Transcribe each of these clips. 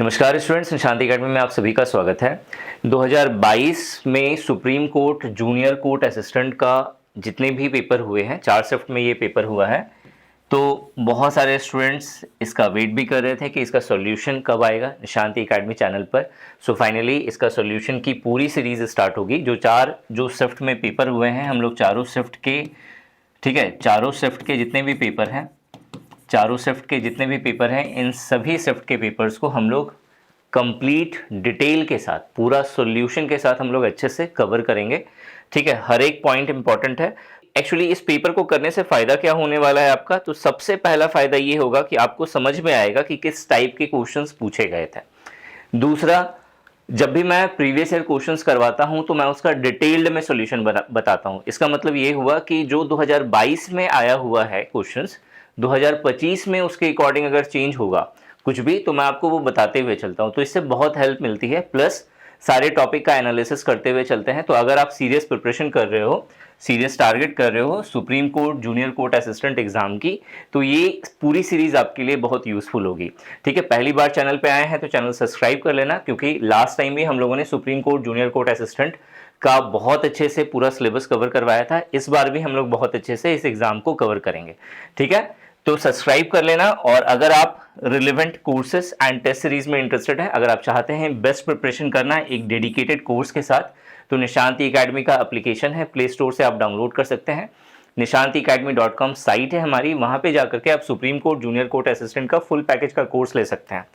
नमस्कार students, Nishant academy में आप सभी का स्वागत है। 2022 में supreme court junior court assistant का जितने भी पेपर हुए हैं, 4 शिफ्ट में ये पेपर हुआ है। तो बहुत सारे स्टूडेंट्स इसका वेट भी कर रहे थे कि इसका सॉल्यूशन कब आएगा निशांत एकेडमी चैनल पर। सो फाइनली इसका सॉल्यूशन की पूरी सीरीज स्टार्ट होगी। जो शिफ्ट में पेपर हुए हैं, हम लोग चारों शिफ्ट के, ठीक है, चारों शिफ्ट के जितने भी पेपर हैं, चारों शिफ्ट के जितने भी पेपर हैं, इन सभी शिफ्ट के पेपर्स को हम लोग कंप्लीट डिटेल के साथ, पूरा सॉल्यूशन के साथ हम लोग अच्छे से कवर करेंगे। ठीक है, हर एक पॉइंट इंपॉर्टेंट है। एक्चुअली इस पेपर को करने से फ़ायदा क्या होने वाला है आपका, तो सबसे पहला फ़ायदा ये होगा कि आपको समझ में आएगा कि किस टाइप के क्वेश्चंस पूछे गए थे। दूसरा, जब भी मैं प्रीवियस ईयर क्वेश्चंस करवाता हूं तो मैं उसका डिटेल्ड में सॉल्यूशन बताता हूं। इसका मतलब ये हुआ कि जो 2022 में आया हुआ है क्वेश्चंस, 2025 में उसके अकॉर्डिंग अगर चेंज होगा कुछ भी, तो मैं आपको वो बताते हुए चलता हूं। तो इससे बहुत हेल्प मिलती है, प्लस सारे टॉपिक का एनालिसिस करते हुए चलते हैं। तो अगर आप सीरियस प्रिपरेशन कर रहे हो, सीरियस टारगेट कर रहे हो supreme court junior court assistant exam की, तो ये पूरी सीरीज आपके लिए बहुत यूजफुल होगी। ठीक है, पहली बार चैनल पे आए हैं तो चैनल सब्सक्राइब कर लेना, क्योंकि लास्ट टाइम भी हम लोगों ने supreme court junior court assistant का बहुत अच्छे से पूरा सिलेबस कवर करवाया था। इस बार भी हम लोग बहुत अच्छे से इस एग्जाम को कवर करेंगे। ठीक है, तो सब्सक्राइब कर लेना। और अगर आप relevant courses and test series में इंटरेस्टेड हैं, अगर आप चाहते हैं बेस्ट प्रिपरेशन करना एक डेडिकेटेड कोर्स के साथ, तो निशांत एकेडमी का एप्लीकेशन है, प्ले स्टोर से आप डाउनलोड कर सकते हैं। nishantiacademy.com साइट है हमारी, वहां पे जाकर के आप supreme court junior court assistant का फुल पैकेज का कोर्स ले सकते हैं।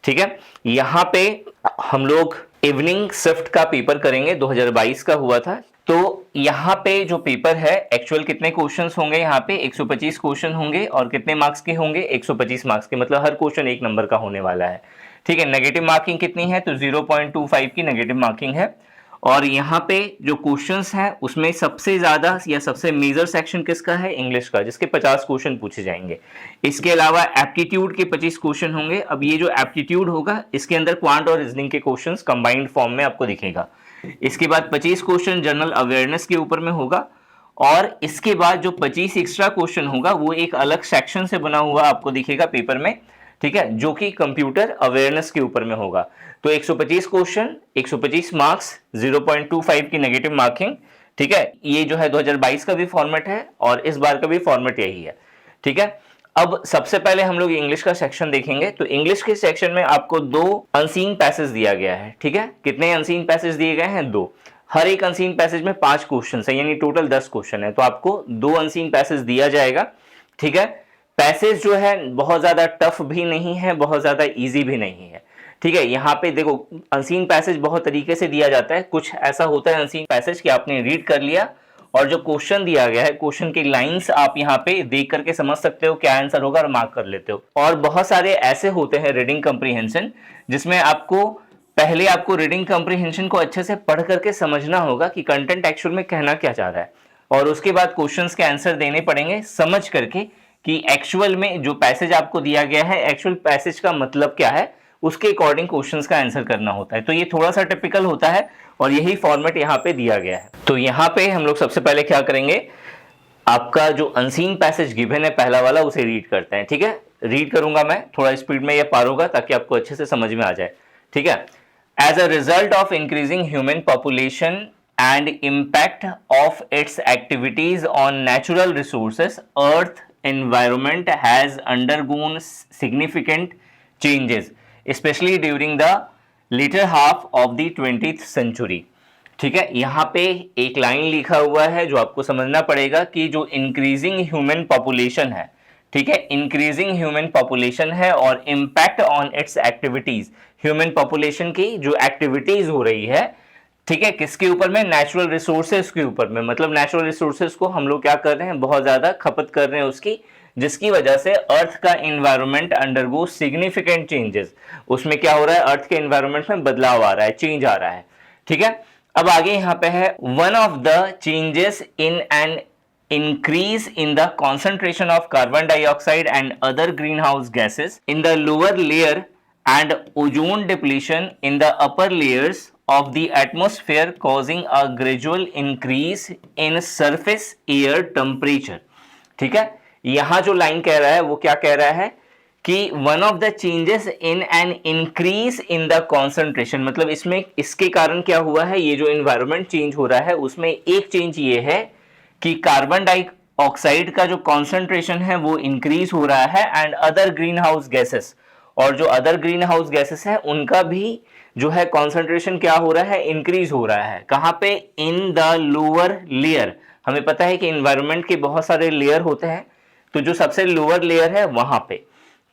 ठीक है, यहाँ पे हम लोग इवनिंग शिफ्ट का पेपर करेंगे, 2022 का हुआ था। तो यहाँ पे जो पेपर है, एक्चुअल कितने क्वेश्चंस होंगे, यहाँ पे 125 क्वेश्चन होंगे और कितने मार्क्स के होंगे, 125 मार्क्स के, मतलब हर क्वेश्चन 1 नंबर का होने वाला है। ठीक है, नेगेटिव मार्किंग कितनी है, तो 0.25 की नेगेटिव मार्किंग है। और यहाँ पे जो क्वेश्चंस हैं उसमें सबसे ज्यादा या सबसे मेजर सेक्शन किसका है, इंग्लिश का, जिसके 50 क्वेश्चन पूछे जाएंगे। इसके अलावा एप्टीट्यूड के 25 क्वेश्चन होंगे। अब ये जो एप्टीट्यूड होगा, इसके अंदर क्वांट और रीजनिंग के क्वेश्चंस कंबाइंड फॉर्म में आपको दिखेगा। इसके बाद 25 क्वेश्चन जनरल अवेयरनेस के ऊपर में होगा, और इसके बाद जो 25 एक्स्ट्रा क्वेश्चन होगा वो एक अलग सेक्शन से बना हुआ आपको दिखेगा पेपर में। ठीक है, जो कि कंप्यूटर अवेयरनेस के ऊपर में होगा। तो 125 क्वेश्चन, 125 मार्क्स, 0.25 की नेगेटिव मार्किंग। ठीक है, ये जो है 2022 का भी फॉर्मेट है और इस बार का भी फॉर्मेट यही है। ठीक है, अब सबसे पहले हम लोग इंग्लिश का सेक्शन देखेंगे। तो इंग्लिश के सेक्शन में आपको 2 अनसीन पैसेज दिया गया है। ठीक है, कितने अनसीन पैसेज दिए गए हैं, 2। हर एक अनसीन पैसेज में 5 क्वेश्चन है, यानी टोटल 10 क्वेश्चन है। तो आपको 2 अनसीन पैसेज दिया जाएगा। ठीक है, पैसेज जो है बहुत ज्यादा टफ भी नहीं है, बहुत ज्यादा इजी भी नहीं है। ठीक है, यहाँ पे देखो अनसीन पैसेज बहुत तरीके से दिया जाता है। कुछ ऐसा होता है अनसीन पैसेज कि आपने रीड कर लिया और जो क्वेश्चन दिया गया है, क्वेश्चन की लाइंस आप यहाँ पे देख करके समझ सकते हो क्या आंसर होगा और मार्क कर लेते हो। और बहुत सारे ऐसे होते हैं रीडिंग कंप्रीहेंशन, जिसमें आपको पहले आपको रीडिंग कंप्रीहेंशन को अच्छे से पढ़ करके समझना होगा कि कंटेंट एक्चुअल में कहना क्या चाह रहा है, और उसके बाद क्वेश्चंस के आंसर देने पड़ेंगे समझ करके कि एक्चुअल में जो पैसेज आपको दिया गया है, एक्चुअल पैसेज का मतलब क्या है, उसके अकॉर्डिंग क्वेश्चंस का आंसर करना होता है। तो ये थोड़ा सा टिपिकल होता है और यही फॉर्मेट यहाँ पे दिया गया है। तो यहाँ पे हम लोग सबसे पहले क्या करेंगे, आपका जो अनसीन पैसेज गिवन है पहला वाला, उसे रीड करते हैं। ठीक है, रीड करूंगा मैं, थोड़ा स्पीड में ये पार होगा ताकि आपको अच्छे से समझ में आ जाए। ठीक है, as a result of increasing human population and impact of its activities on natural resources, earth environment has undergone significant changes, especially during the later half of the 20th century. ठीक है, यहाँ पे एक लाइन लिखा हुआ है जो आपको समझना पड़ेगा कि जो इंक्रीजिंग ह्यूमन पॉपुलेशन है, ठीक है, इंक्रीजिंग ह्यूमन पॉपुलेशन है और impact on it's activities, human population की जो एक्टिविटीज हो रही है, ठीक है, किसके ऊपर में, नेचुरल रिसोर्सेज के ऊपर में। मतलब नेचुरल रिसोर्सेज को हम लोग क्या कर रहे हैं, बहुत ज्यादा खपत कर रहे हैं उसकी, जिसकी वजह से अर्थ का एनवायरनमेंट अंडरगो सिग्निफिकेंट चेंजेस। उसमें क्या हो रहा है, अर्थ के एनवायरनमेंट में बदलाव आ रहा है, चेंज आ रहा है। ठीक है, अब आगे यहाँ पे है, one of the changes in an increase in the concentration of carbon dioxide and other greenhouse gases in the lower layer and ozone depletion in the upper layers of the atmosphere, causing a gradual increase in surface air temperature. ठीक है, यहां जो line कह रहा है वो क्या कह रहा है कि one of the changes in an increase in the concentration, मतलब इसमें इसके कारण क्या हुआ है, ये जो एनवायरनमेंट चेंज हो रहा है उसमें एक चेंज ये है कि कार्बन डाइऑक्साइड का जो कॉन्सेंट्रेशन है वो इंक्रीज हो रहा है and other green house gases, और जो अदर ग्रीन हाउस गैसेस है उनका भी जो है कॉन्सेंट्रेशन क्या हो रहा है, इंक्रीज हो रहा है। कहां पे, इन द लोअर लेयर। हमें पता है कि एनवायरनमेंट के बहुत सारे लेयर होते हैं, तो जो सबसे लोअर लेयर है वहां पे,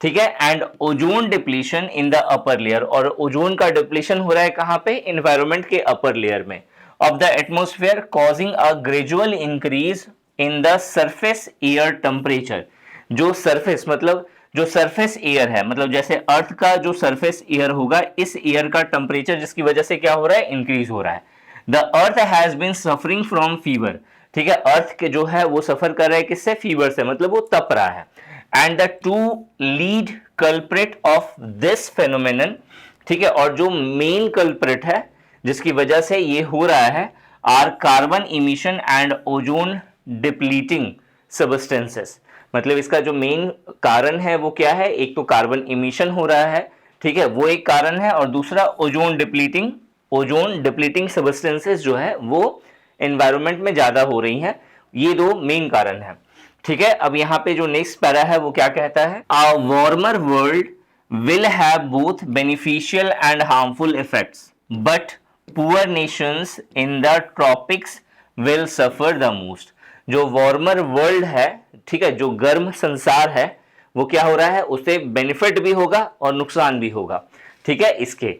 ठीक है। And ozone depletion in the upper layer, और ओजोन का डिप्लीशन हो रहा है कहां पे, एनवायरनमेंट के अपर लेयर में of the atmosphere, causing a gradual increase in the surface air temperature. जो सरफेस मतलब जो सरफेस एयर है, मतलब जैसे अर्थ का जो सरफेस एयर होगा, इस एयर का टेम्परेचर जिसकी वजह से क्या हो रहा है, इंक्रीज हो रहा है। The earth has been suffering from fever, ठीक है, अर्थ के जो है वो सफर कर रहा है किससे, फीवर से, मतलब वो तप रहा है। And the to lead culprit of this phenomenon, ठीक है, और जो मेन कल्प्रिट है जिसकी वजह से ये हो रहा है, are carbon emission and ozone depleting substances. मतलब इसका जो मेन कारण है वो क्या है, एक तो कार्बन इमिशन हो रहा है, ठीक है, वो एक कारण है, और दूसरा ओजोन डिप्लीटिंग सब्सटेंसेस जो है वो एनवायरनमेंट में ज्यादा हो रही हैं। ये दो मेन कारण है, ठीक है। अब यहां पे जो नेक्स्ट पैरा है वो क्या कहता है, a warmer world will have both beneficial and harmful effects, but poor nations in the tropics will suffer the most. जो वार्मर वर्ल्ड है, ठीक है, जो गर्म संसार है, वो क्या हो रहा है, उससे बेनिफिट भी होगा और नुकसान भी होगा, ठीक है इसके।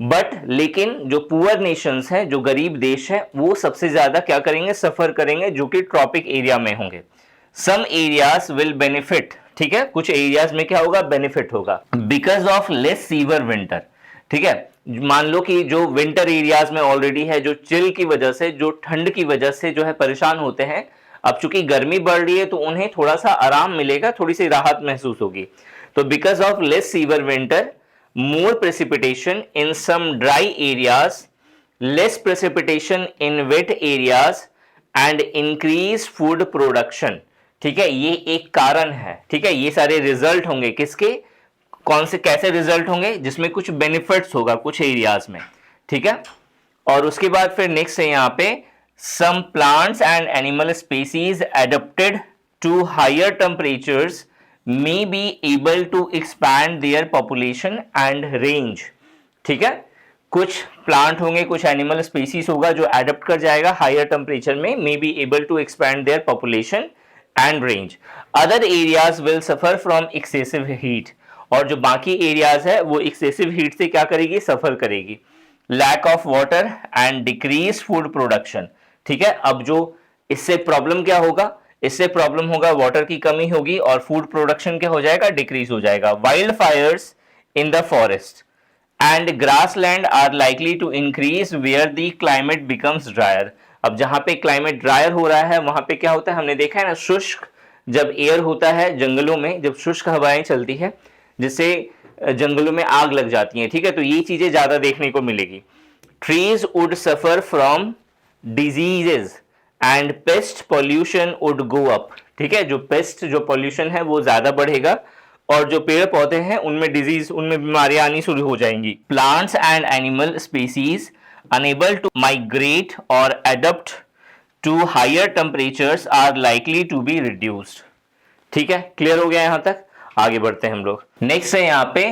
बट लेकिन जो पुअर नेशंस हैं, जो गरीब देश हैं, वो सबसे ज्यादा क्या करेंगे, सफर करेंगे, जो कि ट्रॉपिक एरिया में होंगे। सम एरियाज विल बेनिफिट, ठीक है, कुछ एरियाज में क्या होगा, बेनिफिट होगा, because of less sewer winter, ठीक है। मान लो कि जो विंटर एरियाज में ऑलरेडी है, जो चिल की वजह से, जो ठंड की वजह से जो है परेशान होते हैं, अब चूंकि गर्मी बढ़ रही है तो उन्हें थोड़ा सा आराम मिलेगा, थोड़ी सी राहत महसूस होगी। तो because of less sewer winter, more precipitation in some dry areas, less precipitation in wet areas and increase food production, ठीक है, ये एक कारण है, ठीक है। ये सारे रिजल्ट होंगे किसके, कौन से, कैसे रिजल्ट होंगे, जिसमें कुछ बेनिफिट्स होगा कुछ एरियाज में, ठीक है। और उसके बाद फिर नेक्स्ट है यहां पे, some plants and animal species adapted to higher temperatures may be able to expand their population and range, ठीक है। कुछ प्लांट होंगे, कुछ एनिमल स्पीसीज होगा जो एडप्ट कर जाएगा हायर टेम्परेचर में, may be able to expand their population and range. Other areas will suffer from excessive heat, और जो बाकी एरियाज है वो एक्सेसिव हीट से क्या करेगी, सफर करेगी। Lack of water and decrease food production, ठीक है। अब जो इससे प्रॉब्लम क्या होगा, इससे प्रॉब्लम होगा, वाटर की कमी होगी और फूड प्रोडक्शन क्या हो जाएगा, डिक्रीज हो जाएगा। Wildfires in the forest and grassland are likely to increase where the climate becomes drier. अब जहां पे क्लाइमेट ड्रायर हो रहा है वहां पे क्या होता है, हमने देखा है ना, शुष्क जब एयर होता है जंगलों में, जब शुष्क हवाएं चलती है जिससे जंगलों में आग लग जाती है, ठीक है, तो ये चीजें ज्यादा देखने को मिलेगी। Trees would suffer from diseases and paste pollution would go up, ठीक है, जो पेस्ट, जो पॉल्यूशन है वो ज्यादा बढ़ेगा, और जो पेड़ पौधे हैं उनमें डिजीज, उनमें बीमारियां आनी शुरू हो जाएंगी। Plants and animal species unable to migrate और adapt to higher temperatures are likely to be reduced, ठीक है, क्लियर हो गया यहां तक। आगे बढ़ते हैं हम लोग। नेक्स्ट है यहाँ पे,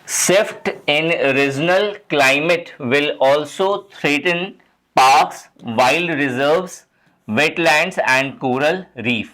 shift in regional climate will also threaten parks, wild reserves, wetlands and coral reef,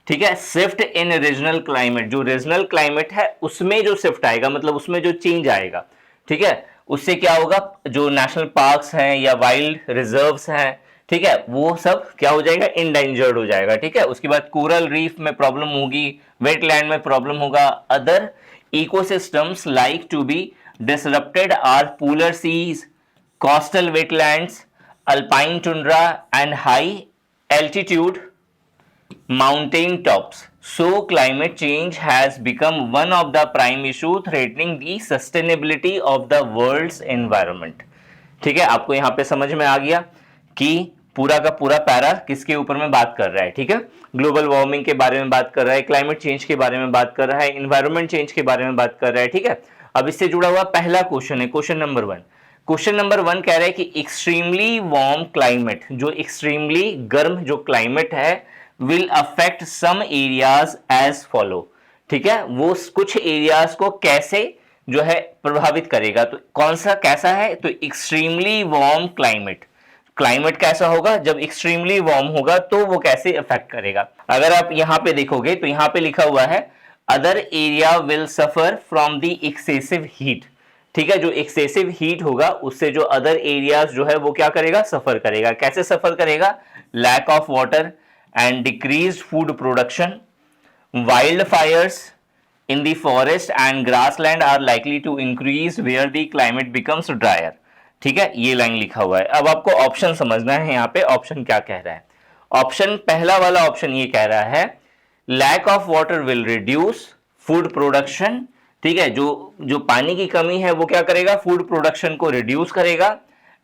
ठीक है। शिफ्ट इन रीजनल क्लाइमेट, जो रीजनल क्लाइमेट है उसमें जो शिफ्ट आएगा, मतलब उसमें जो चेंज आएगा, ठीक है, उससे क्या होगा, जो नेशनल पार्क्स हैं या वाइल्ड रिजर्व्स हैं, ठीक है, वो सब क्या हो जाएगा, इंडेंजर्ड हो जाएगा, ठीक है। उसके बाद कोरल रीफ में प्रॉब्लम होगी, वेटलैंड में प्रॉब्लम होगा, other ecosystems like to be disrupted are polar seas, coastal wetlands, alpine tundra and high altitude mountain tops. So climate change has become one of the prime issue threatening the sustainability of the world's environment, ठीक है। आपको यहां पे समझ में आ गया कि पूरा का पूरा पैरा किसके ऊपर में बात कर रहा है, ठीक है, ग्लोबल वार्मिंग के बारे में बात कर रहा है, क्लाइमेट चेंज के बारे में बात कर रहा है, इन्वायरमेंट चेंज के बारे में बात कर रहा है, ठीक है। अब इससे जुड़ा हुआ पहला क्वेश्चन है क्वेश्चन नंबर 1। क्वेश्चन नंबर 1 कह रहा है कि एक्सट्रीमली वार्म क्लाइमेट, जो एक्सट्रीमली गर्म जो क्लाइमेट है, will affect some areas as follow, ठीक है, वो कुछ एरियाज को कैसे जो है प्रभावित करेगा। तो कौन सा कैसा है, तो एक्सट्रीमली वार्म क्लाइमेट, क्लाइमेट कैसा होगा जब एक्सट्रीमली वार्म होगा तो वो कैसे अफेक्ट करेगा। अगर आप यहां पे देखोगे तो यहां पे लिखा हुआ है other area will suffer from the excessive heat, ठीक है, जो एक्सेसिव हीट होगा उससे जो अदर एरियाज जो है वो क्या करेगा, सफर करेगा। कैसे सफर करेगा, lack of water and decreased food production, wildfires in the forest and grassland are likely to increase where the climate becomes drier, ठीक है, ये लाइन लिखा हुआ है। अब आपको ऑप्शन समझना है, यहाँ पे ऑप्शन क्या कह रहा है। ऑप्शन पहला वाला ऑप्शन ये कह रहा है lack of water will reduce food production, ठीक है, जो पानी की कमी है वो क्या करेगा, फूड प्रोडक्शन को रिड्यूस करेगा।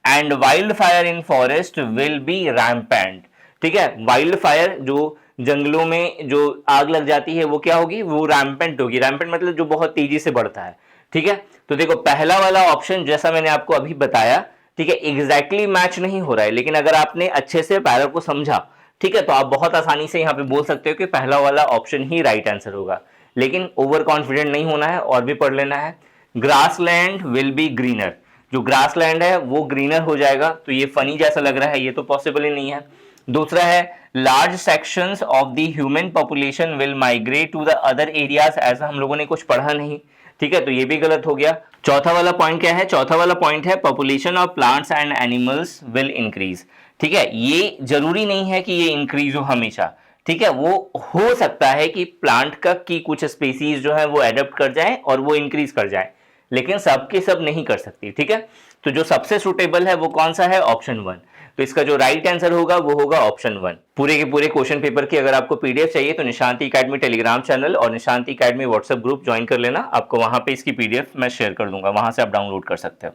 And wild fire in forest will be rampant, ठीक है, वाइल्ड फायर जो जंगलों में जो आग लग जाती है वो क्या होगी, वो रैम्पेंट होगी। रैम्पेंट मतलब जो बहुत तेजी से बढ़ता है, ठीक है। तो देखो पहला वाला ऑप्शन जैसा मैंने आपको अभी बताया, ठीक है, एग्जैक्टली मैच नहीं हो रहा है, लेकिन अगर आपने अच्छे से पैरा को समझा, ठीक है, तो आप बहुत आसानी से यहाँ पे बोल सकते हो कि पहला वाला ऑप्शन ही राइट आंसर होगा। लेकिन ओवर कॉन्फिडेंट नहीं होना है और भी पढ़ लेना है। ग्रासलैंड विल बी ग्रीनर, जो ग्रासलैंड है वो ग्रीनर हो जाएगा, तो ये फनी जैसा लग रहा है, ये तो पॉसिबल ही नहीं है। दूसरा है large sections of the human population will migrate to the other areas, ऐसा हम लोगों ने कुछ पढ़ा नहीं, ठीक है, तो ये भी गलत हो गया। चौथा वाला पॉइंट क्या है, चौथा वाला पॉइंट है population of plants and animals will increase, ठीक है, ये जरूरी नहीं है कि ये इंक्रीज हो हमेशा, ठीक है, वो हो सकता है कि प्लांट का की कुछ स्पीसीज जो है वो एडप्ट कर जाए और वो इंक्रीज कर जाए, लेकिन सबके सब नहीं कर सकती, ठीक है। तो जो सबसे सुटेबल है वो कौन सा है, ऑप्शन 1। तो इसका जो राइट आंसर होगा वो होगा ऑप्शन 1। पूरे के पूरे क्वेश्चन पेपर की अगर आपको पीडीएफ चाहिए तो निशांति एकेडमी टेलीग्राम चैनल और निशांति एकेडमी व्हाट्सएप ग्रुप ज्वाइन कर लेना, आपको वहां पे इसकी पीडीएफ मैं शेयर कर दूंगा, वहां से आप डाउनलोड कर सकते हो,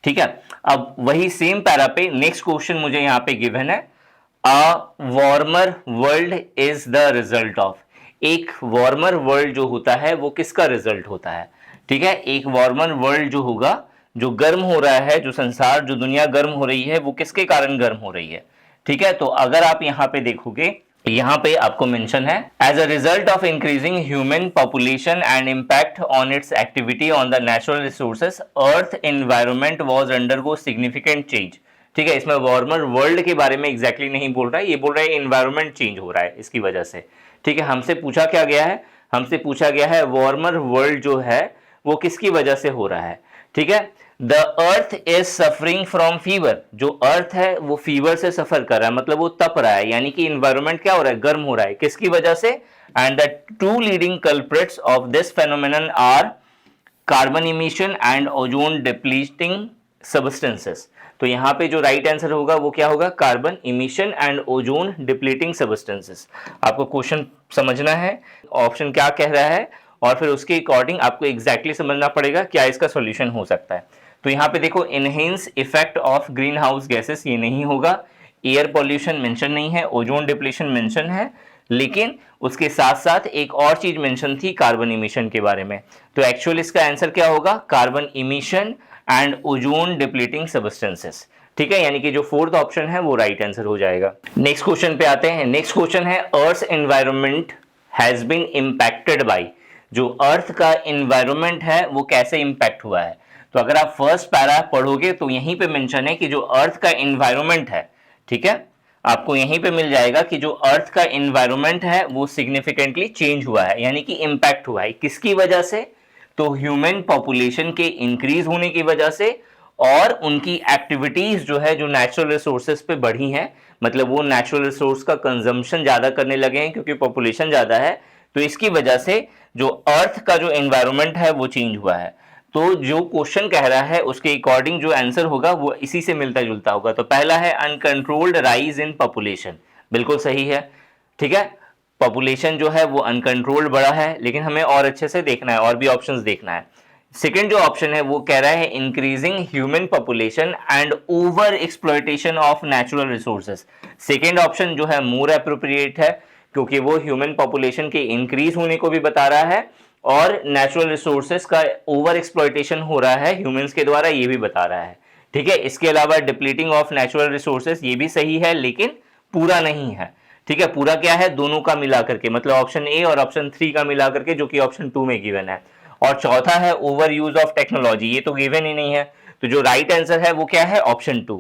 ठीक है। अब वही सेम पैरा पे नेक्स्ट क्वेश्चन मुझे यहाँ पे गिवन है, a warmer world is the result of, एक वार्मर वर्ल्ड जो होता है वो किसका रिजल्ट होता है, ठीक है, एक वार्मर वर्ल्ड जो होगा, जो गर्म हो रहा है, जो संसार जो दुनिया गर्म हो रही है वो किसके कारण गर्म हो रही है, ठीक है। तो अगर आप यहाँ पे देखोगे, यहाँ पे आपको मेंशन है as a result of increasing human population and impact on its activity on the natural resources earth environment was undergo significant change, ठीक है, इसमें वार्मर वर्ल्ड के बारे में एग्जैक्टली नहीं बोल रहा है, ये बोल रहा है एनवायरनमेंट चेंज हो रहा है इसकी वजह से, ठीक है। हमसे पूछा क्या गया है, हमसे पूछा गया है वार्मर वर्ल्ड जो है वो किसकी वजह से हो रहा है, ठीक है। The earth is suffering from fever, जो अर्थ है वो फीवर से सफर कर रहा है, मतलब वो तप रहा है, यानी कि इन्वायरमेंट क्या हो रहा है, गर्म हो रहा है, किसकी वजह से। And the two leading culprits of this phenomenon are carbon emission and ozone depleting substances. तो यहाँ पे जो राइट आंसर होगा वो क्या होगा, carbon emission and ozone depleting substances. आपको क्वेश्चन समझना है, ऑप्शन क्या कह रहा है, और फिर उसके अकॉर्डिंग आपको एग्जैक्टली समझना पड़ेगा क्या इसका सॉल्यूशन हो सकता है। तो यहाँ पे देखो enhance effect of green house gases, ये नहीं होगा, एयर पॉल्यूशन मेंशन नहीं है, ओजोन डिप्लीशन मेंशन है, लेकिन उसके साथ साथ एक और चीज मेंशन थी कार्बन इमिशन के बारे में। तो एक्चुअल इसका आंसर क्या होगा, carbon emission and ozone depleting substances, ठीक है, यानी कि जो फोर्थ ऑप्शन है वो राइट आंसर हो जाएगा। नेक्स्ट क्वेश्चन पे आते हैं। नेक्स्ट क्वेश्चन है earth environment has been impacted by, जो अर्थ का एनवायरनमेंट है वो कैसे इंपैक्ट हुआ है। तो अगर आप फर्स्ट पैरा पढ़ोगे तो यहीं पे मेंशन है कि जो अर्थ का एनवायरनमेंट है, ठीक है, आपको यहीं पे मिल जाएगा कि जो अर्थ का एनवायरनमेंट है वो सिग्निफिकेंटली चेंज हुआ है, यानी कि इंपैक्ट हुआ है, किसकी वजह से, तो ह्यूमन पॉपुलेशन के इंक्रीज होने की वजह से और उनकी एक्टिविटीज जो है जो नेचुरल रिसोर्सेज पे बढ़ी हैं, मतलब वो नेचुरल रिसोर्स का कंजम्पशन ज्यादा करने लगे हैं क्योंकि पॉपुलेशन ज्यादा है, तो इसकी वजह से जो अर्थ का जो एनवायरनमेंट है वो चेंज हुआ है। तो जो क्वेश्चन कह रहा है उसके अकॉर्डिंग जो आंसर होगा वो इसी से मिलता जुलता होगा। तो पहला है अनकंट्रोल्ड राइज इन पॉपुलेशन, बिल्कुल सही है, ठीक है, पॉपुलेशन जो है वो अनकंट्रोल्ड बढ़ा है, लेकिन हमें और अच्छे से देखना है और भी ऑप्शंस देखना है। सेकेंड जो ऑप्शन है वो कह रहा है increasing human population and over exploitation of natural resources. Second option जो है मोर एप्रोप्रिएट है, क्योंकि वो ह्यूमन पॉपुलेशन के इंक्रीज होने को भी बता रहा है और नेचुरल रिसोर्सेज का ओवर एक्सप्लॉयटेशन हो रहा है ह्यूमंस के द्वारा, ये भी बता रहा है। ठीक है, इसके अलावा डिप्लीटिंग ऑफ नेचुरल रिसोर्सेज ये भी सही है, लेकिन पूरा नहीं है। ठीक है, पूरा क्या है, दोनों का मिला करके, मतलब ऑप्शन ए और ऑप्शन 3 का मिला करके, जो कि ऑप्शन 2 में गिवन है। और चौथा है ओवर यूज ऑफ टेक्नोलॉजी, ये तो गिवन ही नहीं है, तो जो राइट आंसर है वो क्या है, ऑप्शन 2।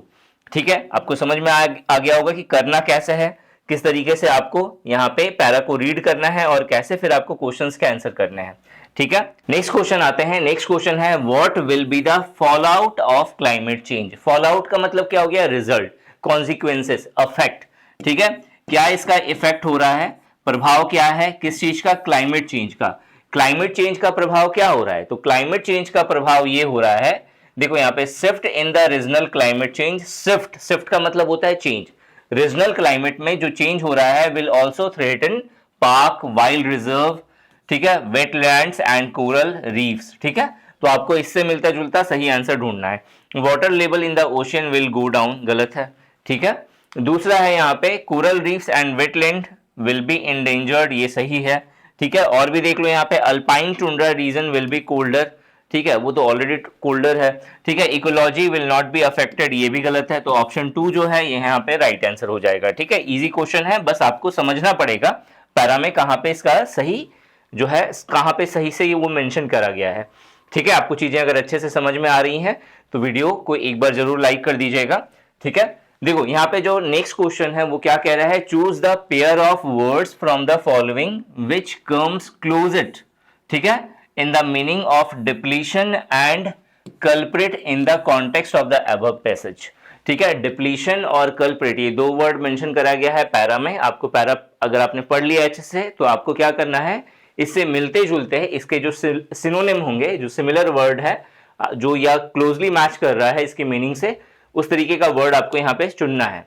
ठीक है, आपको समझ में आ गया होगा कि करना कैसे है, किस तरीके से आपको यहाँ पे पैरा को रीड करना है और कैसे फिर आपको क्वेश्चंस के आंसर करने हैं। ठीक है, नेक्स्ट क्वेश्चन आते हैं। नेक्स्ट क्वेश्चन है what will be the fall out of climate change. Fall out का मतलब क्या हो गया, रिजल्ट, कॉन्सिक्वेंसेस, अफेक्ट। ठीक है, क्या इसका इफेक्ट हो रहा है, प्रभाव क्या है, किस चीज का, क्लाइमेट चेंज का। क्लाइमेट चेंज का प्रभाव क्या हो रहा है, तो क्लाइमेट चेंज का प्रभाव ये हो रहा है, देखो यहाँ पे shift in the regional climate change. Shift का मतलब होता है चेंज। रीजनल क्लाइमेट में जो चेंज हो रहा है will also threaten park, wild reserve, ठीक है, वेटलैंड्स एंड कोरल रीफ्स। ठीक है, तो आपको इससे मिलता जुलता सही आंसर ढूंढना है। Water level in the ocean will go down, गलत है। ठीक है, दूसरा है यहाँ पे coral reefs and wetland will be endangered, ये सही है। ठीक है, और भी देख लो यहाँ पे alpine tundra region will be colder. ठीक है, वो तो ऑलरेडी कोल्डर है। ठीक है, ecology will not be affected, ये भी गलत है, तो ऑप्शन 2 जो है ये यहाँ पे राइट आंसर हो जाएगा। ठीक है, इजी क्वेश्चन है, बस आपको समझना पड़ेगा पैरा में कहाँ पे इसका सही जो है, कहाँ पे सही से ये वो मेंशन करा गया है। ठीक है, आपको चीजें अगर अच्छे से समझ में आ रही हैं तो वीडियो को एक बार जरूर लाइक कर दीजिएगा। ठीक है, देखो यहाँ पे जो नेक्स्ट क्वेश्चन है वो क्या कह रहा है, choose the pair of words from the following which comes close it, ठीक है, in the meaning of depletion and culprit in the context of the above passage. ठीक है, डिप्लीशन और कल्प्रिट ये दो वर्ड मेंशन करा गया है पैरा में। आपको पैरा अगर आपने पढ़ लिया अच्छे से तो आपको क्या करना है, इससे मिलते जुलते हैं इसके जो सिनोनिम होंगे, जो सिमिलर वर्ड है, जो या क्लोजली मैच कर रहा है इसके मीनिंग से, उस तरीके का वर्ड आपको यहाँ पे चुनना है।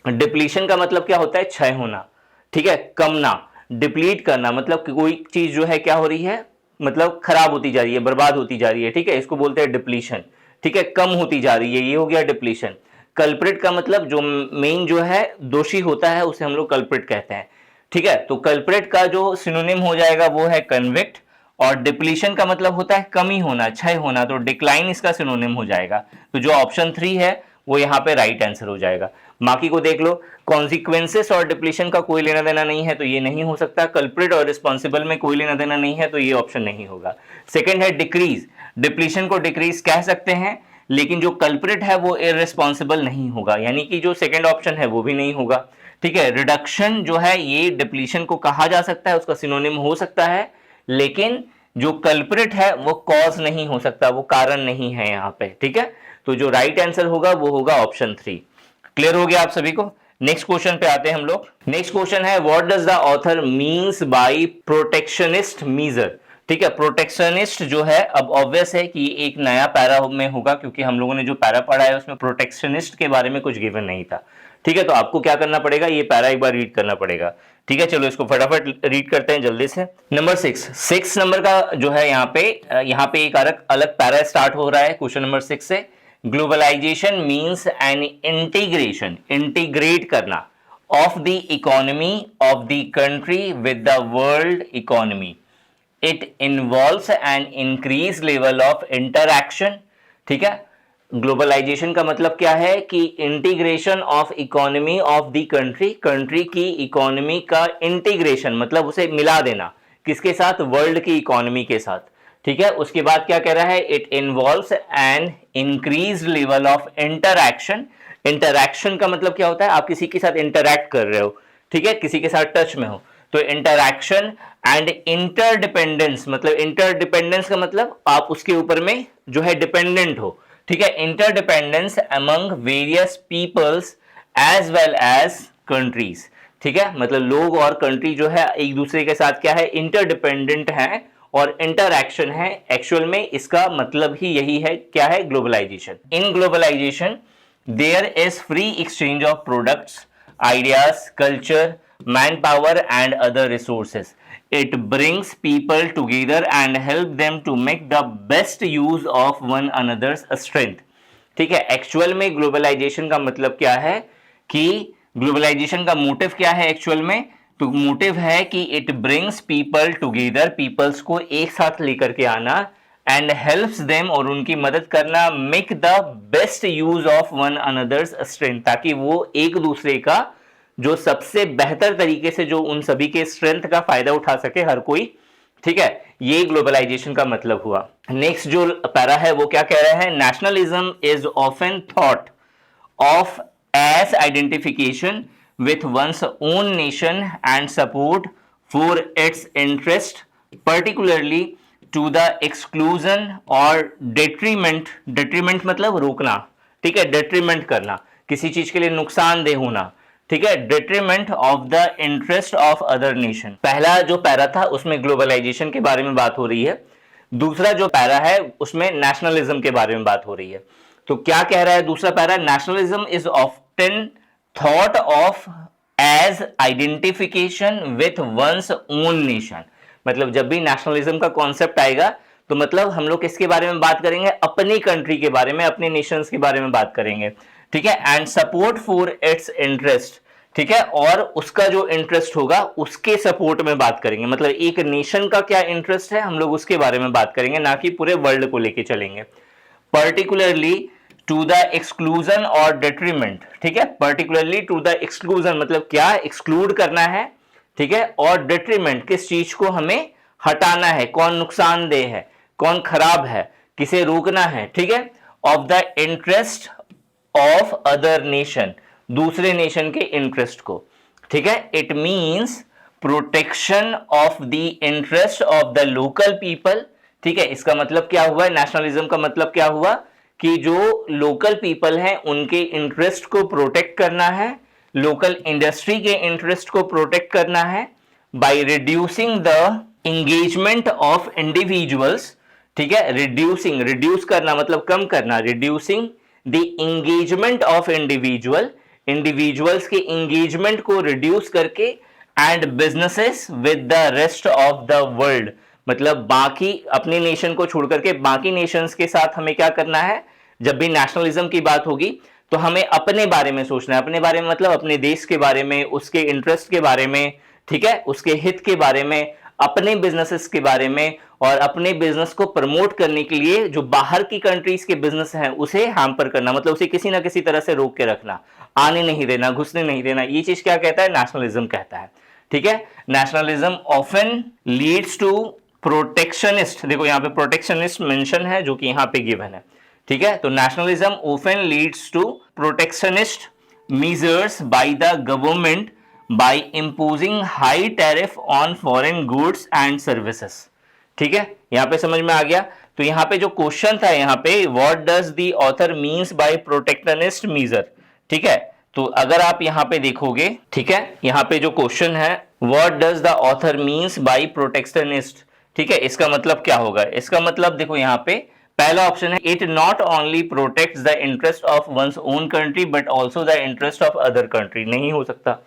डिप्लीशन का मतलब क्या होता है, क्षय होना। ठीक है, कमना, डिप्लीट करना मतलब कोई चीज जो है क्या हो रही है, मतलब खराब होती जा रही है, बर्बाद होती जा रही है। ठीक है, इसको बोलते हैं डिप्लीशन। ठीक है, कम होती जा रही है, ये हो गया डिप्लीशन। कल्प्रिट का मतलब जो मेन जो है दोषी होता है उसे हम लोग कल्प्रिट कहते हैं। ठीक है, तो कल्प्रिट का जो सिनोनिम हो जाएगा वो है कन्विक्ट, और डिप्लीशन का मतलब होता है कमी होना, क्षय होना, तो डिक्लाइन इसका सिनोनिम हो जाएगा। तो जो ऑप्शन 3 है वो यहाँ पे राइट आंसर हो जाएगा। बाकी को देख लो, कॉन्सिक्वेंसेस और डिप्लीशन का कोई लेना देना नहीं है तो ये नहीं हो सकता। कल्प्रिट और रिस्पॉन्सिबल में कोई लेना देना नहीं है तो ये ऑप्शन नहीं होगा। सेकेंड है डिक्रीज, डिप्लीशन को डिक्रीज कह सकते हैं, लेकिन जो कल्प्रिट है वो इररिस्पॉन्सिबल नहीं होगा, यानी कि जो सेकेंड ऑप्शन है वो भी नहीं होगा। ठीक है, रिडक्शन जो है ये डिप्लीशन को कहा जा सकता है, उसका सिनोनिम हो सकता है, लेकिन जो कल्प्रिट है वो कॉज नहीं हो सकता, वो कारण नहीं है यहाँ पे। ठीक है, तो जो राइट आंसर होगा वो होगा ऑप्शन 3। क्लियर हो गया आप सभी को। नेक्स्ट क्वेश्चन पे आते हैं हम लोग। नेक्स्ट क्वेश्चन है what does the author means by protectionist measure. ठीक है, प्रोटेक्शनिस्ट जो है, अब ऑब्वियस है कि एक नया पैरा में होगा, क्योंकि हम लोगों ने जो पैरा पढ़ा है उसमें प्रोटेक्शनिस्ट के बारे में कुछ गिवन नहीं था। ठीक है, तो आपको क्या करना पड़ेगा, ये पैरा एक बार रीड करना पड़ेगा। ठीक है, चलो इसको फटाफट रीड करते हैं जल्दी से। नंबर 6 नंबर का जो है यहाँ पे एक अलग पैरा स्टार्ट हो रहा है क्वेश्चन नंबर 6 से। Globalisation means an integration, integrate करना, of the economy of the country with the world economy. It involves an increase level of interaction. ठीक है, ग्लोबलाइजेशन का मतलब क्या है कि integration of economy of the country, country की इकोनॉमी का इंटीग्रेशन मतलब उसे मिला देना, किसके साथ, वर्ल्ड की इकोनॉमी के साथ। ठीक है, उसके बाद क्या कह रहा है, it involves an increase level of interaction. Interaction का मतलब क्या होता है, आप किसी के साथ इंटरैक्ट कर रहे हो, ठीक है, किसी के साथ टच में हो, तो इंटरैक्शन एंड इंटरडिपेंडेंस, मतलब इंटरडिपेंडेंस का मतलब आप उसके ऊपर में जो है डिपेंडेंट हो। ठीक है, interdependence among various peoples as well as countries. ठीक है, मतलब लोग और कंट्री जो है एक दूसरे के साथ क्या है, इंटरडिपेंडेंट है, और इंटरैक्शन है। एक्चुअल में इसका मतलब ही यही है, क्या है, globalization. In globalisation there is free exchange of products, ideas, culture, manpower and other resources. It brings people together and help them to make the best use of one another's strength. ठीक है, actual में globalisation का मतलब क्या है कि globalisation का motive क्या है एक्चुअल में? तो मोटिव है कि it brings people together, peoples को एक साथ लेकर के आना, एंड हेल्प्स देम और उनकी मदद करना, make the best use of one another's strength, ताकि वो एक दूसरे का जो सबसे बेहतर तरीके से जो उन सभी के स्ट्रेंथ का फायदा उठा सके हर कोई। ठीक है, ये ग्लोबलाइजेशन का मतलब हुआ। नेक्स्ट जो पैरा है वो क्या कह रहा है? Nationalism is often thought of as identification with one's own nation and support for its interest, particularly to the exclusion or detriment मतलब रोकना, ठीक है, detriment करना, किसी चीज के लिए नुकसानदेह होना, ठीक है, detriment of the interest of other nation। पहला जो पैरा था उसमें ग्लोबलाइजेशन के बारे में बात हो रही है, दूसरा जो पैरा है उसमें नेशनलिज्म के बारे में बात हो रही है। तो क्या कह रहा है दूसरा para? Nationalism is often thought of as identification with one's own nation. मतलब जब भी नेशनलिज्म का कॉन्सेप्ट आएगा तो मतलब हम लोग किसके बारे में बात करेंगे? अपनी कंट्री के बारे में, अपने नेशंस के बारे में बात करेंगे, ठीक है, and support for its interest, ठीक है, और उसका जो इंटरेस्ट होगा उसके सपोर्ट में बात करेंगे। मतलब एक नेशन का क्या इंटरेस्ट है हम लोग उसके बारे में बात करेंगे, ना कि पूरे वर्ल्ड को लेके चलेंगे। पर्टिकुलरली टू द एक्सक्लूजन और डेट्रीमेंट, ठीक है, पर्टिकुलरली टू द एक्सक्लूजन मतलब क्या? एक्सक्लूड करना है, ठीक है, और डेट्रीमेंट किस चीज को हमें हटाना है, कौन नुकसानदेह है, कौन खराब है, किसे रोकना है, ठीक है, of the interest of other nation, दूसरे नेशन के इंटरेस्ट को, ठीक है। It means protection of the interest of the local people, ठीक है। इसका मतलब क्या हुआ? नेशनलिज्म का मतलब क्या हुआ कि जो लोकल पीपल हैं उनके इंटरेस्ट को प्रोटेक्ट करना है, लोकल इंडस्ट्री के इंटरेस्ट को प्रोटेक्ट करना है by reducing the engagement of individuals, ठीक है, रिड्यूस करना मतलब कम करना, reducing the engagement of individuals के एंगेजमेंट को रिड्यूस करके, and businesses with the rest of the world, मतलब बाकी अपने नेशन को छोड़ करके बाकी नेशंस के साथ हमें क्या करना है? जब भी नेशनलिज्म की बात होगी तो हमें अपने बारे में सोचना है, अपने बारे में मतलब अपने देश के बारे में, उसके इंटरेस्ट के बारे में, ठीक है, उसके हित के बारे में, अपने बिजनेसेस के बारे में, और अपने बिजनेस को प्रमोट करने के लिए जो बाहर की कंट्रीज के बिजनेस हैं उसे हैम्पर करना, मतलब उसे किसी ना किसी तरह से रोक के रखना, आने नहीं देना, घुसने नहीं देना। ये चीज क्या कहता है? नेशनलिज्म कहता है, ठीक है। Nationalism often leads to protectionist, देखो यहाँ पे प्रोटेक्शनिस्ट मेंशन है जो कि यहाँ पे गिवन है, ठीक है। तो nationalism often leads to protectionist measures by the government by imposing high tariff on foreign goods and services, ठीक है, यहां पे समझ में आ गया। तो यहां पे जो क्वेश्चन था यहाँ पे, what does the author means by protectionist measure, ठीक है। तो अगर आप यहाँ पे देखोगे, ठीक है, यहाँ पे जो क्वेश्चन है what does the author means by protectionist, ठीक है, इसका मतलब क्या होगा? इसका मतलब देखो यहाँ पे पहला ऑप्शन है it not only protects the interest of one's own country but also the interest of other country, नहीं हो सकता।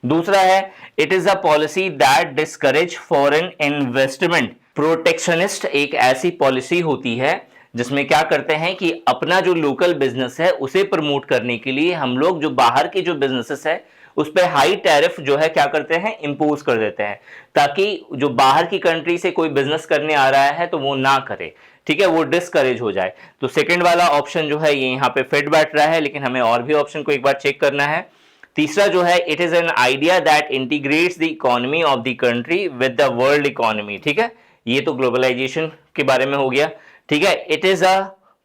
दूसरा है it is a policy that discourage foreign investment, protectionist एक ऐसी पॉलिसी होती है जिसमें क्या करते हैं कि अपना जो लोकल बिजनेस है उसे प्रमोट करने के लिए हम लोग जो बाहर के जो बिजनेसेस है उस पर हाई टैरिफ जो है क्या करते हैं? इंपोज कर देते हैं, ताकि जो बाहर की कंट्री से कोई बिजनेस करने आ रहा है तो वो ना करे, ठीक है, वो डिस्करेज हो जाए। तो सेकंड वाला ऑप्शन जो है ये यहाँ पे फिट बैठ रहा है, लेकिन हमें और भी ऑप्शन को एक बार चेक करना है। तीसरा जो है it is an idea that integrates the economy of the country with the world economy, ठीक है, ये तो ग्लोबलाइजेशन के बारे में हो गया, ठीक है। It is a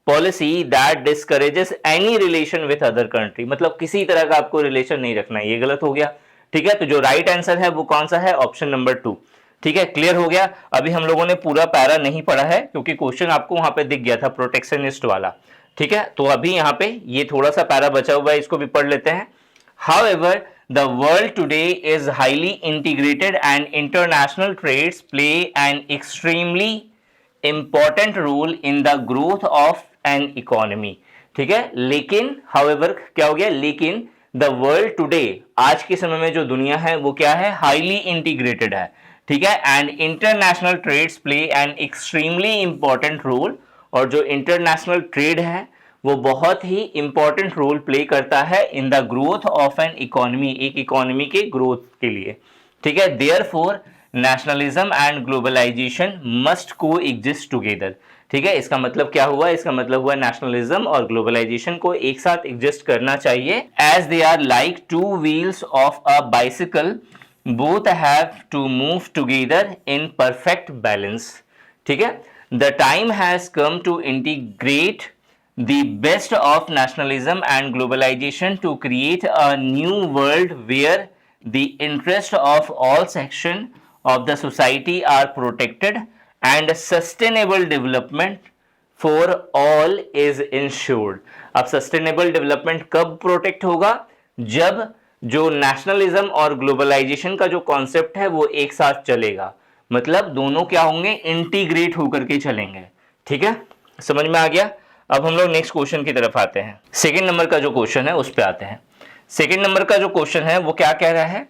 policy that discourages any relation with other country, मतलब किसी तरह का आपको रिलेशन नहीं रखना, ये गलत हो गया, ठीक है। तो जो राइट आंसर है वो कौन सा है? ऑप्शन नंबर 2, ठीक है, क्लियर हो गया। अभी हम लोगों ने पूरा पैरा नहीं पढ़ा है क्योंकि क्वेश्चन आपको वहां पे दिख गया था प्रोटेक्शनिस्ट वाला, ठीक है। तो अभी यहाँ पे ये थोड़ा सा पैरा बचा हुआ है, इसको भी पढ़ लेते हैं। However, the world today is highly integrated and international trades play an extremely important role in the growth of an economy, ठीक है। लेकिन however क्या हो गया? लेकिन द वर्ल्ड टुडे, आज के समय में जो दुनिया है वो क्या है, हाईली इंटीग्रेटेड है, ठीक है, and international trades play an extremely important role, और जो इंटरनेशनल ट्रेड है वो बहुत ही इंपॉर्टेंट रोल प्ले करता है in the growth of an economy, एक इकोनॉमी के ग्रोथ के लिए, ठीक है। Therefore nationalism and globalization must coexist together, ठीक है। इसका मतलब क्या हुआ, इसका मतलब हुआ नेशनलिज्म और ग्लोबलाइजेशन को एक साथ एग्जिस्ट करना चाहिए, as they are like two wheels of a bicycle, both have to move together in perfect balance, ठीक है। The time has come to integrate the best of nationalism and globalization to create a new world where the interest of all sections of the society are protected and sustainable development for all is ensured. अब sustainable development कब protect होगा, जब जो nationalism और globalization का जो concept है वो एक साथ चलेगा, मतलब दोनों क्या होंगे, integrate होकर के चलेंगे, ठीक है, समझ में आ गया। अब हम लोग नेक्स्ट क्वेश्चन की तरफ आते हैं। सेकंड नंबर का जो क्वेश्चन है उस पे आते हैं। सेकंड नंबर का जो क्वेश्चन है वो क्या कह रहा है,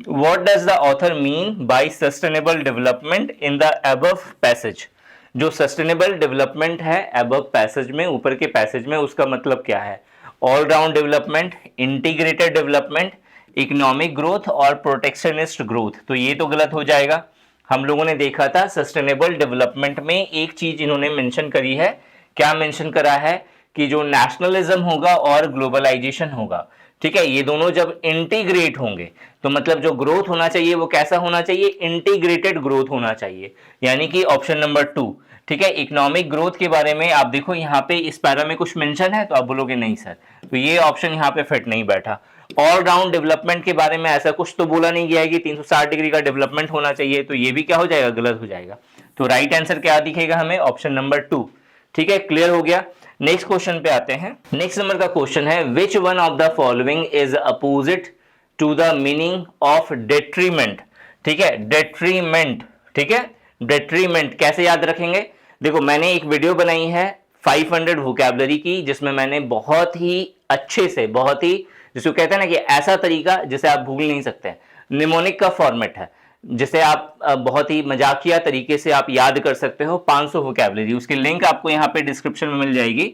what does the author mean by sustainable development in the above passage. जो सस्टेनेबल डेवलपमेंट है अबव पैसेज में, ऊपर के पैसेज में, उसका मतलब क्या है, all round development, integrated development, economic growth और प्रोटेक्शनिस्ट ग्रोथ। तो ये तो गलत हो जाएगा। हम लोगों ने देखा था सस्टेनेबल डेवलपमेंट में एक चीज इन्होंने मेंशन करी है, क्या मेंशन करा है कि जो नेशनलिज्म होगा और ग्लोबलाइजेशन होगा, ठीक है, ये दोनों जब इंटीग्रेट होंगे तो मतलब जो ग्रोथ होना चाहिए वो कैसा होना चाहिए, इंटीग्रेटेड ग्रोथ होना चाहिए, यानी कि ऑप्शन नंबर 2, ठीक है। इकोनॉमिक ग्रोथ के बारे में आप देखो यहाँ पे इस पैरा में कुछ मेंशन है तो आप बोलोगे नहीं सर, तो ये ऑप्शन यहाँ पे फिट नहीं बैठा। ऑल राउंड डेवलपमेंट के बारे में ऐसा कुछ तो बोला नहीं गया है कि 360 डिग्री का डेवलपमेंट होना चाहिए, तो ये भी क्या हो जाएगा, गलत हो जाएगा। तो राइट आंसर क्या दिखेगा हमें, ऑप्शन नंबर 2, ठीक है, क्लियर हो गया। नेक्स्ट क्वेश्चन पे आते हैं। नेक्स्ट नंबर का क्वेश्चन है, which one of the following is opposite to the meaning of detriment, ठीक है, डेट्रीमेंट, ठीक है, डेट्रीमेंट कैसे याद रखेंगे। देखो मैंने एक वीडियो बनाई है 500 वोकैबुलरी की, जिसमें मैंने बहुत ही अच्छे से, बहुत ही जिसको कहते हैं ना कि ऐसा तरीका जिसे आप भूल नहीं सकते, निमोनिक का फॉर्मेट है जिसे आप बहुत ही मजाकिया तरीके से आप याद कर सकते हो, 500 वोकैबुलरी, उसकी लिंक आपको यहाँ पे डिस्क्रिप्शन में मिल जाएगी,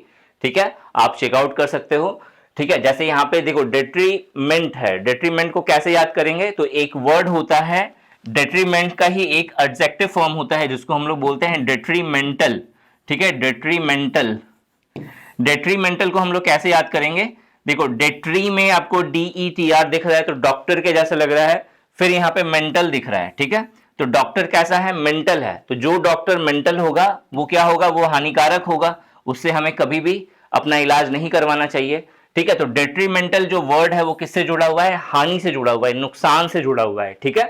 ठीक है, आप चेकआउट कर सकते हो, ठीक है। जैसे यहाँ पे देखो डेट्रीमेंट है, डेट्रीमेंट को कैसे याद करेंगे, तो एक वर्ड होता है डेट्रीमेंट का ही एक एडजेक्टिव फॉर्म होता है जिसको हम लोग बोलते हैं डेट्रीमेंटल, ठीक है, डेट्रीमेंटल। डेट्रीमेंटल को हम लोग कैसे याद करेंगे, देखो डेट्री में आपको DETR दिख रहा है तो डॉक्टर के जैसा लग रहा है, फिर यहाँ पे मेंटल दिख रहा है, ठीक है, तो डॉक्टर कैसा है, मेंटल है, तो जो डॉक्टर मेंटल होगा वो क्या होगा, वो हानिकारक होगा, उससे हमें कभी भी अपना इलाज नहीं करवाना चाहिए, ठीक है। तो डेट्रीमेंटल जो वर्ड है वो किससे जुड़ा हुआ है, हानि से जुड़ा हुआ है, नुकसान से जुड़ा हुआ है, ठीक है।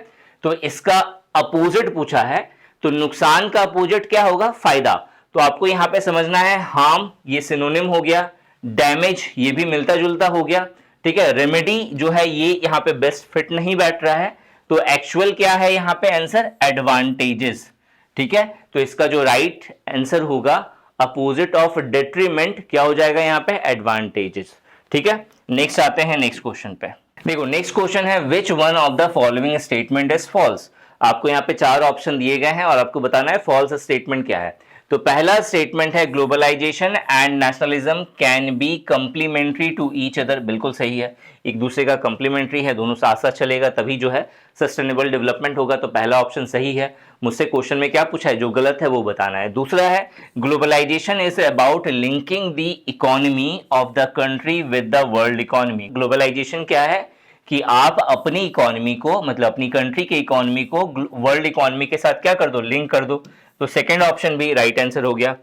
तो इसका अपोजिट पूछा है, तो नुकसान का अपोजिट क्या होगा, फायदा। तो आपको यहां पे समझना है, हार्म ये सिनोनिम हो गया, डैमेज ये भी मिलता जुलता हो गया, ठीक है। रेमेडी जो है ये यहां पे बेस्ट फिट नहीं बैठ रहा है, तो एक्चुअल क्या है यहां पे आंसर, एडवांटेजेस, ठीक है। तो इसका जो राइट आंसर होगा अपोजिट ऑफ डेट्रीमेंट क्या हो जाएगा यहाँ पे, एडवांटेजेस, ठीक है। नेक्स्ट आते हैं नेक्स्ट क्वेश्चन पे। देखो नेक्स्ट क्वेश्चन है, which one of the following statement is false. आपको यहाँ पे 4 ऑप्शन दिए गए हैं और आपको बताना है फॉल्स स्टेटमेंट क्या है। तो पहला स्टेटमेंट है, globalization and nationalism can be complementary to each other, बिल्कुल सही है, एक दूसरे का कंप्लीमेंट्री है, दोनों साथ साथ चलेगा तभी जो है सस्टेनेबल डेवलपमेंट होगा, तो पहला ऑप्शन सही है। मुझसे क्वेश्चन में क्या पूछा है, जो गलत है वो बताना है। दूसरा है, globalization is about linking the economy of the country with the world economy. Globalization क्या है कि आप अपनी इकोनॉमी को, मतलब अपनी कंट्री के इकोनॉमी को वर्ल्ड इकोनॉमी के साथ क्या कर दो, लिंक कर दो, तो सेकंड ऑप्शन भी राइट आंसर हो गया।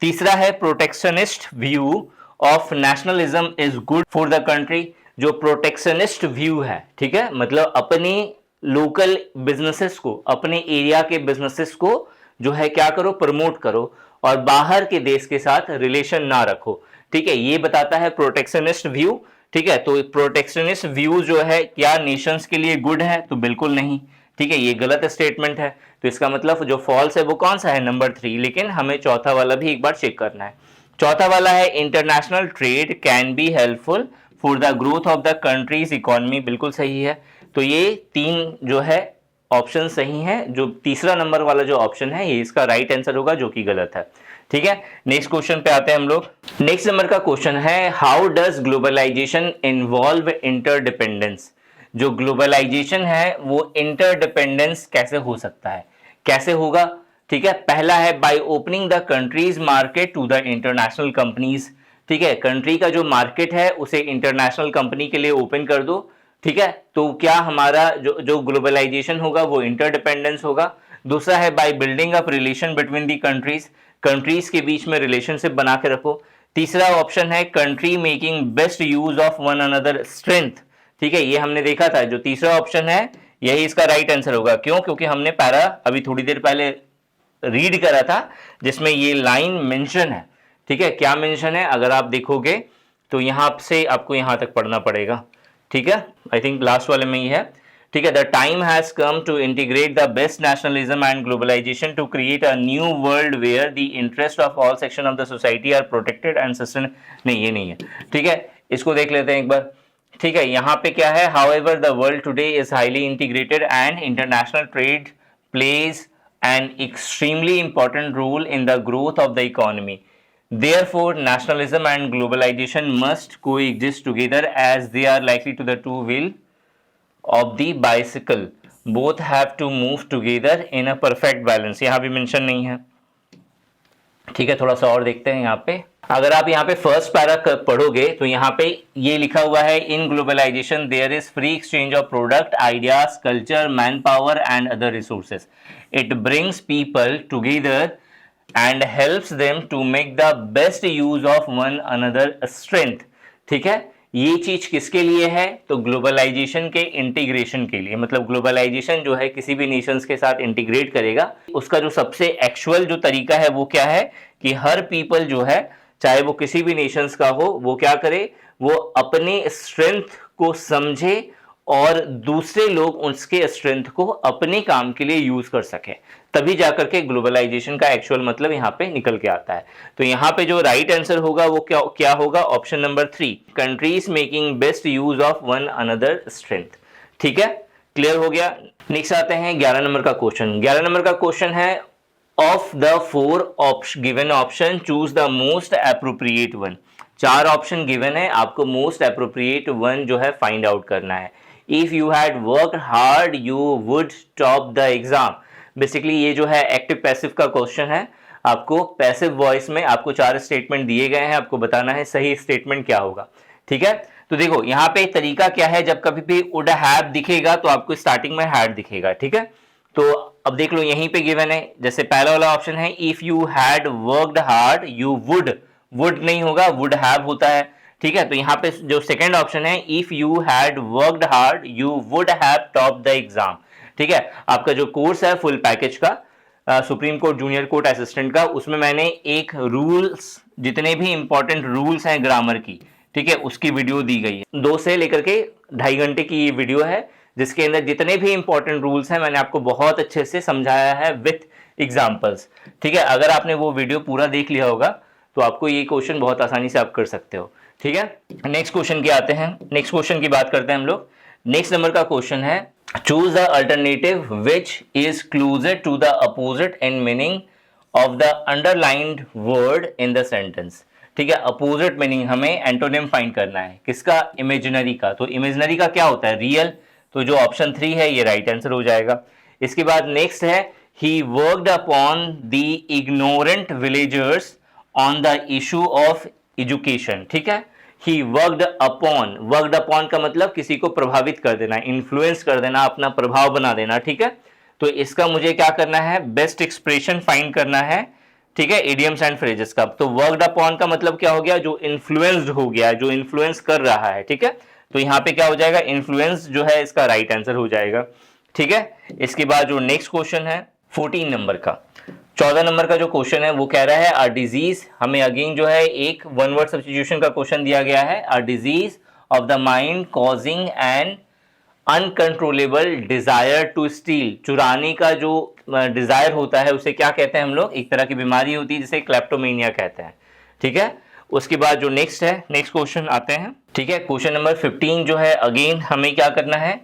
तीसरा है, protectionist view of nationalism is good for the country. जो प्रोटेक्शनिस्ट व्यू है, ठीक है, मतलब अपनी लोकल बिजनेसेस को, अपने एरिया के बिजनेसेस को जो है क्या करो, प्रमोट करो और बाहर के देश के साथ रिलेशन ना रखो, ठीक है, ये बताता है प्रोटेक्शनिस्ट व्यू, ठीक है। तो प्रोटेक्शनिस्ट व्यू जो है क्या नेशंस के लिए गुड है, तो बिल्कुल नहीं, ठीक है, ये गलत स्टेटमेंट है। तो इसका मतलब जो फॉल्स है वो कौन सा है, नंबर 3, लेकिन हमें चौथा वाला भी एक बार चेक करना है। चौथा वाला है, international trade can be helpful for the growth of the countries economy, बिल्कुल सही है। तो ये 3 जो है ऑप्शन सही है। जो तीसरा नंबर वाला जो ऑप्शन है ये इसका राइट आंसर होगा, जो कि गलत है। ठीक है, नेक्स्ट क्वेश्चन पे आते हैं हम लोग। नेक्स्ट नंबर का क्वेश्चन है, how does globalization involve interdependence. जो ग्लोबलाइजेशन है वो इंटरडिपेंडेंस कैसे हो सकता है, कैसे होगा। ठीक है, पहला है by opening the countries market to the international companies. ठीक है, कंट्री का जो मार्केट है उसे इंटरनेशनल कंपनी के लिए ओपन कर दो। ठीक है, तो क्या हमारा जो ग्लोबलाइजेशन होगा वो इंटरडिपेंडेंस होगा। दूसरा है by building up relation between the countries, countries के बीच में रिलेशनशिप बना के रखो। तीसरा ऑप्शन है country making best use of one another strength. ठीक है, ये हमने देखा था, जो तीसरा ऑप्शन है यही इसका राइट आंसर होगा। क्यों? क्योंकि हमने पैरा अभी थोड़ी देर पहले रीड करा था जिसमें ये लाइन मेंशन है। ठीक है, क्या मेंशन है अगर आप देखोगे तो यहां से आपको यहां तक पढ़ना पड़ेगा। ठीक है, आई थिंक लास्ट वाले में ही है। ठीक है, the time has come to integrate the best nationalism and globalization to create a new world where the interest of all section of the society are protected and sustain. नहीं, ये नहीं है। ठीक है, इसको देख लेते हैं एक बार। ठीक है, यहां पे क्या है, however the world today is highly integrated and international trade plays an extremely important role in the growth of the economy. Therefore, nationalism and globalization must coexist together as they are likely to the two wheel of the bicycle. Both have to move together in a perfect balance. यहाँ भी mention नहीं है। ठीक है, थोड़ा सा और देखते हैं यहाँ पे। अगर आप यहाँ पे फर्स्ट पैरा पढ़ोगे तो यहाँ पे ये लिखा हुआ है, in globalisation there is free exchange of product, ideas, culture, manpower and other resources. It brings people together and helps them to make the best use of one another strength. ठीक है, ये चीज किसके लिए है? तो globalisation के integration के लिए. मतलब ग्लोबलाइजेशन जो है किसी भी नेशंस के साथ इंटीग्रेट करेगा, उसका जो सबसे एक्चुअल जो तरीका है वो क्या है कि हर पीपल जो है, चाहे वो किसी भी नेशंस का हो, वो क्या करे, वो अपने स्ट्रेंथ को समझे और दूसरे लोग उसके स्ट्रेंथ को अपने काम के लिए यूज कर सके. तभी जाकर के ग्लोबलाइजेशन का एक्चुअल मतलब यहाँ पे निकल के आता है. तो यहाँ पे जो राइट आंसर होगा वो क्या होगा? Option number 3, countries making best use of one another strength. ठीक है, क्लियर हो गया. नेक्स्ट आते हैं 11 नंबर का क्वेश्चन. 11 नंबर का क्वेश्चन है, of the 4 given option choose the most appropriate one. 4 option given है, आपको मोस्ट एप्रोप्रिएट वन जो है फाइंड आउट करना है. If you had worked hard you would top the exam. Basically ये जो है एक्टिव पैसिव का क्वेश्चन है. आपको पैसिव वॉइस में आपको 4 स्टेटमेंट दिए गए हैं, आपको बताना है सही स्टेटमेंट क्या होगा. ठीक है, तो देखो यहाँ पे तरीका क्या है, जब कभी भी वुड हैव दिखेगा तो आपको स्टार्टिंग में हैड दिखेगा. ठीक है, तो अब देख लो यहीं पे गिवन है, जैसे पहला वाला ऑप्शन है if you had worked hard you would नहीं होगा, वुड हैव होता है. ठीक है, तो यहाँ पे जो सेकंड ऑप्शन है if you had worked hard you would have top the exam. ठीक है, आपका जो कोर्स है फुल पैकेज का supreme court junior court assistant का, उसमें मैंने एक रूल्स, जितने भी इंपॉर्टेंट रूल्स हैं ग्रामर की, ठीक है, उसकी वीडियो दी गई है. 2 से लेकर के 2.5 घंटे की ये वीडियो है, जिसके अंदर जितने भी इंपॉर्टेंट रूल्स हैं मैंने आपको बहुत अच्छे से समझाया है विथ एग्जांपल्स. ठीक है, अगर आपने वो वीडियो पूरा देख लिया होगा तो आपको ये क्वेश्चन बहुत आसानी से आप कर सकते हो. ठीक है, नेक्स्ट क्वेश्चन की आते हैं. नेक्स्ट क्वेश्चन की बात करते हैं हम लोग. नेक्स्ट नंबर का क्वेश्चन है, choose the alternative which is closer to the opposite in meaning of the underlined word in the sentence. ठीक है, अपोजिट मीनिंग हमें एंटोनिम फाइंड करना है. किसका? इमेजिनरी का. तो इमेजिनरी का क्या होता है? रियल. तो जो ऑप्शन 3 है ये राइट आंसर हो जाएगा. इसके बाद नेक्स्ट है, he worked upon the ignorant villagers on the issue of education. ठीक है, ही वर्कड अपॉन का मतलब किसी को प्रभावित कर देना, इन्फ्लुएंस कर देना, अपना प्रभाव बना देना. ठीक है, तो इसका मुझे क्या करना है? बेस्ट एक्सप्रेशन फाइंड करना है. ठीक है, इडियम्स एंड फ्रेजेस का. तो वर्कड अपॉन का मतलब क्या हो गया? जो इन्फ्लुएंस्ड हो गया, जो इन्फ्लुएंस कर रहा है. ठीक है, तो यहाँ पे क्या हो जाएगा? इन्फ्लुएंस जो है इसका राइट आंसर हो जाएगा. ठीक है, इसके बाद जो नेक्स्ट क्वेश्चन है 14 नंबर का, 14 नंबर का जो क्वेश्चन है वो कह रहा है, अ डिजीज. हमें अगेन जो है एक वन वर्ड सब्स्टिट्यूशन का क्वेश्चन दिया गया है. A disease of the mind causing an uncontrollable desire to steal. चुराने का जो डिजायर होता है उसे क्या कहते हैं हम लोग? एक तरह की बीमारी होती है जिसे क्लेप्टोमेनिया कहते हैं. ठीक है, उसके बाद जो नेक्स्ट है, नेक्स्ट क्वेश्चन आते हैं. ठीक है, क्वेश्चन नंबर 15 जो है, अगेन हमें क्या करना है,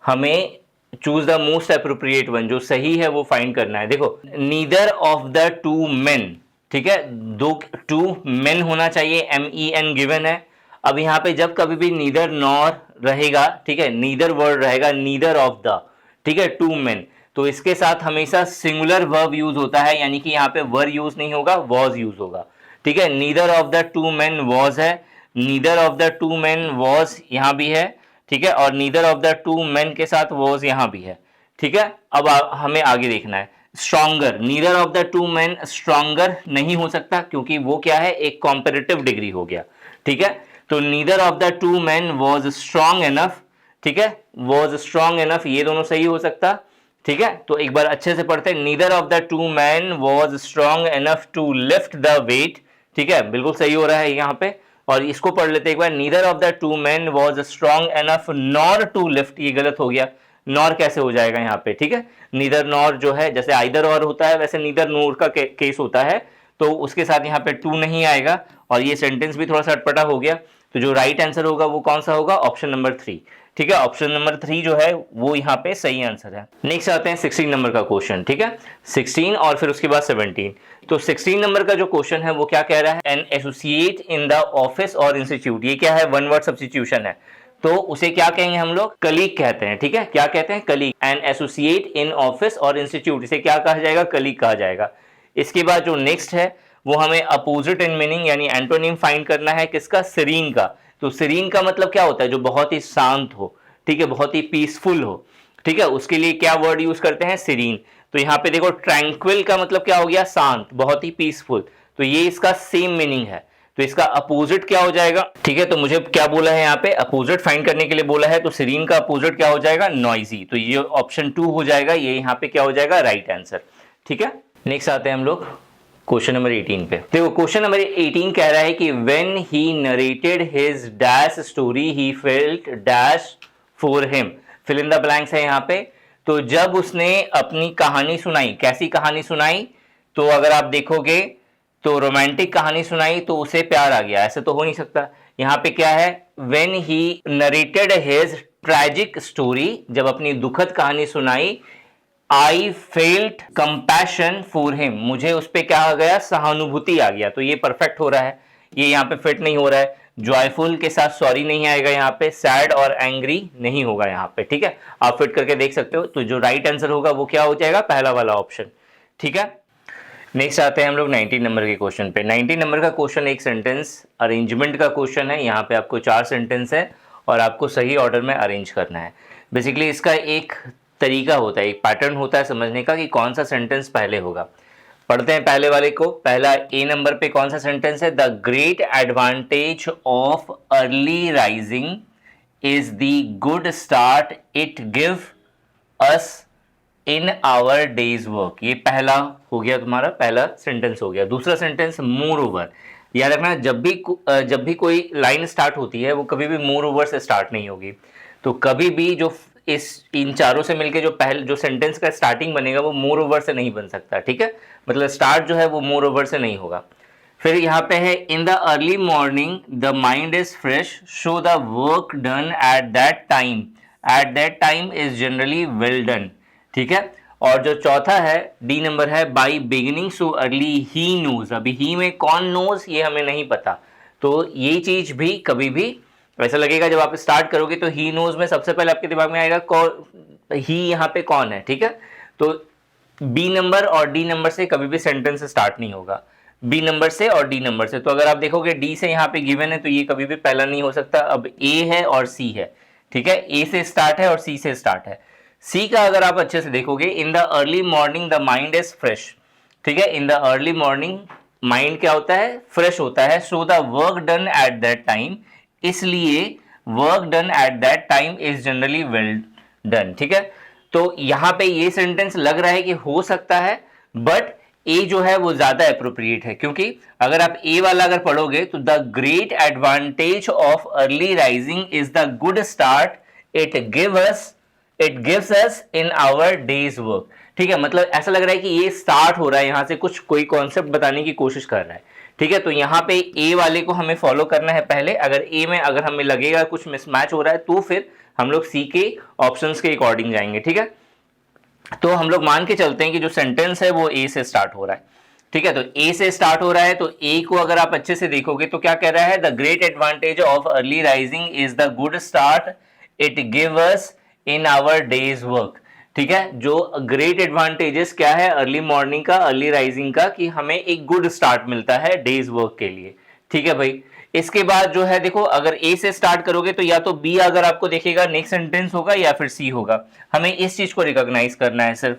हमें choose the most appropriate one, जो सही है वो फाइंड करना है। देखो, neither of the two main, ठीक है, दो टू मेन होना चाहिए, MEN गिवन है। अब यहाँ पे जब कभी भी नीदर नॉर रहेगा, ठीक है, नीदर वर्ड रहेगा, नीदर ऑफ द, ठीक है, टू मेन, तो इसके साथ हमेशा सिंगुलर वर्ब यूज होता है, यानी कि यहाँ पे वर यूज नहीं होगा, वॉज यूज होगा। ठीक है, neither of the two men was है, neither of the two men was यहाँ भी है, ठीक है, और neither of the two men के साथ वॉज यहाँ भी है। ठीक है, अब हमें आगे देखना है। Stronger, neither of the two main stronger नहीं हो सकता, क्योंकि वो क्या है, एक कॉम्पेरेटिव डिग्री हो गया। ठीक है, तो neither of the two men was strong enough, ठीक है, वॉज स्ट्रॉन्ग एनफ, ये दोनों सही हो सकता। ठीक है, तो एक बार अच्छे से पढ़ते हैं, neither of the two man was strong enough to lift the weight, ठीक है, बिल्कुल सही हो रहा है यहाँ पे। और इसको पढ़ लेते एक बार, neither of the two man was strong enough nor to lift, ये गलत हो गया, नॉर कैसे हो जाएगा यहाँ पे। ठीक है, नीदर नॉर जो है, जैसे आइदर और होता है वैसे नीदर नोर का केस होता है, तो उसके साथ यहाँ पे टू नहीं आएगा, और ये सेंटेंस भी थोड़ा सा अटपटा हो गया। तो जो राइट आंसर होगा वो कौन सा होगा, ऑप्शन नंबर 3। ठीक है, ऑप्शन नंबर 3 जो है वो यहाँ पे सही आंसर है। नेक्स्ट आते हैं 16 नंबर का क्वेश्चन। ठीक है, 16 और फिर उसके बाद 17। तो 16 नंबर का जो क्वेश्चन है वो क्या कह रहा है, an associate in the office और इंस्टीट्यूट, ये क्या है, वन वर्ड सब्स्टिट्यूशन है, तो उसे क्या कहेंगे हम लोग, कलीग कहते हैं। ठीक है, क्या कहते हैं, colleague. An associate in office और इंस्टीट्यूट, इसे क्या कहा जाएगा, कलीग कहा जाएगा। इसके बाद जो नेक्स्ट है वो हमें अपोजिट इन मीनिंग यानी एंटोनिम फाइंड करना है, किसका, सीरीन का। तो सीरीन का मतलब क्या होता है, जो बहुत ही शांत हो, ठीक है, बहुत ही पीसफुल हो। ठीक है, उसके लिए क्या वर्ड यूज करते हैं, सीरीन। तो यहाँ पे देखो, ट्रैंक्विल का मतलब क्या हो गया, शांत, बहुत ही पीसफुल, तो ये इसका सेम मीनिंग है। तो इसका अपोजिट क्या हो जाएगा, ठीक है, तो मुझे क्या बोला है यहाँ पे, अपोजिट फाइंड करने के लिए बोला है, तो सीरीन का अपोजिट क्या हो जाएगा, नॉइजी। तो ये ऑप्शन 2 हो जाएगा, ये यहाँ पे क्या हो जाएगा, राइट आंसर। ठीक है, नेक्स्ट आते हैं हम लोग क्वेश्चन नंबर 18 पे। देखो, क्वेश्चन नंबर 18 कह रहा है कि when he narrated his dash story he felt dash for him, fill in the blanks है यहाँ पे। तो जब उसने अपनी कहानी सुनाई, कैसी कहानी सुनाई, तो अगर आप देखोगे तो रोमांटिक कहानी सुनाई, तो उसे प्यार आ गया, ऐसे तो हो नहीं सकता। यहाँ पे क्या है, when he narrated his tragic story, जब अपनी दुखद कहानी सुनाई, I felt compassion for him, मुझे उस पर क्या आ गया, सहानुभूति आ गया। तो ये परफेक्ट हो रहा है, ये यहाँ पे फिट नहीं हो रहा है। जॉयफुल के साथ सॉरी नहीं आएगा यहाँ पे, सैड और एंग्री नहीं होगा यहाँ पे। ठीक है, आप फिट करके देख सकते हो। तो जो राइट आंसर होगा वो क्या हो जाएगा, पहला वाला ऑप्शन। ठीक है, नेक्स्ट आते हैं हम लोग 19 नंबर के क्वेश्चन पे। 19 नंबर का क्वेश्चन एक सेंटेंस अरेंजमेंट का क्वेश्चन है। यहाँ पे आपको 4 सेंटेंस है और आपको सही ऑर्डर में अरेंज करना है। बेसिकली इसका एक तरीका होता है, एक पैटर्न होता है समझने का कि कौन सा सेंटेंस पहले होगा। पढ़ते हैं पहले वाले को। पहला ए नंबर पे कौन सा सेंटेंस है, the great advantage of early rising is the good start it give us in our day's work. ये पहला हो गया, तुम्हारा पहला सेंटेंस हो गया। दूसरा सेंटेंस मोर ओवर, याद रखना जब भी कोई लाइन स्टार्ट होती है वो कभी भी मोर ओवर से स्टार्ट नहीं होगी। तो कभी भी जो इन चारों से मिलके जो पहले जो सेंटेंस का स्टार्टिंग बनेगा वो मोर ओवर से नहीं बन सकता। ठीक है, मतलब स्टार्ट जो है वो मोर ओवर से नहीं होगा। फिर यहाँ पे है in the early morning the mind is fresh so the work done at that time is generally well done. ठीक है, और जो चौथा है डी नंबर है by beginning so early he knows. अभी ही में कौन नोज ये हमें नहीं पता, तो ये चीज भी कभी भी ऐसा लगेगा जब आप स्टार्ट करोगे तो ही नोज में सबसे पहले आपके दिमाग में आएगा कौन, ही यहाँ पे कौन है। ठीक है, तो बी नंबर और डी नंबर से कभी भी सेंटेंस स्टार्ट नहीं होगा, बी नंबर से और डी नंबर से। तो अगर आप देखोगे डी से यहाँ पे गिवन है तो ये कभी भी पहला नहीं हो सकता। अब ए है और सी है, ठीक है, ए से स्टार्ट है और सी से स्टार्ट है। सी का अगर आप अच्छे से देखोगे, in the early morning the mind is fresh. ठीक है, in the early morning mind क्या होता है, फ्रेश होता है। So the work done at that time, इसलिए work done at that time is generally well done. ठीक है, तो यहां पे ये सेंटेंस लग रहा है कि हो सकता है, बट ए जो है वो ज्यादा अप्रोप्रिएट है, क्योंकि अगर आप ए वाला अगर पढ़ोगे तो the great advantage of early rising is the good start it gives us in our day's work. ठीक है, मतलब ऐसा लग रहा है कि ये स्टार्ट हो रहा है, यहां से कुछ कोई कॉन्सेप्ट बताने की कोशिश कर रहा है। ठीक है, तो यहाँ पे ए वाले को हमें फॉलो करना है पहले। अगर ए में अगर हमें लगेगा कुछ मिसमैच हो रहा है तो फिर हम लोग सी के ऑप्शंस के अकॉर्डिंग जाएंगे। ठीक है, तो हम लोग मान के चलते हैं कि जो सेंटेंस है वो ए से स्टार्ट हो रहा है। ठीक है, तो ए से स्टार्ट हो रहा है, तो ए को अगर आप अच्छे से देखोगे तो क्या कह रहा है, the great advantage of early rising is the good start it give us in our day's work. ठीक है, जो ग्रेट एडवांटेजेस क्या है अर्ली मॉर्निंग का, अर्ली राइजिंग का, कि हमें एक गुड स्टार्ट मिलता है डेज वर्क के लिए। ठीक है भाई, इसके बाद जो है देखो, अगर ए से स्टार्ट करोगे तो या तो बी अगर आपको देखेगा नेक्स्ट सेंटेंस होगा या फिर सी होगा। हमें इस चीज को रिकॉग्नाइज करना है। सिर्फ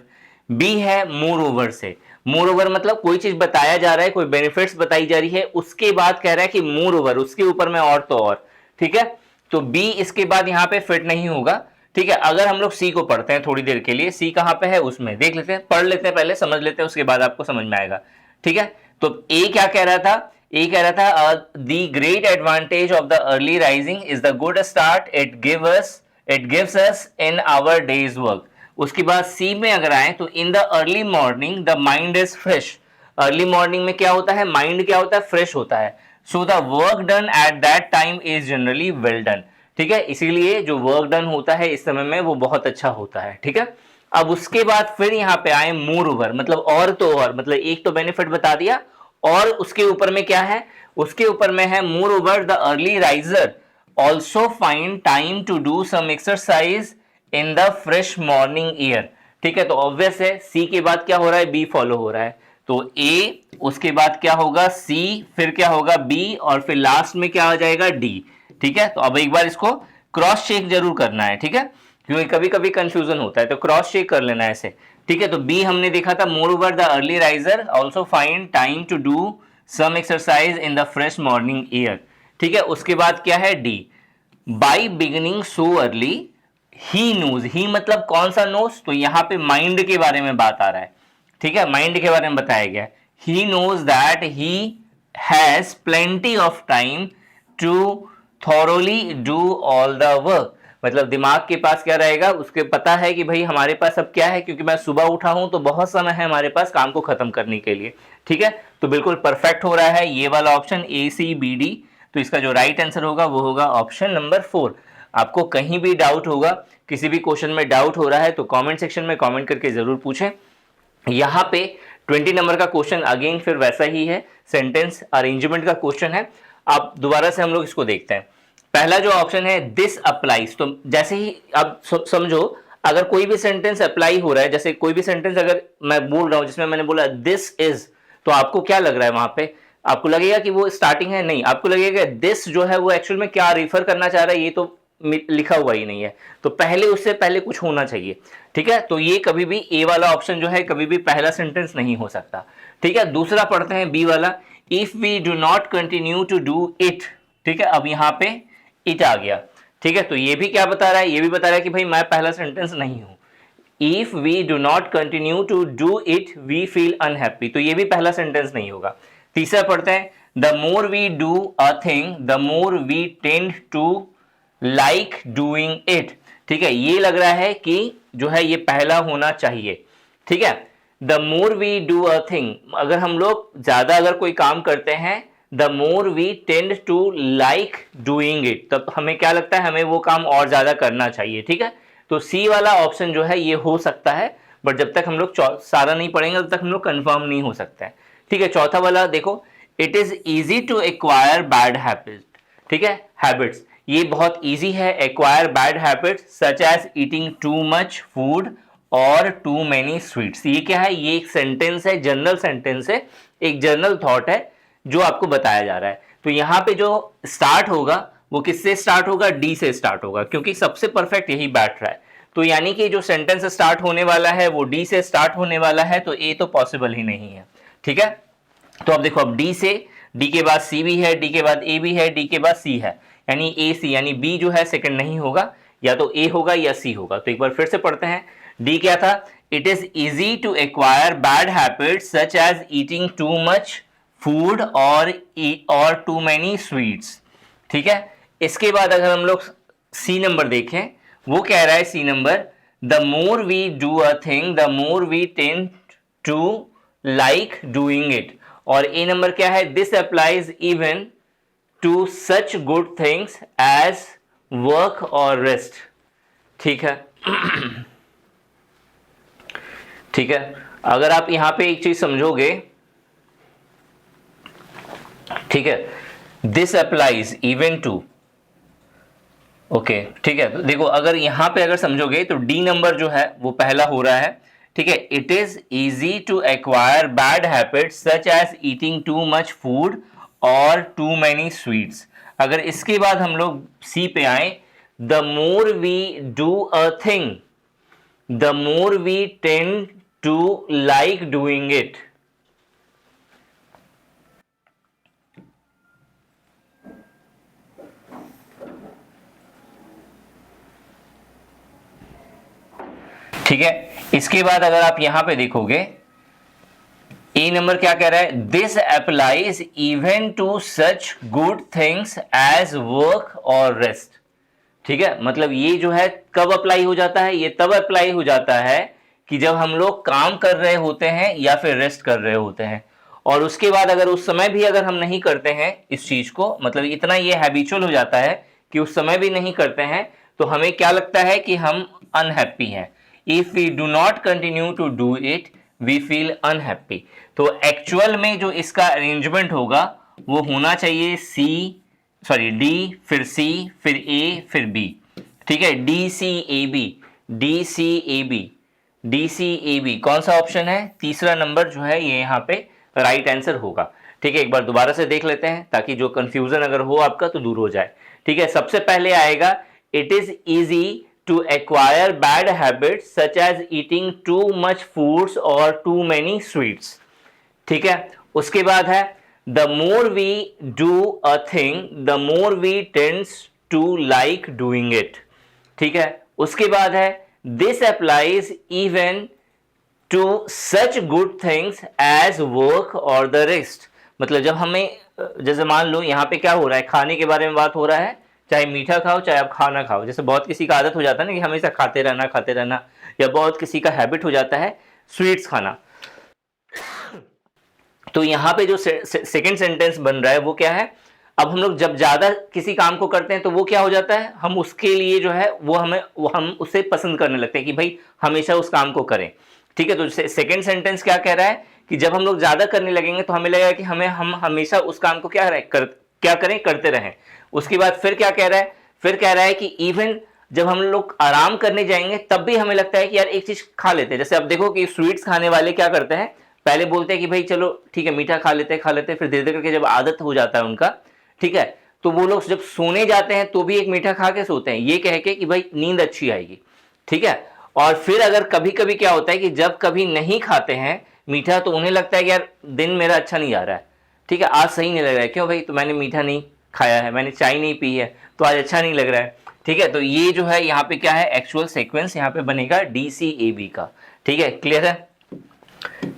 बी है मोर ओवर से। मोर ओवर मतलब कोई चीज बताया जा रहा है, कोई बेनिफिट्स बताई जा रही है, उसके बाद कह रहा है कि मोर ओवर, उसके ऊपर में और तो और। ठीक है, तो बी इसके बाद यहाँ पे फिट नहीं होगा। ठीक है, अगर हम लोग सी को पढ़ते हैं थोड़ी देर के लिए, सी कहां पे है उसमें देख लेते हैं, पढ़ लेते हैं पहले, समझ लेते हैं, उसके बाद आपको समझ में आएगा। ठीक है, तो ए क्या कह रहा था, ए कह रहा था the great advantage of the early rising is the good start it gives us in our day's work. उसके बाद सी में अगर आए तो in the early morning the mind is fresh. Early morning में क्या होता है, माइंड क्या होता है, फ्रेश होता है। So the work done at that time is generally well done. ठीक है, इसीलिए जो वर्क डन होता है इस समय में वो बहुत अच्छा होता है। ठीक है, अब उसके बाद फिर यहाँ पे आए मोर ओवर, मतलब और तो और, मतलब एक तो बेनिफिट बता दिया और उसके ऊपर में क्या है, उसके ऊपर में है more over the early riser also find time to do some exercise in the fresh morning air. ठीक है, तो ऑब्वियस है सी के बाद क्या हो रहा है, बी फॉलो हो रहा है, तो ए, उसके बाद क्या होगा सी, फिर क्या होगा बी, और फिर लास्ट में क्या आ जाएगा डी। ठीक है, तो अब एक बार इसको क्रॉस चेक जरूर करना है। ठीक है, क्योंकि कभी कभी कंफ्यूजन होता है, तो क्रॉस चेक कर लेना है ऐसे। ठीक है, तो बी हमने देखा था, more over the early riser also find time to do some exercise in the fresh morning air. ठीक है, उसके बाद क्या है D, by beginning so early he knows. He मतलब कौन सा नोज, तो यहां पे माइंड के बारे में बात आ रहा है। ठीक है, माइंड के बारे में बताया गया, he knows that he has plenty of time to thoroughly do all the work. मतलब दिमाग के पास क्या रहेगा, उसके पता है कि भाई हमारे पास अब क्या है, क्योंकि मैं सुबह उठा हूं तो बहुत समय है हमारे पास काम को खत्म करने के लिए। ठीक है, तो बिल्कुल परफेक्ट हो रहा है ये वाला option A C B D. तो इसका जो राइट आंसर होगा वो होगा ऑप्शन नंबर 4। आपको कहीं भी डाउट होगा, किसी भी क्वेश्चन में डाउट हो रहा है तो कमेंट सेक्शन में कमेंट करके जरूर पूछें। यहाँ पे 20 नंबर का क्वेश्चन अगेन फिर वैसा ही है, सेंटेंस अरेंजमेंट का क्वेश्चन है। अब दोबारा से हम लोग इसको देखते हैं। पहला जो ऑप्शन है दिस अप्लाइज, तो जैसे ही अब समझो, अगर कोई भी सेंटेंस अप्लाई हो रहा है, जैसे कोई भी सेंटेंस अगर मैं बोल रहा हूं जिसमें मैंने बोला दिस इज, तो आपको क्या लग रहा है, वहां पे आपको लगेगा कि वो स्टार्टिंग है, नहीं, आपको लगेगा दिस जो है वो एक्चुअल में क्या रिफर करना चाह रहा है ये तो लिखा हुआ ही नहीं है, तो पहले उससे पहले कुछ होना चाहिए। ठीक है, तो ये कभी भी ए वाला ऑप्शन जो है कभी भी पहला सेंटेंस नहीं हो सकता। ठीक है, दूसरा पढ़ते हैं बी वाला, if we do not continue to do it. ठीक है, अब यहां पे इट आ गया। ठीक है, तो ये भी क्या बता रहा है, ये भी बता रहा है कि भाई मैं पहला सेंटेंस नहीं हूं। If we do not continue to do it we feel unhappy, तो ये भी पहला सेंटेंस नहीं होगा। तीसरा पढ़ते हैं, the more we do a thing the more we tend to like doing it. ठीक है, ये लग रहा है कि जो है ये पहला होना चाहिए। ठीक है, the more we do a thing, अगर हम लोग ज्यादा अगर कोई काम करते हैं, the more we tend to like doing it, तब हमें क्या लगता है, हमें वो काम और ज्यादा करना चाहिए। ठीक है, तो सी वाला ऑप्शन जो है ये हो सकता है, बट जब तक हम लोग सारा नहीं पढ़ेंगे तब तक हम लोग कंफर्म नहीं हो सकते हैं। ठीक है, चौथा वाला देखो, it is easy to acquire bad habit. ठीक है, हैबिट्स, ये बहुत इजी है, acquire bad habits such as eating too much food और टू मेनी स्वीट्स। ये क्या है, ये एक सेंटेंस है, जनरल सेंटेंस है, एक जनरल थॉट है जो आपको बताया जा रहा है। तो यहां पे जो स्टार्ट होगा वो किससे स्टार्ट होगा, डी से स्टार्ट होगा, क्योंकि सबसे परफेक्ट यही बैठ रहा है। तो यानी कि जो सेंटेंस स्टार्ट होने वाला है वो डी से स्टार्ट होने वाला है, तो ए तो पॉसिबल ही नहीं है। ठीक है, तो अब देखो, अब डी से, डी के बाद सी भी है, डी के बाद ए भी है, डी के बाद सी है, यानी ए सी, यानी बी जो है सेकंड नहीं होगा, या तो ए होगा या सी होगा। तो एक बार फिर से पढ़ते हैं, डी क्या था, it is easy to acquire bad habits such as eating too much food और टू मेनी स्वीट्स। ठीक है, इसके बाद अगर हम लोग सी नंबर देखें, वो कह रहा है C number, the more we do a thing the more we tend to like doing it. और ए नंबर क्या है, this applies even to such good things as work और रेस्ट। ठीक है ठीक है, अगर आप यहां पे एक चीज समझोगे, ठीक है, this applies even to, okay ठीक है, तो देखो अगर यहां पे अगर समझोगे तो डी नंबर जो है वो पहला हो रहा है। ठीक है, it is easy to acquire bad habits such as eating too much food और टू मैनी स्वीट्स। अगर इसके बाद हम लोग सी पे आए, the more we do a thing the more we tend to like doing it. ठीक है, इसके बाद अगर आप यहां पे देखोगे, ए नंबर क्या कह रहा है, this applies even to such good things as work और रेस्ट। ठीक है, मतलब ये जो है कब अप्लाई हो जाता है, ये तब अप्लाई हो जाता है कि जब हम लोग काम कर रहे होते हैं या फिर रेस्ट कर रहे होते हैं। और उसके बाद अगर उस समय भी अगर हम नहीं करते हैं इस चीज को, मतलब इतना ये हैबिचुअल हो जाता है कि उस समय भी नहीं करते हैं, तो हमें क्या लगता है कि हम अनहैप्पी हैं। If we do not continue to do it we feel unhappy. तो एक्चुअल में जो इसका अरेंजमेंट होगा वो होना चाहिए डी, फिर सी, फिर ए, फिर बी। ठीक है, D C A B, D C A B, D C A B कौन सा ऑप्शन है, तीसरा नंबर जो है ये यहाँ पे राइट आंसर होगा। ठीक है, एक बार दोबारा से देख लेते हैं ताकि जो कंफ्यूजन अगर हो आपका तो दूर हो जाए। ठीक है, सबसे पहले आएगा, it is easy to acquire bad habits such as eating too much foods or too many sweets। ठीक है, उसके बाद है the more we do a thing the more we tends to like doing it। ठीक है, उसके बाद है this applies even to such good things as work or the rest। मतलब जब हमें, जैसे मान लो यहाँ पे क्या हो रहा है, खाने के बारे में बात हो रहा है, चाहे मीठा खाओ चाहे आप खाना खाओ। जैसे बहुत किसी का आदत हो जाता है ना कि हमेशा खाते रहना, या बहुत किसी का हैबिट हो जाता है स्वीट्स खाना। तो यहाँ पे जो सेकंड सेंटेंस बन रहा है वो क्या है, अब हम लोग जब ज्यादा किसी काम को करते हैं तो वो क्या हो जाता है, हम उसके लिए जो है वो हम उसे पसंद करने लगते हैं कि भाई हमेशा उस काम को करें। ठीक है, तो सेकंड सेंटेंस क्या कह रहा है कि जब हम लोग ज्यादा करने लगेंगे तो हमें लगेगा कि हम हमेशा उस काम को क्या करें, करते रहें। उसके बाद फिर क्या कह रहा है, फिर कह रहा है कि इवन जब हम लोग आराम करने जाएंगे तब भी हमें लगता है कि यार एक चीज खा लेते हैं। जैसे अब देखो कि स्वीट्स खाने वाले क्या करते हैं, पहले बोलते हैं कि भाई चलो ठीक है मीठा खा लेते हैं, फिर धीरे धीरे करके जब आदत हो जाता है उनका, ठीक है, तो वो लोग जब सोने जाते हैं तो भी एक मीठा खा के सोते हैं, ये कह के कि भाई नींद अच्छी आएगी। ठीक है, और फिर अगर कभी कभी क्या होता है कि जब कभी नहीं खाते हैं मीठा तो उन्हें लगता है कि यार दिन मेरा अच्छा नहीं जा रहा है। ठीक है, आज सही नहीं लग रहा है, क्यों भाई, तो मैंने मीठा नहीं खाया है, मैंने चाय नहीं पी है, तो आज अच्छा नहीं लग रहा है। ठीक है, तो ये जो है यहाँ पे क्या है, एक्चुअल सीक्वेंस यहाँ पे बनेगा DCAB का। ठीक है, क्लियर है।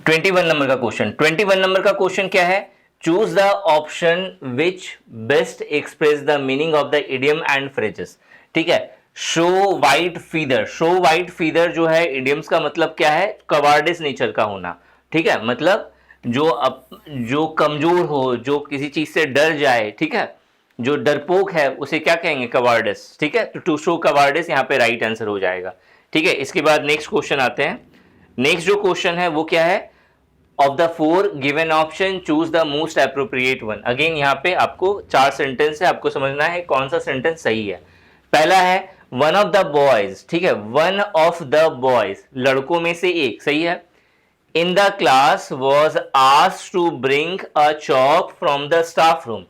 21 नंबर का क्वेश्चन, 21 नंबर का क्वेश्चन क्या है, choose the option which best express the meaning of the idiom and phrases. ठीक है, show white feather, show white feather जो है इडियम्स का मतलब क्या है, कवार्डिस नेचर का होना। ठीक है, मतलब जो कमजोर हो, जो किसी चीज से डर जाए, ठीक है, जो डरपोक है उसे क्या कहेंगे, कवार्डिस। ठीक है, तो टू शो कवार्डिस यहाँ पे राइट आंसर हो जाएगा। ठीक है, इसके बाद नेक्स्ट क्वेश्चन आते हैं। नेक्स्ट जो क्वेश्चन है वो क्या है, of the 4 given option choose the most appropriate one. Again यहाँ पे आपको 4 सेंटेंस है, आपको समझना है कौन सा सेंटेंस सही है। पहला है वन ऑफ द बॉयज, ठीक है, वन ऑफ द बॉयज, लड़कों में से एक, सही है, in the class was asked to bring a chalk from the staff room।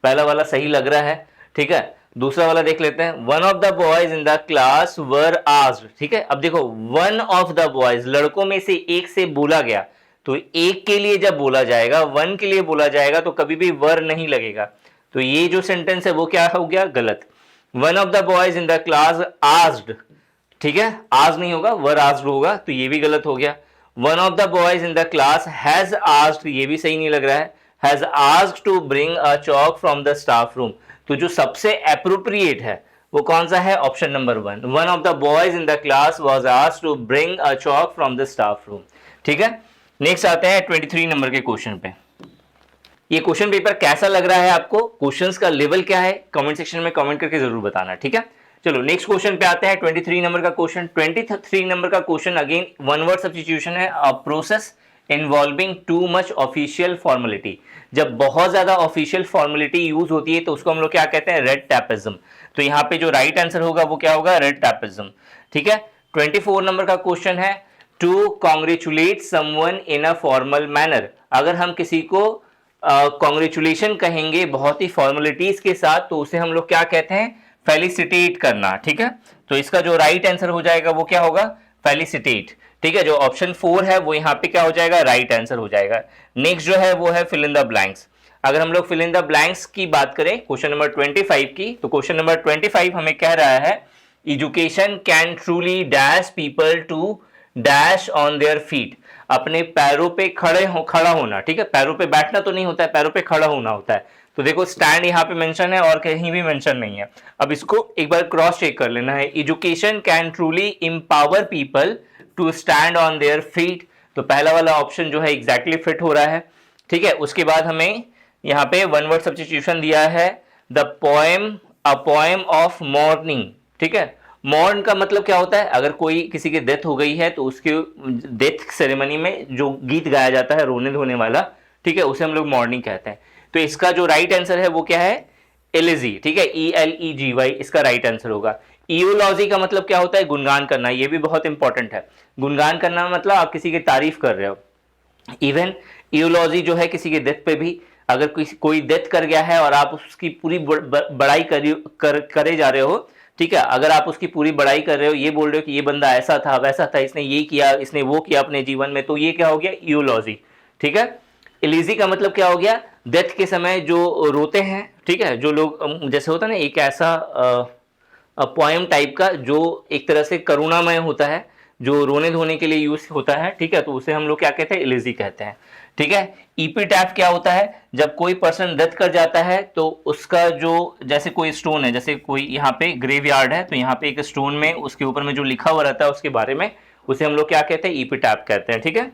पहला वाला सही लग रहा है। ठीक है, दूसरा वाला देख लेते हैं, one of the boys in the class were asked। ठीक है, अब देखो one of the boys, लड़कों में से एक से बोला गया, तो एक के लिए जब बोला जाएगा, वन के लिए बोला जाएगा तो कभी भी वर नहीं लगेगा, तो ये जो सेंटेंस है वो क्या हो गया, गलत। one of the boys in the class asked, ठीक है, आज नहीं होगा, वर asked होगा, तो ये भी गलत हो गया। One of the boys in the class has asked, ये भी सही नहीं लग रहा है, has asked to bring a chalk from the staff room। तो जो सबसे appropriate है वो कौन सा है, option number 1, one of the boys in the class was asked to bring a chalk from the staff room। ठीक है, नेक्स्ट आते हैं 23 नंबर के क्वेश्चन पे। ये क्वेश्चन पेपर कैसा लग रहा है आपको, क्वेश्चंस का लेवल क्या है, कमेंट सेक्शन में कमेंट करके जरूर बताना, ठीक है। चलो नेक्स्ट क्वेश्चन पे आते हैं, 23 नंबर का क्वेश्चन। 23 नंबर का question again one word substitution है, a process involving too much official formality. जब बहुत ज्यादा ऑफिशियल फॉर्मेलिटी यूज होती है तो उसको हम लोग क्या कहते हैं, रेड टैपिज्म। तो यहाँ पे जो राइट आंसर होगा वो क्या होगा, रेड टैपिज्म, ठीक है। 24 नंबर का क्वेश्चन है, to congratulate someone in a formal manner. अगर हम किसी को कॉन्ग्रेचुलेशन कहेंगे बहुत ही फॉर्मेलिटीज के साथ तो उसे हम लोग क्या कहते हैं, फेलिसिटेट करना, ठीक है। तो इसका जो राइट आंसर हो जाएगा वो क्या होगा, फेलिसिटेट, ठीक है। जो ऑप्शन 4 है वो यहाँ पे क्या हो जाएगा, राइट आंसर हो जाएगा। नेक्स्ट जो है वो है फिल इन द ब्लैंक्स। अगर हम लोग फिल इन द ब्लैंक्स की बात करें क्वेश्चन नंबर 25 की, तो क्वेश्चन नंबर 25 हमें कह रहा है, education can truly dash people to dash on their feet. अपने पैरों पे खड़ा होना, ठीक है। पैरों पे बैठना तो नहीं होता है, पैरों पे खड़ा होना होता है। तो देखो स्टैंड यहाँ पे मेंशन है और कहीं भी मेंशन नहीं है। अब इसको एक बार क्रॉस चेक कर लेना है, education can truly empower people to stand on their feet. तो पहला वाला ऑप्शन जो है एग्जैक्टली फिट हो रहा है, ठीक है। उसके बाद हमें यहाँ पे वन वर्ड सब्स्टिट्यूशन दिया है, the poem, a poem of morning, ठीक है। मॉर्न का मतलब क्या होता है, अगर कोई किसी की डेथ हो गई है तो उसके डेथ सेरेमनी में जो गीत गाया जाता है रोने धोने वाला, ठीक है, उसे हम लोग मॉर्निंग कहते हैं। तो इसका जो राइट आंसर है वो क्या है, एलिजी, ठीक है, ELEGY इसका राइट आंसर होगा। इयोलॉजी का मतलब क्या होता है, गुणगान करना, ये भी बहुत इंपॉर्टेंट है। गुणगान करना मतलब आप किसी की तारीफ कर रहे हो। इवन इयोलॉजी जो है किसी के डेथ पे भी, अगर कोई डेथ कर गया है और आप उसकी पूरी बड़ाई करे जा रहे हो, ठीक है, अगर आप उसकी पूरी बड़ाई कर रहे हो, ये बोल रहे हो कि ये बंदा ऐसा था वैसा था, इसने ये किया, इसने वो किया अपने जीवन में, तो ये क्या हो गया, इयोलॉजी, ठीक है। एलिजी का मतलब क्या हो गया, डेथ के समय जो रोते हैं, ठीक है, जो लोग, जैसे होता है ना एक ऐसा पोएम टाइप का जो एक तरह से करुणामय होता है, जो रोने धोने के लिए यूज होता है, ठीक है, तो उसे हम लोग क्या कहते हैं, एलिजी कहते हैं, ठीक है। ईपीटैफ क्या होता है, जब कोई पर्सन डेथ कर जाता है तो उसका जो, जैसे कोई स्टोन है, जैसे कोई यहाँ पे ग्रेवयार्ड है तो यहाँ पे एक स्टोन में उसके ऊपर में जो लिखा हुआ रहता है उसके बारे में, उसे हम लोग क्या कहते हैं, ईपीटैफ कहते हैं, ठीक है।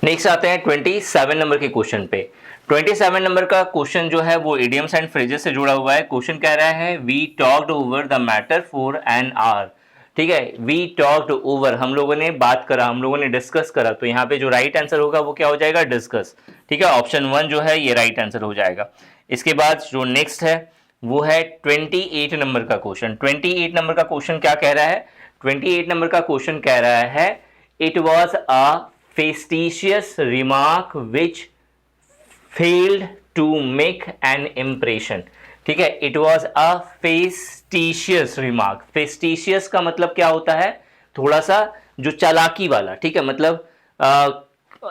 नेक्स्ट आते हैं 27 नंबर के क्वेश्चन पे। 27 नंबर का क्वेश्चन जो है वो इडियम्स एंड फ्रेजेस से जुड़ा हुआ है। क्वेश्चन कह रहा है, we talked over the matter for an hour, ठीक है। वी टॉक्ड ओवर, हम लोगों ने बात करा, हम लोगों ने डिस्कस करा, तो यहाँ पे जो राइट आंसर होगा वो क्या हो जाएगा, डिस्कस, ठीक है। ऑप्शन 1 जो है ये राइट आंसर हो जाएगा। इसके बाद जो नेक्स्ट है वो है 28 नंबर का क्वेश्चन। 28 नंबर का क्वेश्चन क्या कह रहा है, 28 नंबर का क्वेश्चन कह रहा है, it was a facetious remark which failed to make an impression, ठीक है। It was a facetious remark. Facetious का मतलब क्या होता है, थोड़ा सा जो चालाकी वाला, ठीक है, मतलब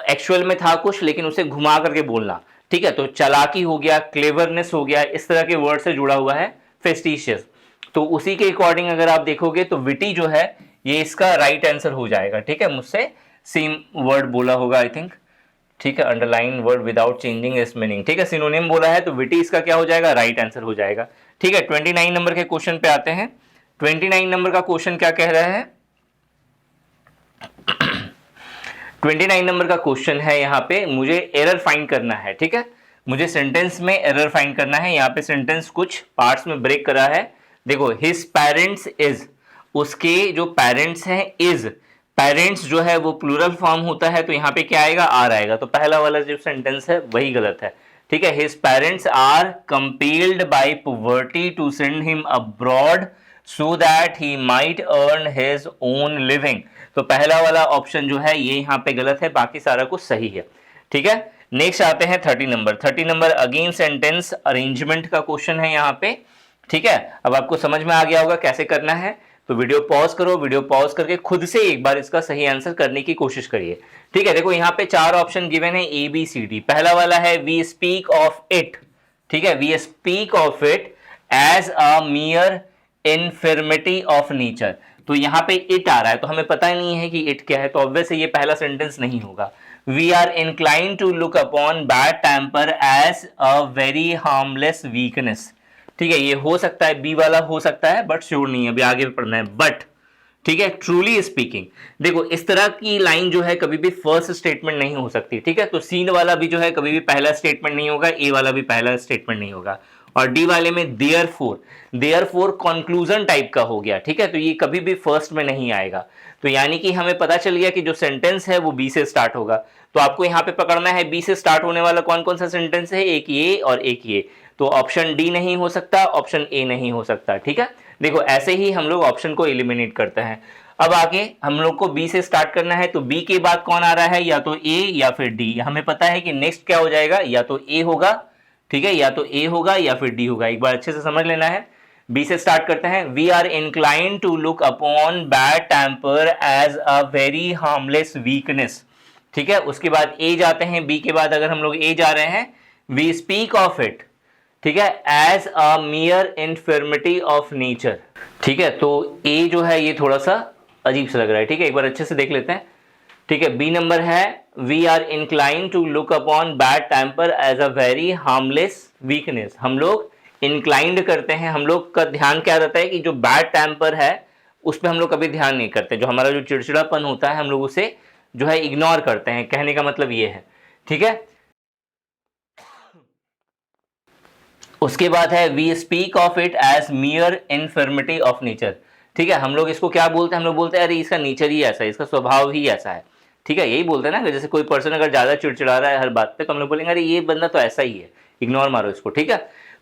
एक्चुअल में था कुछ लेकिन उसे घुमा करके बोलना, ठीक है। तो चालाकी हो गया, क्लेवरनेस हो गया, इस तरह के वर्ड से जुड़ा हुआ है फेस्टिशियस। तो उसी के अकॉर्डिंग अगर आप देखोगे तो विटी जो है ये इसका राइट आंसर हो जाएगा, ठीक है। मुझसे सेम वर्ड बोला होगा आई थिंक, ठीक है, underline word without changing it's meaning, ठीक है, सिनोनिम बोला है तो विटी इसका क्या हो जाएगा, राइट आंसर हो जाएगा, ठीक है। 29 नंबर के क्वेश्चन पे आते हैं। 29 नंबर का क्वेश्चन क्या कह रहा है, 29 नंबर का क्वेश्चन है, यहाँ पे मुझे एरर फाइंड करना है, ठीक है, मुझे सेंटेंस में एरर फाइंड करना है। यहाँ पे सेंटेंस कुछ पार्ट्स में ब्रेक करा है। देखो, हिज पेरेंट्स इज, उसके जो पेरेंट्स हैं इज, पेरेंट्स जो है वो प्लूरल फॉर्म होता है तो यहाँ पे क्या आएगा, आर आएगा, तो पहला वाला जो सेंटेंस है वही गलत है, ठीक है। His parents are compelled by poverty to send him abroad so that he might earn his own living. तो पहला वाला ऑप्शन जो है ये यहाँ पे गलत है, बाकी सारा कुछ सही है, ठीक है। नेक्स्ट आते हैं 30 number. 30 number again sentence arrangement का क्वेश्चन है यहाँ पे, ठीक है। अब आपको समझ में आ गया होगा कैसे करना है, तो वीडियो पॉज करो, वीडियो पॉज करके खुद से एक बार इसका सही आंसर करने की कोशिश करिए, ठीक है। देखो यहाँ पे 4 ऑप्शन गिवन है ABCD। पहला वाला है वी स्पीक ऑफ इट, ठीक है, we speak of it as a mere infirmity of nature. तो यहाँ पे इट आ रहा है तो हमें पता ही नहीं है कि इट क्या है, तो ऑब्वियसली ये पहला सेंटेंस नहीं होगा। We are incline to look upon bad temper as a very harmless weakness, ठीक है, ये हो सकता है, बी वाला हो सकता है बट श्योर नहीं है, अभी आगे पढ़ना है, बट, ठीक है, ट्रूली स्पीकिंग। देखो इस तरह की लाइन जो है कभी भी फर्स्ट स्टेटमेंट नहीं हो सकती, ठीक है। तो सी वाला भी जो है कभी भी पहला स्टेटमेंट नहीं होगा, ए वाला भी पहला स्टेटमेंट नहीं होगा, और डी वाले में देयरफॉर कंक्लूजन टाइप का हो गया, ठीक है। तो ये कभी भी फर्स्ट में नहीं आएगा। तो यानी कि हमें पता चल गया कि जो सेंटेंस है वो बी से स्टार्ट होगा। तो आपको यहां पे पकड़ना है बी से स्टार्ट होने वाला कौन कौन सा सेंटेंस है, एक ये और एक ये। तो ऑप्शन डी नहीं हो सकता, ऑप्शन ए नहीं हो सकता, ठीक है। देखो ऐसे ही हम लोग ऑप्शन को एलिमिनेट करते हैं। अब आगे हम लोग को बी से स्टार्ट करना है, तो बी के बाद कौन आ रहा है, या तो ए या फिर डी। हमें पता है कि नेक्स्ट क्या हो जाएगा, या तो ए होगा, ठीक है, या तो ए होगा या फिर डी होगा। एक बार अच्छे से समझ लेना है। बी से स्टार्ट करते हैं। We are incline to look upon bad temper as a very harmless weakness, ठीक है। उसके बाद ए जाते हैं, बी के बाद अगर हम लोग ए जा रहे हैं, वी स्पीक ऑफ इट, ठीक है, as a mere infirmity of nature, ठीक है। तो ए जो है ये थोड़ा सा अजीब सा लग रहा है, ठीक है, एक बार अच्छे से देख लेते हैं, ठीक है। बी नंबर है we are incline to look upon bad temper as a very harmless weakness. हम लोग इंक्लाइंड करते हैं, हम लोग का ध्यान क्या रहता है कि जो बैड टेम्पर है उस पर हम लोग कभी ध्यान नहीं करते। जो हमारा जो चिड़चिड़ापन होता है हम लोग उसे जो है इग्नोर करते हैं, कहने का मतलब ये है, ठीक है। उसके बाद है we speak of it as mere infirmity of nature, ठीक है। हम लोग इसको क्या बोलते हैं, हम लोग बोलते हैं अरे इसका नेचर ही ऐसा है, इसका स्वभाव ही ऐसा है, ठीक है। यही बोलते हैं ना, जैसे कोई पर्सन अगर ज्यादा चिड़चिड़ा रहा है हर बात पे तो हम लोग बोलेंगे अरे ये बंदा तो ऐसा ही है, इग्नोर मारो इसको, ठीक है।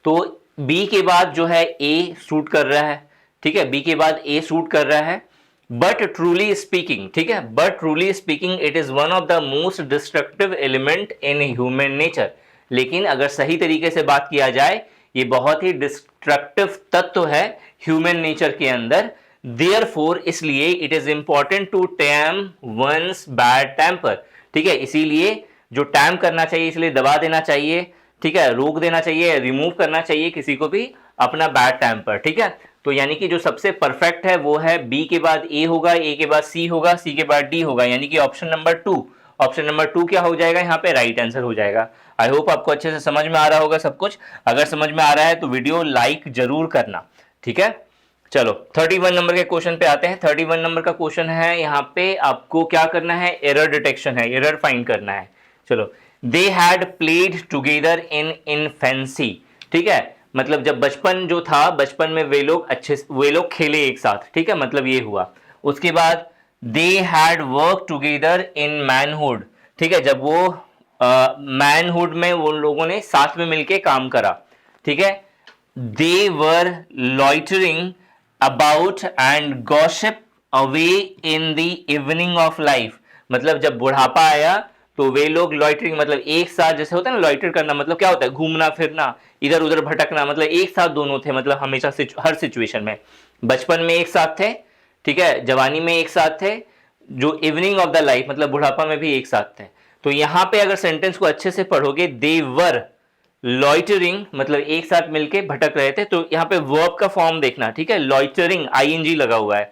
तो बी के बाद जो है ए सूट कर रहा है, ठीक है, बी के बाद ए सूट कर रहा है। बट ट्रूली स्पीकिंग, ठीक है, but truly speaking it is one of the most destructive element in human nature. लेकिन अगर सही तरीके से बात किया जाए ये बहुत ही डिस्ट्रक्टिव तत्व है ह्यूमन नेचर के अंदर। देयरफॉर इसलिए it is important to tame one's bad temper, ठीक है। इसीलिए जो टैम करना चाहिए, इसलिए दबा देना चाहिए, ठीक है, रोक देना चाहिए, रिमूव करना चाहिए किसी को भी अपना बैड टेम्पर, ठीक है। तो यानी कि जो सबसे परफेक्ट है वो है बी के बाद ए होगा, ए के बाद सी होगा, सी के बाद डी होगा, यानी कि ऑप्शन नंबर 2। ऑप्शन नंबर 2 क्या हो जाएगा, यहाँ पे राइट आंसर हो जाएगा। आई होप आपको अच्छे से समझ में आ रहा होगा सब कुछ। अगर समझ में आ रहा है तो वीडियो लाइक जरूर करना, ठीक है। चलो 31 नंबर के क्वेश्चन पे आते हैं। 31 नंबर का क्वेश्चन है, यहाँ पे आपको क्या करना है, एरर डिटेक्शन है, एरर फाइंड करना है। चलो, they had played together in infancy, ठीक है, मतलब जब बचपन जो था, बचपन में वे लोग खेले एक साथ, ठीक है, मतलब ये हुआ। उसके बाद they had work together in manhood, ठीक है, जब वो मैनहुड में वो लोगों ने साथ में मिलके काम करा, ठीक है। They were loitering about and gossip away in the evening of life, मतलब जब बुढ़ापा आया तो वे लोग लॉइटरिंग, मतलब एक साथ, जैसे होता है ना लॉइटर करना, मतलब क्या होता है, घूमना फिरना, इधर उधर भटकना, मतलब एक साथ दोनों थे, मतलब हमेशा हर सिचुएशन में। बचपन में एक साथ थे, ठीक है, जवानी में एक साथ थे, जो इवनिंग ऑफ द लाइफ मतलब बुढ़ापा में भी एक साथ थे। तो यहां पे अगर सेंटेंस को अच्छे से पढ़ोगे, दे वर लॉइटरिंग मतलब एक साथ मिलके भटक रहे थे, तो यहां पे वर्ब का फॉर्म देखना, ठीक है, लॉइटरिंग आईएनजी लगा हुआ है।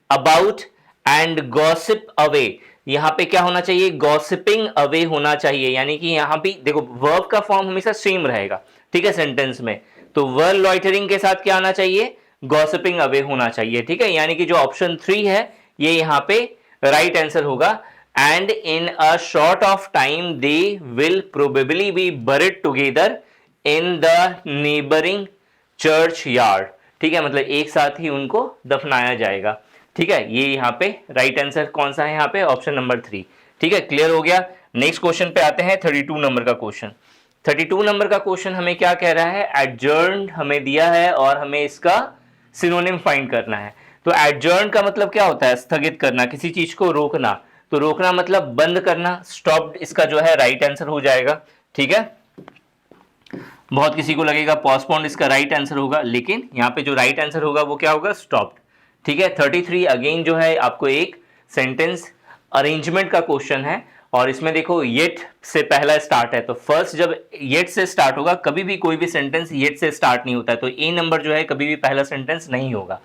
अबाउट एंड गॉसिप अवे, यहां पे क्या होना चाहिए, गॉसिपिंग अवे होना चाहिए, यानी कि यहां भी देखो वर्ब का फॉर्म हमेशा सेम रहेगा, ठीक है, सेंटेंस में। तो वर लॉइटरिंग के साथ क्या आना चाहिए, गॉसिपिंग अवे होना चाहिए, ठीक है। यानी कि जो ऑप्शन 3 है ये यहां पे राइट आंसर होगा। And in a short of time they will probably be buried together in the neighbouring church yard, ठीक है, मतलब एक साथ ही उनको दफनाया जाएगा, ठीक है। ये यहाँ पे राइट आंसर कौन सा है, यहाँ पे ऑप्शन नंबर 3, ठीक है, क्लियर हो गया। नेक्स्ट क्वेश्चन पे आते हैं, 32 नंबर का क्वेश्चन। 32 नंबर का क्वेश्चन हमें क्या कह रहा है, एडजर्न्ड हमें दिया है और हमें इसका सिनोनिम फाइंड करना है। तो एडजर्न का मतलब क्या होता है, स्थगित करना, किसी चीज को रोकना। तो रोकना मतलब बंद करना, स्टॉप्ड इसका जो है राइट आंसर हो जाएगा, ठीक है। बहुत किसी को लगेगा पोस्टपोन्ड इसका राइट आंसर होगा, लेकिन यहाँ पे जो राइट आंसर होगा वो क्या होगा, स्टॉप्ड, ठीक है। 33 अगेन जो है आपको एक सेंटेंस अरेंजमेंट का क्वेश्चन है, और इसमें देखो येट से पहला स्टार्ट है, तो फर्स्ट जब येट से स्टार्ट होगा, कभी भी कोई भी सेंटेंस येट से स्टार्ट नहीं होता है, तो ए नंबर जो है कभी भी पहला सेंटेंस नहीं होगा।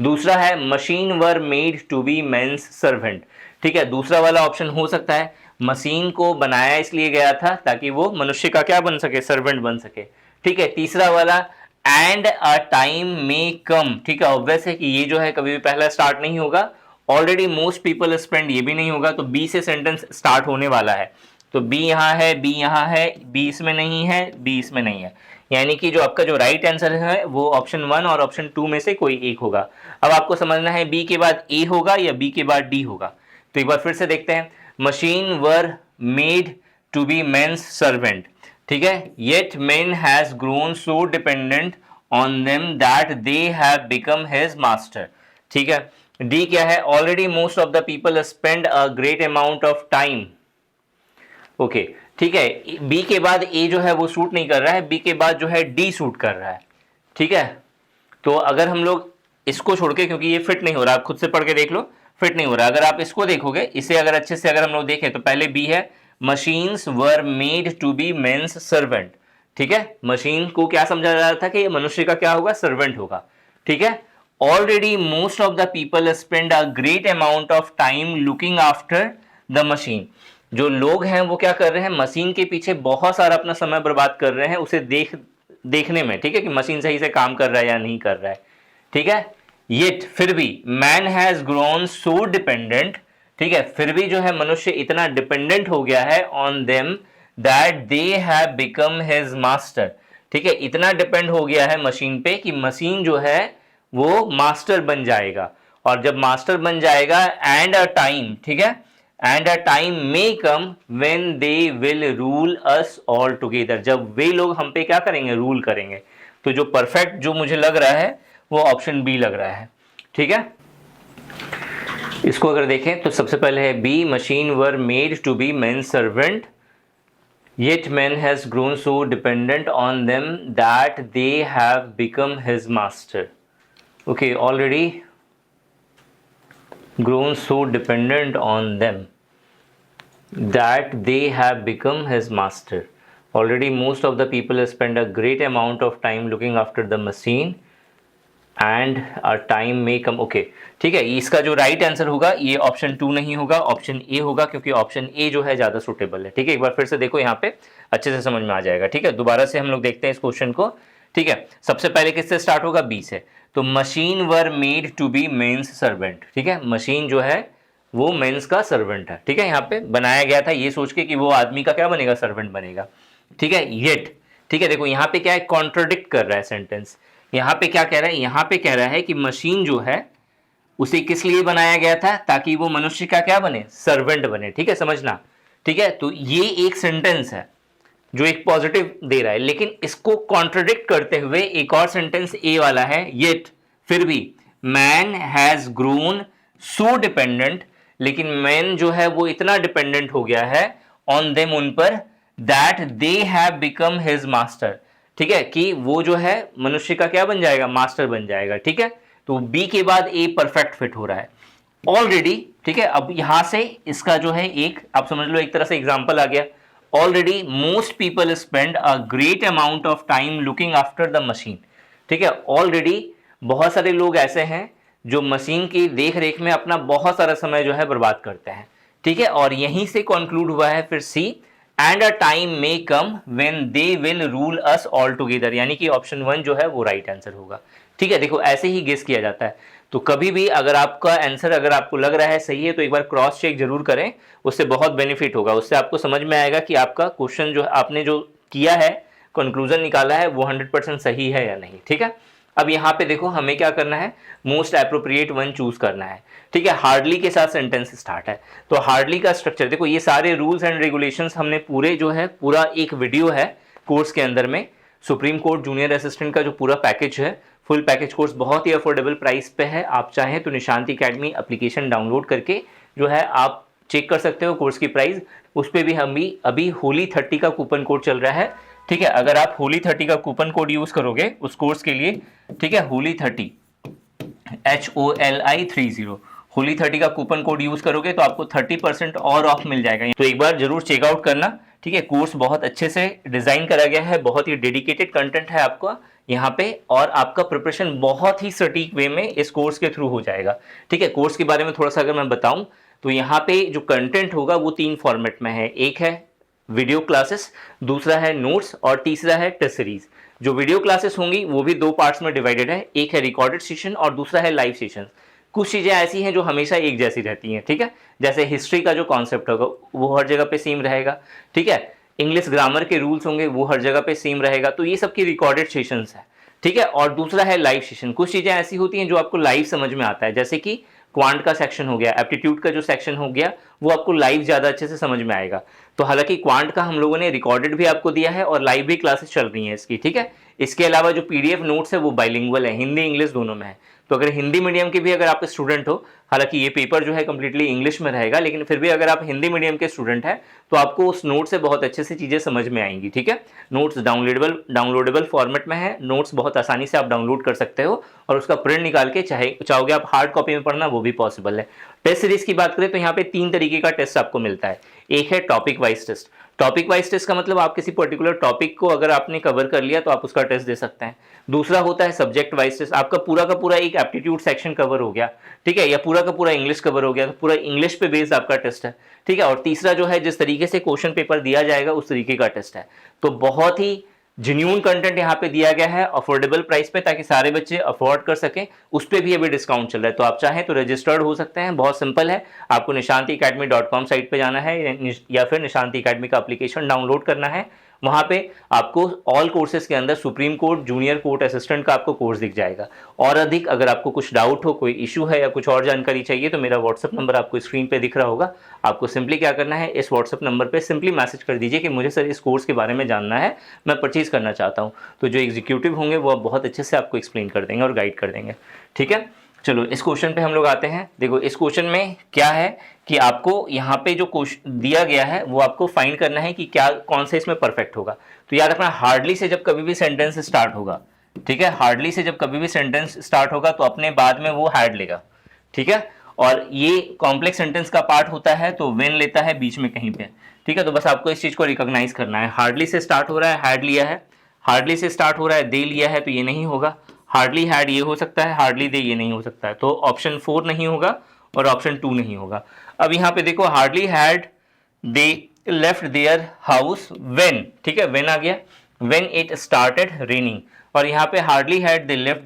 दूसरा है machine were made to be men's servant, ठीक है, दूसरा वाला ऑप्शन हो सकता है, मशीन को बनाया इसलिए गया था ताकि वो मनुष्य का क्या बन सके, सर्वेंट बन सके, ठीक है। तीसरा वाला एंड अ टाइम में कम, ठीक है, ऑब्वियस है कि ये जो है कभी भी पहला स्टार्ट नहीं होगा, ऑलरेडी मोस्ट पीपल स्पेंड ये भी नहीं होगा, तो बी से सेंटेंस स्टार्ट होने वाला है। तो बी यहाँ है, बी यहाँ है, बी इसमें नहीं है, बी इसमें नहीं है, यानी कि जो आपका जो राइट आंसर है वो ऑप्शन 1 और ऑप्शन 2 में से कोई एक होगा। अब आपको समझना है बी के बाद ए होगा या बी के बाद डी होगा। तो एक बार फिर से देखते हैं, machine were made to be men's servant, ठीक है, yet men has grown so dependent on them that they have become his master, ठीक है। डी क्या है, already most of the people spend a great amount of time, okay, ठीक है। B के बाद ए जो है वो सूट नहीं कर रहा है, बी के बाद जो है डी सूट कर रहा है, ठीक है। तो अगर हम लोग इसको छोड़ के, क्योंकि ये फिट नहीं हो रहा, आप खुद से पढ़ के देख लो, फिट नहीं हो रहा, अगर आप इसको देखोगे, इसे अगर अच्छे से अगर हम लोग देखें तो पहले बी है, machines were made to be men's servant, ठीक है। मशीन को क्या समझा जा रहा था कि ये मनुष्य का क्या होगा, सर्वेंट होगा, ठीक है। Already most of the people spend a great amount of time looking after the machine, जो लोग हैं वो क्या कर रहे हैं, मशीन के पीछे बहुत सारा अपना समय बर्बाद कर रहे हैं उसे देखने में, ठीक है, कि मशीन सही से काम कर रहा है या नहीं कर रहा है, ठीक है। येट फिर भी, man has grown so dependent, ठीक है, फिर भी जो है मनुष्य इतना डिपेंडेंट हो गया है on them that they have become his master, ठीक है, इतना डिपेंड हो गया है मशीन पे कि मशीन जो है वो मास्टर बन जाएगा, और जब मास्टर बन जाएगा एंड अ टाइम, ठीक है, and a time may come when they will rule us all together, जब वे लोग हम पे क्या करेंगे, रूल करेंगे। तो जो परफेक्ट जो मुझे लग रहा है वो ऑप्शन बी लग रहा है, ठीक है। इसको अगर देखें तो सबसे पहले है B, machine were made to be men servant, yet man has grown so dependent on them that they have become his master, okay, already grown so dependent on them that they have become his master. Already most of the people spend a great amount of time looking after the machine and a time may come, okay, ठीक है। इसका जो right answer होगा ये option 2 नहीं होगा, option A होगा, क्योंकि ऑप्शन ए जो है ज़्यादा सुटेबल है, ठीक है। एक बार फिर से देखो यहाँ पे अच्छे से समझ में आ जाएगा, ठीक है। दोबारा से हम लोग देखते हैं इस क्वेश्चन को, ठीक है। सबसे पहले किससे स्टार्ट होगा, बी से। तो machine were made to be men's servant, ठीक है, मशीन जो है वो मेंस का सर्वेंट है, ठीक है। यहाँ पे बनाया गया था ये सोच के कि वो आदमी का क्या बनेगा, सर्वेंट बनेगा, ठीक है। येट, ठीक है, देखो यहाँ पे क्या है, कॉन्ट्रोडिक्ट कर रहा है सेंटेंस। यहाँ पे क्या कह रहा है, यहाँ पे कह रहा है कि मशीन जो है उसे किस लिए बनाया गया था, ताकि वो मनुष्य का क्या बने, सर्वेंट बने, ठीक है, समझना, ठीक है। तो ये एक सेंटेंस है जो एक पॉजिटिव दे रहा है, लेकिन इसको कॉन्ट्रडिक्ट करते हुए एक और सेंटेंस ए वाला है, येट फिर भी, man has grown so dependent, लेकिन मैन जो है वो इतना डिपेंडेंट हो गया है ऑन देम, उन पर, that they have become his master, ठीक है, कि वो जो है मनुष्य का क्या बन जाएगा, मास्टर बन जाएगा, ठीक है। तो बी के बाद ए परफेक्ट फिट हो रहा है ऑलरेडी, ठीक है। अब यहां से इसका जो है एक आप समझ लो एक तरह से एग्जांपल आ गया, already most people spend a great amount of time looking after the machine, ठीक है। ऑलरेडी बहुत सारे लोग ऐसे हैं जो मशीन की देख रेख में अपना बहुत सारा समय जो है बर्बाद करते हैं, ठीक है। और यहीं से कंक्लूड हुआ है फिर C, and a time may come when they will rule us all together, यानी कि ऑप्शन 1 जो है वो राइट आंसर होगा, ठीक है। देखो ऐसे ही गेस किया जाता है, तो कभी भी अगर आपका आंसर अगर आपको लग रहा है सही है तो एक बार क्रॉस चेक जरूर करें, उससे बहुत बेनिफिट होगा, उससे आपको समझ में आएगा कि आपका क्वेश्चन जो आपने जो किया है, कंक्लूजन निकाला है, वो 100% सही है या नहीं, ठीक है। अब यहाँ पे देखो हमें क्या करना है, मोस्ट एप्रोप्रिएट वन चूज करना है, ठीक है। हार्डली के साथ सेंटेंस स्टार्ट है, तो हार्डली का स्ट्रक्चर देखो, ये सारे रूल्स एंड रेगुलेशंस हमने पूरे जो है पूरा एक वीडियो है कोर्स के अंदर में, सुप्रीम कोर्ट जूनियर असिस्टेंट का जो पूरा पैकेज है, फुल पैकेज कोर्स बहुत ही अफोर्डेबल प्राइस पे है। आप चाहें तो निशांति अकेडमी एप्लीकेशन डाउनलोड करके जो है आप चेक कर सकते हो कोर्स की प्राइस, उस पर भी हम भी अभी होली 30 का कूपन कोड चल रहा है, ठीक है। अगर आप होली 30 का कूपन कोड यूज करोगे उस कोर्स के लिए, ठीक है, होली 30 HOLI30 होली 30 का कूपन कोड यूज करोगे तो आपको 30% और ऑफ मिल जाएगा, तो एक बार जरूर चेकआउट करना, ठीक है। कोर्स बहुत अच्छे से डिजाइन करा गया है, बहुत ही डेडिकेटेड कंटेंट है आपका यहाँ पे, और आपका प्रिपरेशन बहुत ही सटीक वे में इस कोर्स के थ्रू हो जाएगा, ठीक है। कोर्स के बारे में थोड़ा सा अगर मैं बताऊं तो यहाँ पे जो कंटेंट होगा वो 3 फॉर्मेट में है, एक है वीडियो क्लासेस, दूसरा है नोट्स और तीसरा है टेस्ट सीरीज। जो वीडियो क्लासेस होंगी वो भी 2 पार्ट्स में डिवाइडेड है, एक है रिकॉर्डेड सेशन और दूसरा है लाइव सेशन। कुछ चीज़ें ऐसी हैं जो हमेशा एक जैसी रहती हैं, ठीक है। जैसे हिस्ट्री का जो कॉन्सेप्ट होगा वो हर जगह पे सेम रहेगा, ठीक है। इंग्लिश ग्रामर के रूल्स होंगे वो हर जगह पे सेम रहेगा। तो ये सब की रिकॉर्डेड सेशंस है, ठीक है। और दूसरा है लाइव सेशन। कुछ चीज़ें ऐसी होती हैं जो आपको लाइव समझ में आता है, जैसे कि क्वांट का सेक्शन हो गया, एप्टीट्यूड का जो सेक्शन हो गया, वो आपको लाइव ज़्यादा अच्छे से समझ में आएगा। तो हालांकि क्वांट का हम लोगों ने रिकॉर्डेड भी आपको दिया है और लाइव भी क्लासेस चल रही हैं इसकी, ठीक है। इसके अलावा जो पीडीएफ नोट्स है वो बाइलिंगुअल है, हिंदी इंग्लिश दोनों में है। तो अगर हिंदी मीडियम के भी अगर आप स्टूडेंट हो, हालांकि ये पेपर जो है कम्प्लीटली इंग्लिश में रहेगा, लेकिन फिर भी अगर आप हिंदी मीडियम के स्टूडेंट हैं तो आपको उस नोट से बहुत अच्छे से चीज़ें समझ में आएंगी, ठीक है। नोट्स डाउनलोडेबल फॉर्मेट में है, नोट्स बहुत आसानी से आप डाउनलोड कर सकते हो और उसका प्रिंट निकाल के चाहोगे आप हार्ड कॉपी में पढ़ना वो भी पॉसिबल है। टेस्ट सीरीज की बात करें तो यहाँ पे 3 तरीके का टेस्ट आपको मिलता है। एक है topic wise test. Topic wise test का मतलब आप किसी पर्टिकुलर टॉपिक को अगर आपने कवर कर लिया तो आप उसका टेस्ट दे सकते हैं। दूसरा होता है सब्जेक्ट वाइज टेस्ट। आपका पूरा का पूरा एक एप्टीट्यूड सेक्शन कवर हो गया, ठीक है, या पूरा का पूरा इंग्लिश कवर हो गया, तो पूरा इंग्लिश पे बेस्ड आपका टेस्ट है, ठीक है। और तीसरा जो है जिस तरीके से क्वेश्चन पेपर दिया जाएगा उस तरीके का टेस्ट है। तो बहुत ही जेन्युइन कंटेंट यहाँ पे दिया गया है अफोर्डेबल प्राइस पे, ताकि सारे बच्चे अफोर्ड कर सकें। उस पर भी अभी डिस्काउंट चल रहा है, तो आप चाहें तो रजिस्टर्ड हो सकते हैं। बहुत सिंपल है, आपको nishantiacademy.com साइट पे जाना है या फिर निशांति अकेडमी का एप्लीकेशन डाउनलोड करना है। वहाँ पे आपको ऑल कोर्सेज के अंदर supreme court junior court assistant का आपको कोर्स दिख जाएगा। और अधिक अगर आपको कुछ डाउट हो, कोई इशू है या कुछ और जानकारी चाहिए तो मेरा व्हाट्सअप नंबर आपको स्क्रीन पे दिख रहा होगा। आपको सिंपली क्या करना है, इस व्हाट्सअप नंबर पे सिंपली मैसेज कर दीजिए कि मुझे सर इस कोर्स के बारे में जानना है, मैं परचेज करना चाहता हूँ। तो जो एग्जीक्यूटिव होंगे वो बहुत अच्छे से आपको एक्सप्लेन कर देंगे और गाइड कर देंगे, ठीक है। चलो इस क्वेश्चन पे हम लोग आते हैं। देखो इस क्वेश्चन में क्या है कि आपको यहाँ पे जो क्वेश्चन दिया गया है वो आपको फाइंड करना है कि क्या कौन सा इसमें परफेक्ट होगा। तो याद रखना, हार्डली से जब कभी भी सेंटेंस स्टार्ट होगा, ठीक है, हार्डली से जब कभी भी सेंटेंस स्टार्ट होगा तो अपने बाद में वो हैड लेगा, ठीक है। और ये कॉम्प्लेक्स सेंटेंस का पार्ट होता है तो व्हेन लेता है बीच में कहीं पे, ठीक है। तो बस आपको इस चीज को रिकॉग्नाइज करना है। हार्डली से स्टार्ट हो रहा है, हैड लिया है। हार्डली से स्टार्ट हो रहा है, दे लिया है, तो ये नहीं होगा। हार्डली हैड ये हो सकता है, हार्डली दे ये नहीं हो सकता है। तो ऑप्शन 4 नहीं होगा और ऑप्शन 2 नहीं होगा। अब यहाँ पे देखो, hardly had they left their house when, ठीक है, व्हेन आ गया, व्हेन इट स्टार्टेड रेनिंग। और यहाँ पे hardly had they left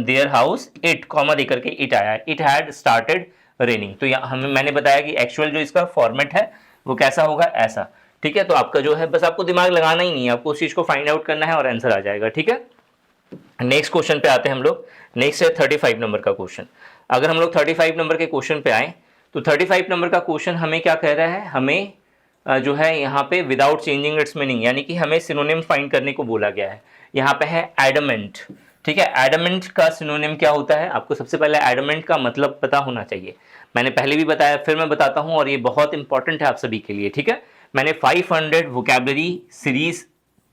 their house it, comma देकर के इट आया, इट हैड स्टार्टेड रेनिंग। तो यहाँ मैंने बताया कि एक्चुअल जो इसका फॉर्मेट है वो कैसा होगा, ऐसा, ठीक है। तो आपका जो है बस आपको दिमाग लगाना ही नहीं है, आपको उस चीज को फाइंड आउट करना है और आंसर आ जाएगा, ठीक है। नेक्स्ट क्वेश्चन पे आते हैं हम लोग। नेक्स्ट है 35 नंबर का क्वेश्चन। अगर हम लोग 35 नंबर के क्वेश्चन पे आए तो 35 नंबर का क्वेश्चन हमें क्या कह रहा है, हमें जो है यहाँ पे विदाउट चेंजिंग इट्स मीनिंग, यानी कि हमें सिनोनिम फाइंड करने को बोला गया है। यहाँ पे है एडमेंट, ठीक है। एडमेंट का सिनोनिम क्या होता है, आपको सबसे पहले एडमेंट का मतलब पता होना चाहिए। मैंने पहले भी बताया, फिर मैं बताता हूँ, और ये बहुत इंपॉर्टेंट है आप सभी के लिए, ठीक है। मैंने 500 वोकैबुलरी सीरीज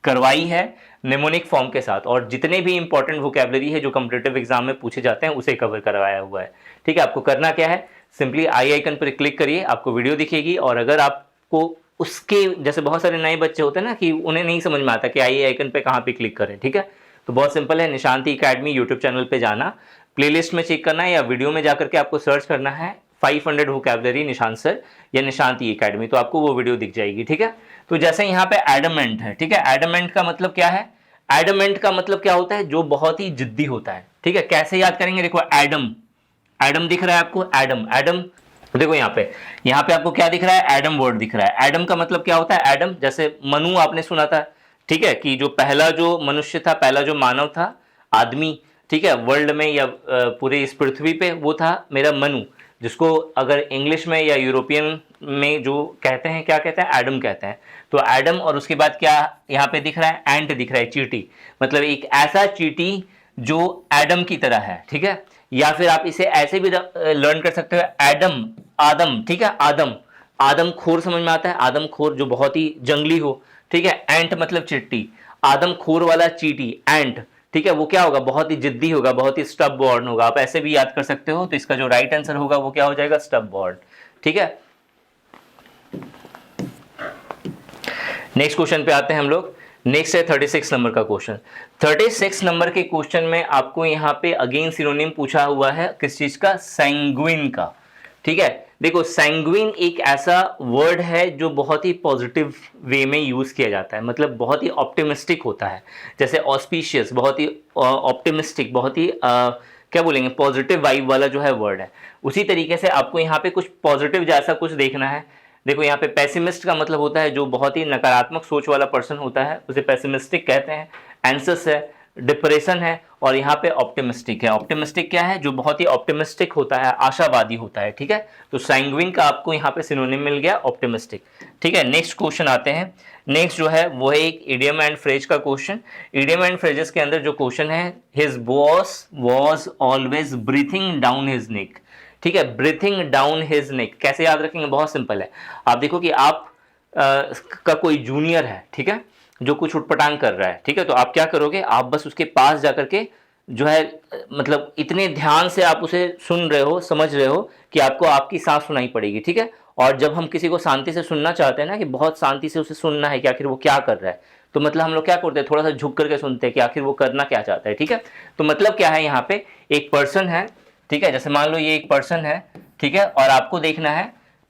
करवाई है नेमोनिक फॉर्म के साथ, और जितने भी इंपॉर्टेंट वोकैबुलरी है जो कॉम्पिटिटिव एग्जाम में पूछे जाते हैं उसे कवर करवाया हुआ है, ठीक है। आपको करना क्या है, सिंपली आई आइकन पर क्लिक करिए, आपको वीडियो दिखेगी। और अगर आपको उसके जैसे बहुत सारे नए बच्चे होते हैं ना कि उन्हें नहीं समझ में आता कि आई आइकन पे कहाँ पे क्लिक करें, ठीक है, तो बहुत सिंपल है, निशांति अकेडमी यूट्यूब चैनल पे जाना, प्लेलिस्ट में चेक करना है या वीडियो में जाकर के आपको सर्च करना है 500 वोकैबुलरी निशांत सर या निशांति अकेडमी, तो आपको वो वीडियो दिख जाएगी, ठीक है। तो जैसे यहाँ पे एडमेंट है, ठीक है, एडमेंट का मतलब क्या है, एडमेंट का मतलब क्या होता है, जो बहुत ही जिद्दी होता है, ठीक है। कैसे याद करेंगे, देखो एडम, एडम दिख रहा है आपको, एडम, एडम देखो यहाँ पे आपको क्या दिख रहा है, एडम वर्ड दिख रहा है। एडम का मतलब क्या होता है, एडम, जैसे मनु आपने सुना था, ठीक है, कि जो पहला जो मनुष्य था, पहला जो मानव था, आदमी, ठीक है, वर्ल्ड में या पूरे इस पृथ्वी पे, वो था मेरा मनु, जिसको अगर इंग्लिश में या यूरोपियन में जो कहते हैं, क्या कहते हैं, एडम कहते हैं। तो एडम, और उसके बाद क्या यहाँ पे दिख रहा है, एंट दिख रहा है, चींटी, मतलब एक ऐसा चींटी जो एडम की तरह है, ठीक है। या फिर आप इसे ऐसे भी लर्न कर सकते हो, एडम, आदम, ठीक है, आदम, आदम खोर समझ में आता है, आदम खोर जो बहुत ही जंगली हो, ठीक है। एंट मतलब चिट्टी, आदम खोर वाला चींटी, एंट, ठीक है, वो क्या होगा, बहुत ही जिद्दी होगा, बहुत ही स्टब बॉर्न होगा। आप ऐसे भी याद कर सकते हो। तो इसका जो राइट आंसर होगा वो क्या हो जाएगा, स्टब बॉर्न, ठीक है। नेक्स्ट क्वेश्चन पे आते हैं हम लोग। नेक्स्ट है 36 नंबर का क्वेश्चन। 36 नंबर के क्वेश्चन में आपको यहाँ पे अगेन सिनोनिम पूछा हुआ है, किस चीज का, सैंग्विन का, ठीक है। देखो सैंग्विन एक ऐसा वर्ड है जो बहुत ही पॉजिटिव वे में यूज किया जाता है, मतलब बहुत ही ऑप्टिमिस्टिक होता है। जैसे ऑस्पिशियस बहुत ही ऑप्टिमिस्टिक, बहुत ही क्या बोलेंगे, पॉजिटिव वाइब वाला जो है वर्ड है। उसी तरीके से आपको यहाँ पे कुछ पॉजिटिव जैसा कुछ देखना है। देखो यहाँ पे पेसिमिस्ट का मतलब होता है जो बहुत ही नकारात्मक सोच वाला पर्सन होता है, उसे पेसिमिस्टिक कहते हैं। एंसियस है, डिप्रेशन है, और यहाँ पे ऑप्टिमिस्टिक है। ऑप्टिमिस्टिक क्या है, जो बहुत ही ऑप्टिमिस्टिक होता है, आशावादी होता है, ठीक है। तो सैंग्विन का आपको यहाँ पे सिनोनिम मिल गया ऑप्टिमिस्टिक, ठीक है। नेक्स्ट क्वेश्चन आते हैं। नेक्स्ट जो है वो है एक इडियम एंड फ्रेज का क्वेश्चन। इडियम एंड फ्रेजेस के अंदर जो क्वेश्चन है, his boss was always breathing down his neck, ठीक है। ब्रीथिंग डाउन हिज नेक कैसे याद रखेंगे, बहुत सिंपल है। आप देखो कि आप का कोई जूनियर है, ठीक है, जो कुछ उटपटांग कर रहा है, ठीक है, तो आप क्या करोगे, आप बस उसके पास जाकर के जो है मतलब इतने ध्यान से आप उसे सुन रहे हो, समझ रहे हो कि आपको आपकी सांस सुनाई पड़ेगी, ठीक है। और जब हम किसी को शांति से सुनना चाहते हैं ना, कि बहुत शांति से उसे सुनना है कि आखिर वो क्या कर रहा है, तो मतलब हम लोग क्या करते हैं, थोड़ा सा झुक करके सुनते हैं कि आखिर वो करना क्या चाहता है, ठीक है। तो मतलब क्या है, यहाँ पे एक पर्सन है, ठीक है, जैसे मान लो ये एक पर्सन है, ठीक है, और आपको देखना है,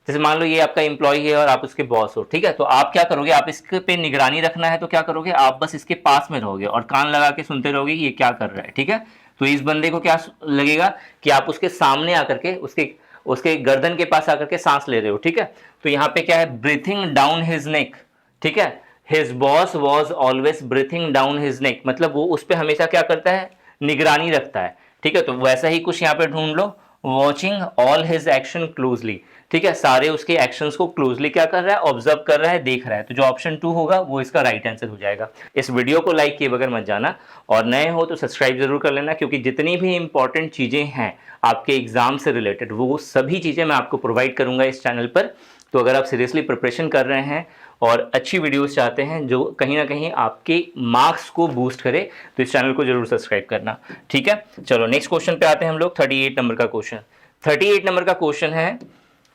जैसे मान लो ये आपका एम्प्लॉय है और आप उसके बॉस हो, ठीक है, तो आप क्या करोगे, आप इसके पे निगरानी रखना है, तो क्या करोगे, आप बस इसके पास में रहोगे और कान लगा के सुनते रहोगे कि ये क्या कर रहा है, ठीक है। तो इस बंदे को क्या लगेगा कि आप उसके सामने आकर के उसके उसके गर्दन के पास आकर के सांस ले रहे हो, ठीक है। तो यहाँ पे क्या है, ब्रीथिंग डाउन हिज नेक, ठीक है। His boss was always breathing down his neck, मतलब वो उस पर हमेशा क्या करता है, निगरानी रखता है, ठीक है। तो वैसा ही कुछ यहाँ पे ढूंढ लो, watching all his action closely, ठीक है, सारे उसके एक्शंस को क्लोजली क्या कर रहा है, ऑब्जर्व कर रहा है, देख रहा है। तो जो ऑप्शन 2 होगा वो इसका राइट आंसर हो जाएगा। इस वीडियो को लाइक किए बगैर मत जाना, और नए हो तो सब्सक्राइब जरूर कर लेना, क्योंकि जितनी भी इंपॉर्टेंट चीजें हैं आपके एग्जाम से रिलेटेड, वो सभी चीजें मैं आपको प्रोवाइड करूंगा इस चैनल पर। तो अगर आप सीरियसली प्रिपरेशन कर रहे हैं और अच्छी वीडियोस चाहते हैं जो कहीं ना कहीं आपके मार्क्स को बूस्ट करे, तो इस चैनल को जरूर सब्सक्राइब करना, ठीक है। चलो नेक्स्ट क्वेश्चन पे आते हैं हम लोग। 38 नंबर का क्वेश्चन। 38 नंबर का क्वेश्चन है,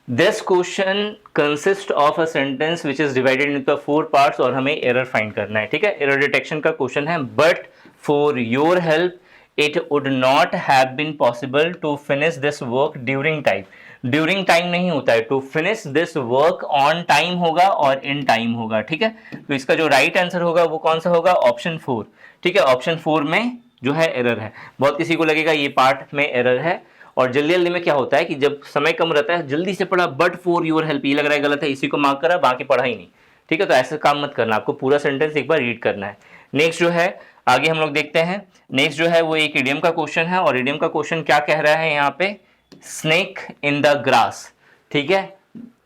this question consist of a sentence which is divided into 4 parts, और हमें एरर फाइंड करना है, ठीक है। एरर डिटेक्शन का क्वेश्चन है। But for your help it would not have been possible to finish this work during time. During time नहीं होता है, to finish this work on time होगा और इन टाइम होगा, ठीक है। तो इसका जो राइट आंसर होगा वो कौन सा होगा, ऑप्शन 4, ठीक है। ऑप्शन 4 में जो है एरर है। बहुत किसी को लगेगा ये पार्ट में एरर है, और जल्दी जल्दी में क्या होता है कि जब समय कम रहता है जल्दी से पढ़ा, बट फॉर योर हेल्प, ये लग रहा है गलत है, इसी को मार्क करा, बाकी पढ़ा ही नहीं, ठीक है। तो ऐसा काम मत करना, आपको पूरा सेंटेंस एक बार रीड करना है। नेक्स्ट जो है आगे हम लोग देखते हैं। नेक्स्ट जो है वो एक इडियम का क्वेश्चन है, और इडियम का क्वेश्चन क्या कह रहा है यहाँ पे, स्नेक इन द ग्रास, ठीक है।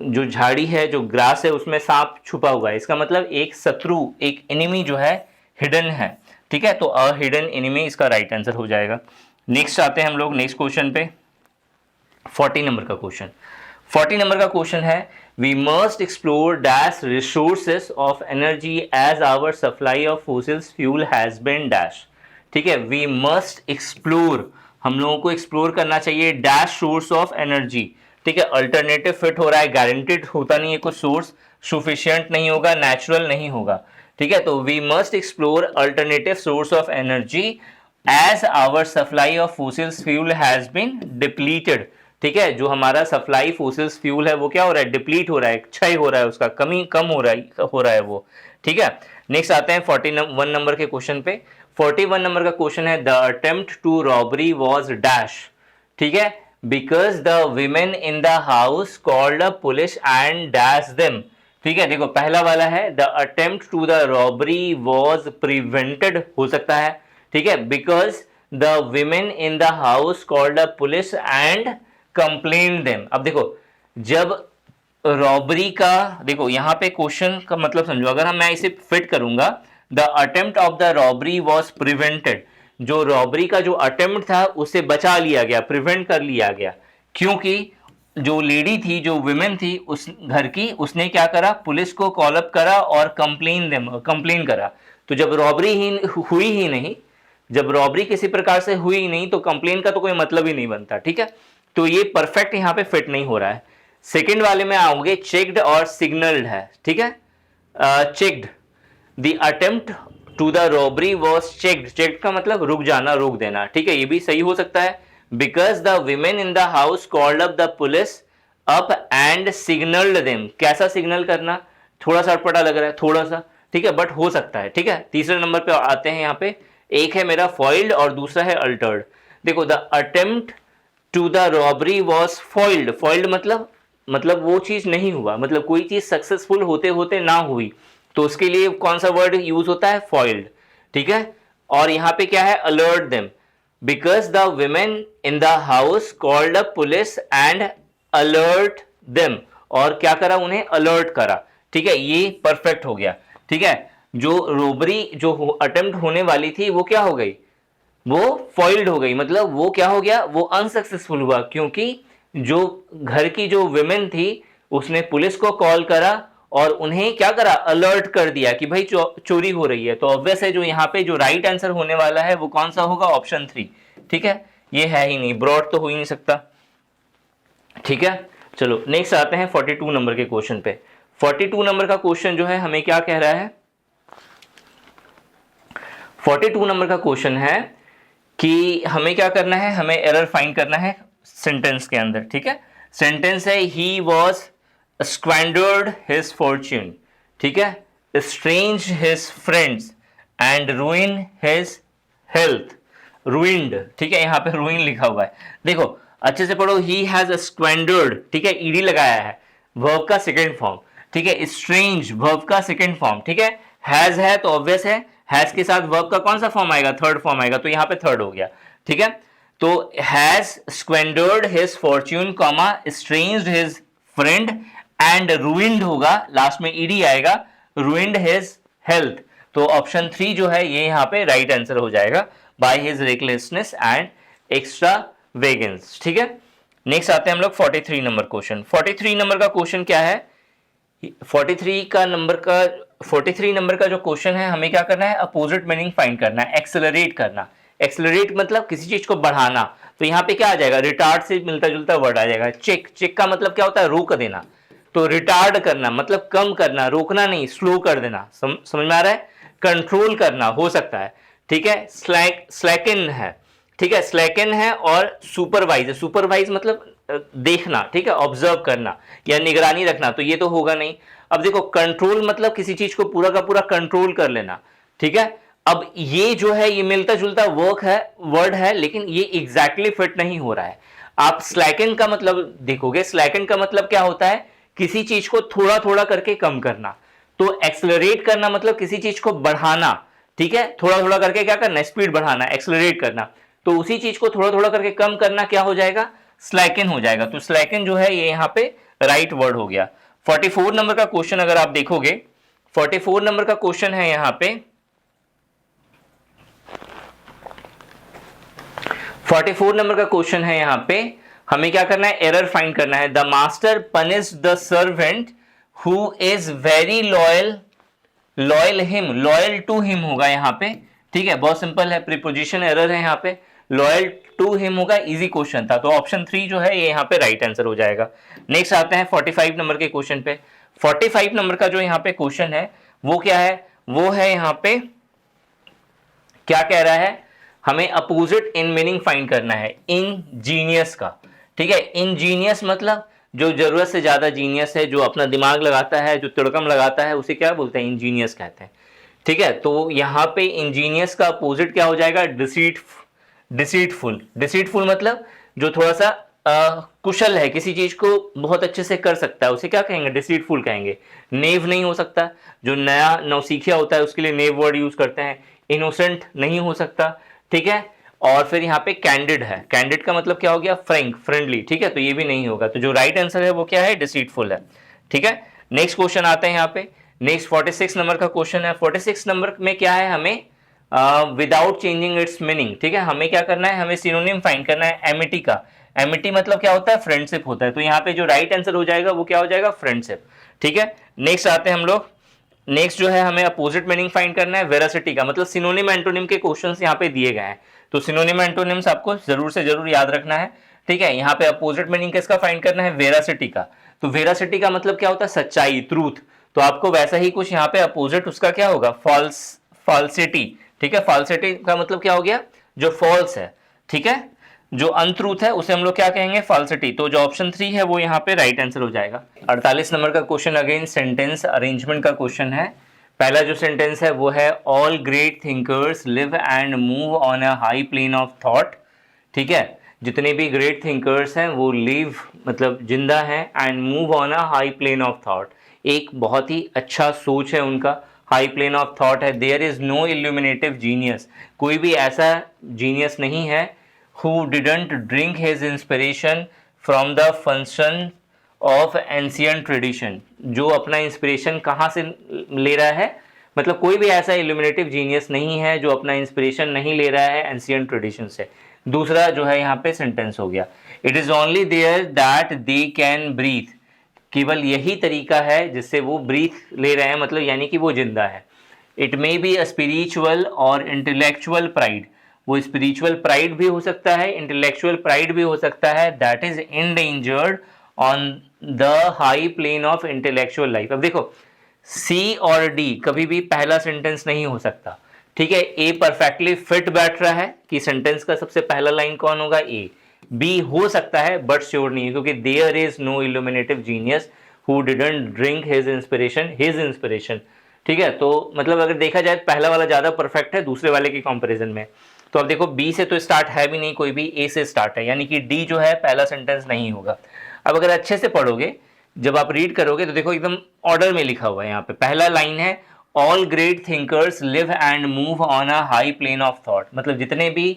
जो झाड़ी है, जो ग्रास है, उसमें सांप छुपा हुआ है, इसका मतलब एक शत्रु, एक एनिमी जो है हिडन है, ठीक है। तो अ हिडन एनिमी इसका राइट आंसर हो जाएगा। नेक्स्ट आते हैं हम लोग नेक्स्ट क्वेश्चन पे। 40 नंबर का क्वेश्चन। 40 नंबर का क्वेश्चन है, we must explore dash resources of energy as our supply of fossils fuel has been dash, ठीक है। वी मस्ट एक्सप्लोर, हम लोगों को एक्सप्लोर करना चाहिए, डैश सोर्स ऑफ एनर्जी, ठीक है। अल्टरनेटिव फिट हो रहा है, गारंटेड होता नहीं है कुछ सोर्स, सुफिशियंट नहीं होगा, नेचुरल नहीं होगा, ठीक है। तो we must explore alternative source of energy as our supply of fossils fuel has been depleted, ठीक है। जो हमारा सप्लाई फॉसिल्स फ्यूल है वो क्या हो रहा है, डिप्लीट हो रहा है, क्षय हो रहा है, उसका कम हो रहा है वो, ठीक है। नेक्स्ट आते हैं 41 नंबर के क्वेश्चन पे। 41 नंबर का क्वेश्चन है, the attempt to robbery was dash, ठीक है, because the women in the house called a police and dash them, ठीक है। देखो पहला वाला है, the attempt to the robbery was prevented, हो सकता है, ठीक है, because the women in the house called a police and complain them. अब देखो जब रॉबरी का, देखो यहाँ पे क्वेश्चन का मतलब समझो, अगर मैं इसे फिट करूंगा, the attempt of the robbery was prevented, जो रॉबरी का जो अटेम्प्ट था उसे बचा लिया गया, प्रिवेंट कर लिया गया, क्योंकि जो लेडी थी, जो विमेन थी उस घर की, उसने क्या करा, पुलिस को कॉल अप करा और कंप्लेन करा। तो जब रॉबरी ही हुई ही नहीं, जब रॉबरी किसी प्रकार से हुई नहीं, तो कंप्लेन का तो कोई मतलब ही नहीं बनता, ठीक है। तो ये परफेक्ट यहाँ पे फिट नहीं हो रहा है। सेकंड वाले में आओगे, चेक्ड और सिग्नल्ड है, ठीक है। Checked, the attempt to the robbery was checked, checked का मतलब रुक जाना, रोक देना, ठीक है, ये भी सही हो सकता है। Because the women in the house called up the police up and signalled them, कैसा सिग्नल करना, थोड़ा सा अटपटा लग रहा है, थोड़ा सा, ठीक है, बट हो सकता है, ठीक है। तीसरे नंबर पे आते हैं, यहाँ पे एक है मेरा फॉइल्ड और दूसरा है अल्टर्ड। देखो the attempt to the robbery was foiled, foiled मतलब वो चीज नहीं हुआ, मतलब कोई चीज सक्सेसफुल होते होते ना हुई, तो उसके लिए कौन सा वर्ड यूज होता है, फॉइल्ड, ठीक है। और यहां पे क्या है, alert them, because the women in the house called a police and alert them, और क्या करा, उन्हें अलर्ट करा, ठीक है, ये परफेक्ट हो गया, ठीक है। जो रोबरी जो अटेम्प्ट होने वाली थी वो क्या हो गई, वो फॉइल्ड हो गई, मतलब वो क्या हो गया, वो अनसक्सेसफुल हुआ, क्योंकि जो घर की जो विमेन थी उसने पुलिस को कॉल करा और उन्हें क्या करा, अलर्ट कर दिया कि भाई चोरी हो रही है। तो ऑब्वियस है जो यहाँ पे जो राइट आंसर होने वाला है वो कौन सा होगा, ऑप्शन 3, ठीक है। ये है ही नहीं, ब्रॉड तो हो ही नहीं सकता, ठीक है। चलो नेक्स्ट आते हैं 42 नंबर के क्वेश्चन पे। 42 नंबर का क्वेश्चन जो है हमें क्या कह रहा है, 42 नंबर का क्वेश्चन है कि हमें क्या करना है, हमें एरर फाइंड करना है सेंटेंस के अंदर, ठीक है। सेंटेंस है ही वॉज स्क्वैंडर्ड हिज फॉर्च्यून, ठीक है, strange his friends and ruin his health, ruined, ठीक है, यहां पे रूइन लिखा हुआ है, देखो अच्छे से पढ़ो, ही हैज स्क्वैंडर्ड, ठीक है, ईडी लगाया है, वर्ब का सेकेंड फॉर्म, ठीक है, स्ट्रेंज वर्ब का सेकेंड फॉर्म, ठीक है, हैज है तो ऑब्वियस है, हैज के साथ वर्ब का कौन सा फॉर्म आएगा, थर्ड फॉर्म आएगा, तो यहां पे थर्ड हो गया, ठीक है। तो has squandered his fortune comma estranged his friend and ruined होगा, लास्ट में ईडी आएगा, रूइंड हिज हेल्थ, तो ऑप्शन 3 जो है ये यहां पे राइट आंसर हो जाएगा, by his recklessness and extra vegans, ठीक है। नेक्स्ट आते हैं हम लोग 43 नंबर क्वेश्चन। 43 नंबर का क्वेश्चन क्या है, 43 नंबर का जो क्वेश्चन है हमें क्या करना है, अपोजिट मीनिंग फाइंड करना है, एक्सेलरेट करना, एक्सेलरेट मतलब किसी चीज को बढ़ाना, तो यहाँ पे क्या आ जाएगा, रिटार्ड से मिलता जुलता वर्ड आ जाएगा, चेक, चेक का मतलब क्या होता है, रोक देना, तो रिटार्ड करना मतलब कम करना, रोकना नहीं, स्लो कर देना, समझ में आ रहा है, कंट्रोल करना हो सकता है, ठीक है, स्लैकन है, ठीक है, स्लैकन है, और सुपरवाइज है, सुपरवाइज मतलब देखना, ठीक है, ऑब्जर्व करना या निगरानी रखना, तो ये तो होगा नहीं। अब देखो कंट्रोल मतलब किसी चीज को पूरा का पूरा कंट्रोल कर लेना, ठीक है। अब ये जो है ये मिलता जुलता वर्ड है, लेकिन ये एग्जैक्टली फिट नहीं हो रहा है। आप स्लैकन का मतलब देखोगे, स्लैकन का मतलब क्या होता है, किसी चीज को थोड़ा थोड़ा करके कम करना, तो एक्सेलरेट करना मतलब किसी चीज को बढ़ाना, ठीक है, थोड़ा थोड़ा करके क्या करना, स्पीड बढ़ाना, एक्सेलरेट करना, तो उसी चीज को थोड़ा थोड़ा करके कम करना क्या हो जाएगा, स्लैकन हो जाएगा, तो स्लैकन जो है ये यहां पे राइट वर्ड हो गया। 44 नंबर का क्वेश्चन अगर आप देखोगे, 44 नंबर का क्वेश्चन है यहां पे, 44 नंबर का क्वेश्चन है यहां पे, हमें क्या करना है, एरर फाइंड करना है, the master punish the servant who is very loyal, loyal him, loyal to him होगा यहां पे, ठीक है, बहुत सिंपल है, प्रीपोजिशन एरर है यहां पे, लॉयल टू हिम होगा, इजी क्वेश्चन था, तो ऑप्शन 3 जो है ये यहां पे राइट आंसर हो जाएगा। नेक्स्ट आते हैं 45 नंबर के क्वेश्चन पे। 45 नंबर का जो यहां पे क्वेश्चन है वो क्या है, वो है यहां पे क्या कह रहा है, हमें अपोजिट इन मीनिंग फाइंड करना है, इंजीनियस का, ठीक है, इंजीनियस मतलब जो जरूरत से ज्यादा जीनियस है, जो अपना दिमाग लगाता है, जो तिड़कम लगाता है, उसे क्या बोलते हैं, इंजीनियस कहते हैं, ठीक है। तो यहां पे इंजीनियस का अपोजिट क्या हो जाएगा, डिसीटफुल, डिसीटफुल मतलब जो थोड़ा सा कुशल है, किसी चीज को बहुत अच्छे से कर सकता है, उसे क्या कहेंगे, डिसीटफुल कहेंगे। नेव नहीं हो सकता, जो नया नौसिखिया होता है उसके लिए नेव वर्ड यूज करते हैं। इनोसेंट नहीं हो सकता, ठीक है। और फिर यहाँ पे कैंडिड है, कैंडिड का मतलब क्या हो गया, फ्रैंक, फ्रेंडली, ठीक है, तो ये भी नहीं होगा, तो जो राइट आंसर है वो क्या है, डिसीटफुल है, ठीक है। नेक्स्ट क्वेश्चन आते हैं यहाँ पे, नेक्स्ट 46 नंबर का क्वेश्चन है। 46 नंबर में क्या है, हमें विदाउट चेंजिंग इट्स मीनिंग, ठीक है, हमें क्या करना है, हमें सिनोनिम फाइंड करना है एमिटी का। एमिटी मतलब क्या होता है, फ्रेंडशिप होता है, तो यहाँ पे जो राइट आंसर हो जाएगा वो क्या हो जाएगा, फ्रेंडशिप, ठीक है। नेक्स्ट आते हैं हम लोग, नेक्स्ट जो है हमें अपोजिट मीनिंग फाइंड करना है वेरासिटी का, मतलब सिनोनिम एंटोनिम के क्वेश्चंस यहाँ पे दिए गए हैं, तो सिनोनिम एंटोनिम्स आपको जरूर से जरूर याद रखना है, ठीक है। यहाँ पे अपोजिट मीनिंग किसका फाइंड करना है, वेरासिटी का, तो वेरासिटी का मतलब क्या होता है, सच्चाई, ट्रूथ, तो आपको वैसा ही कुछ यहाँ पे अपोजिट उसका क्या होगा, फॉल्सिटी, ठीक है, फॉल्सिटी का मतलब क्या हो गया, जो फॉल्स है, ठीक है, जो अनट्रूथ है उसे हम लोग क्या कहेंगे, फॉल्सिटी, तो जो ऑप्शन 3 है वो यहाँ पे राइट आंसर हो जाएगा। 48 नंबर का क्वेश्चन अगेन सेंटेंस अरेंजमेंट का क्वेश्चन है। पहला जो सेंटेंस है वो है all great thinkers live and move on a high plane of thought, ठीक है, जितने भी ग्रेट थिंकर्स हैं वो लिव मतलब जिंदा हैं and move on a high plane of thought. एक बहुत ही अच्छा सोच है उनका, हाई प्लेन ऑफ थॉट है। There is no illuminative genius, कोई भी ऐसा जीनियस नहीं है who didn't drink his inspiration from the function of ancient tradition, जो अपना इंस्पिरेशन कहाँ से ले रहा है, मतलब कोई भी ऐसा इल्यूमिनेटिव जीनियस नहीं है जो अपना इंस्पिरेशन नहीं ले रहा है एंशियंट ट्रेडिशन से। दूसरा जो है यहाँ पे सेंटेंस हो गया, it is only there that they can breathe, केवल यही तरीका है जिससे वो ब्रीथ ले रहे हैं, मतलब यानी कि वो जिंदा है। It may be a spiritual और इंटेलेक्चुअल प्राइड, वो स्पिरिचुअल प्राइड भी हो सकता है, इंटेलेक्चुअल प्राइड भी हो सकता है, that is endangered on the high plane of intellectual life. अब देखो सी और डी कभी भी पहला सेंटेंस नहीं हो सकता, ठीक है। ए परफेक्टली फिट बैठ रहा है कि सेंटेंस का सबसे पहला लाइन कौन होगा, ए। बी हो सकता है बट श्योर नहीं है, क्योंकि there is no illuminative genius who didn't drink his inspiration, ठीक है। तो मतलब अगर देखा जाए पहला वाला ज्यादा परफेक्ट है दूसरे वाले के कंपैरिजन में। तो अब देखो बी से तो स्टार्ट है भी नहीं कोई भी, ए से स्टार्ट है, यानी कि डी जो है पहला सेंटेंस नहीं होगा। अब अगर अच्छे से पढ़ोगे, जब आप रीड करोगे तो देखो एकदम ऑर्डर में लिखा हुआ है। यहाँ पे पहला लाइन है all great thinkers live and move on a high plane of thought, मतलब जितने भी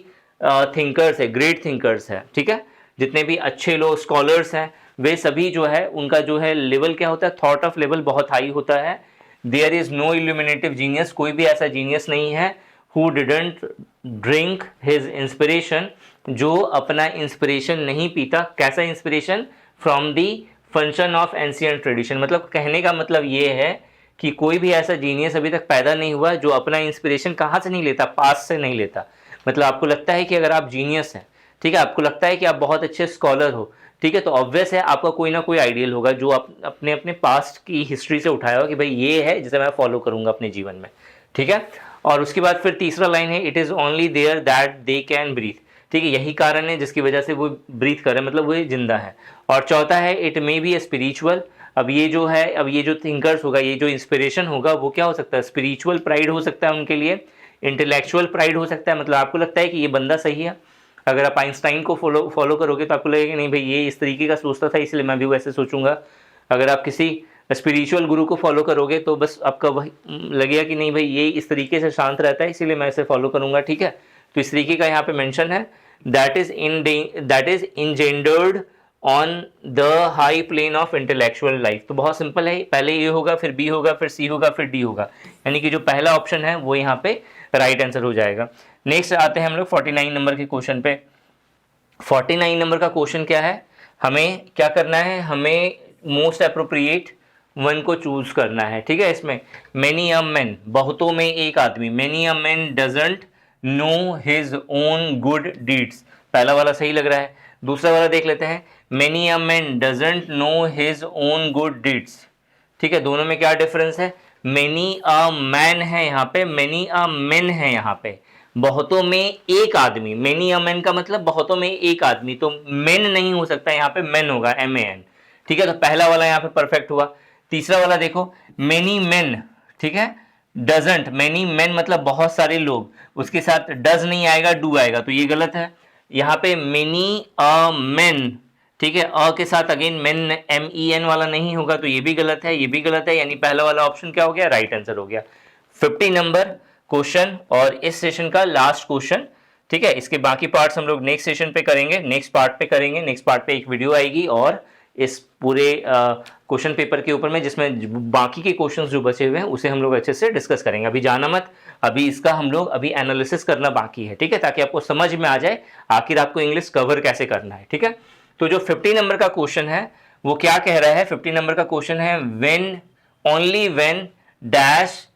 थिंकर्स है, ग्रेट थिंकर्स है, ठीक है, जितने भी अच्छे लोग स्कॉलर्स हैं, वे सभी जो है उनका जो है लेवल क्या होता है, थॉट ऑफ लेवल बहुत हाई होता है। There is no illuminative genius, कोई भी ऐसा जीनियस नहीं है who didn't drink his inspiration, जो अपना इंस्पिरेशन नहीं पीता। कैसा inspiration, from the function of ancient tradition, मतलब कहने का मतलब ये है कि कोई भी ऐसा जीनियस अभी तक पैदा नहीं हुआ जो अपना इंस्पिरेशन कहाँ से नहीं लेता, पास से नहीं लेता। मतलब आपको लगता है कि अगर आप जीनियस हैं, ठीक है, आपको लगता है कि आप बहुत अच्छे स्कॉलर हो, ठीक है, तो ऑब्वियस है आपका कोई ना कोई आइडियल होगा जो आप अपने अपने पास्ट की हिस्ट्री से उठाया हो कि भाई ये है जिसे मैं फॉलो करूंगा अपने जीवन में, ठीक है। और उसके बाद फिर तीसरा लाइन है it is only there that they can breathe, ठीक है, यही कारण है जिसकी वजह से वो ब्रीथ कर रहे हैं, मतलब वो जिंदा है। और चौथा है इट मे बी स्पिरिचुअल, अब ये जो है, अब ये जो थिंकर्स होगा, ये जो इंस्पिरेशन होगा वो क्या हो सकता है, स्पिरिचुअल प्राइड हो सकता है उनके लिए, इंटेलेक्चुअल प्राइड हो सकता है, मतलब आपको लगता है कि ये बंदा सही है। अगर आप आइंस्टाइन को फॉलो करोगे तो आपको लगेगा कि नहीं भाई ये इस तरीके का सोचता था इसलिए मैं भी वैसे सोचूंगा। अगर आप किसी स्पिरिचुअल गुरु को फॉलो करोगे तो बस आपका वही लगेगा कि नहीं भाई ये इस तरीके से शांत रहता है इसीलिए मैं इसे फॉलो करूंगा, ठीक है। तो इस तरीके का यहाँ पे मेंशन है that is engendered on the high plane of intellectual life. तो बहुत सिंपल है, पहले ए होगा, फिर बी होगा, फिर सी होगा, फिर डी होगा, यानी कि जो पहला ऑप्शन है वो यहाँ पे राइट आंसर हो जाएगा। नेक्स्ट आते हैं हम लोग 49 नंबर के क्वेश्चन पे। 49 नंबर का क्वेश्चन क्या है, हमें क्या करना है, हमें मोस्ट अप्रोप्रिएट वन को चूज करना है, ठीक है। इसमें मेनी अ मैन, बहुतों में एक आदमी, many a man doesn't know his own good deeds, पहला वाला सही लग रहा है। दूसरा वाला देख लेते हैं, many a man doesn't know his own good deeds, ठीक है, दोनों में क्या डिफरेंस है, मेनी अ मैन है यहाँ पे, मेनी अ मेन है यहाँ पे, बहुतों में एक आदमी, मेनी अ मैन का मतलब बहुतों में एक आदमी, तो मेन नहीं हो सकता, यहाँ पे मेन होगा, MAN, ठीक है। तो पहला वाला यहाँ पे परफेक्ट हुआ। तीसरा वाला देखो, मेनी मेन, ठीक है, डजंट, मेनी मेन मतलब बहुत सारे लोग, उसके साथ डज नहीं आएगा, डू आएगा, तो ये गलत है। यहाँ पे मेनी अ मेन, ठीक है, अ के साथ अगेन मेन MEN वाला नहीं होगा, तो ये भी गलत है, ये भी गलत है, यानी पहला वाला ऑप्शन क्या हो गया, राइट आंसर हो गया। 50 नंबर क्वेश्चन और इस सेशन का लास्ट क्वेश्चन, ठीक है। इसके बाकी पार्ट्स हम लोग नेक्स्ट सेशन पे करेंगे, नेक्स्ट पार्ट पे करेंगे, नेक्स्ट पार्ट पे एक वीडियो आएगी और इस पूरे क्वेश्चन पेपर के ऊपर में जिसमें बाकी के क्वेश्चंस जो बचे हुए हैं उसे हम लोग अच्छे से डिस्कस करेंगे। अभी जाना मत, अभी इसका हम लोग अभी एनालिसिस करना बाकी है, ठीक है, ताकि आपको समझ में आ जाए आखिर आपको इंग्लिश कवर कैसे करना है, ठीक है। तो जो 50 नंबर का क्वेश्चन है वो क्या कह रहा है, 50 नंबर का क्वेश्चन है when only when dash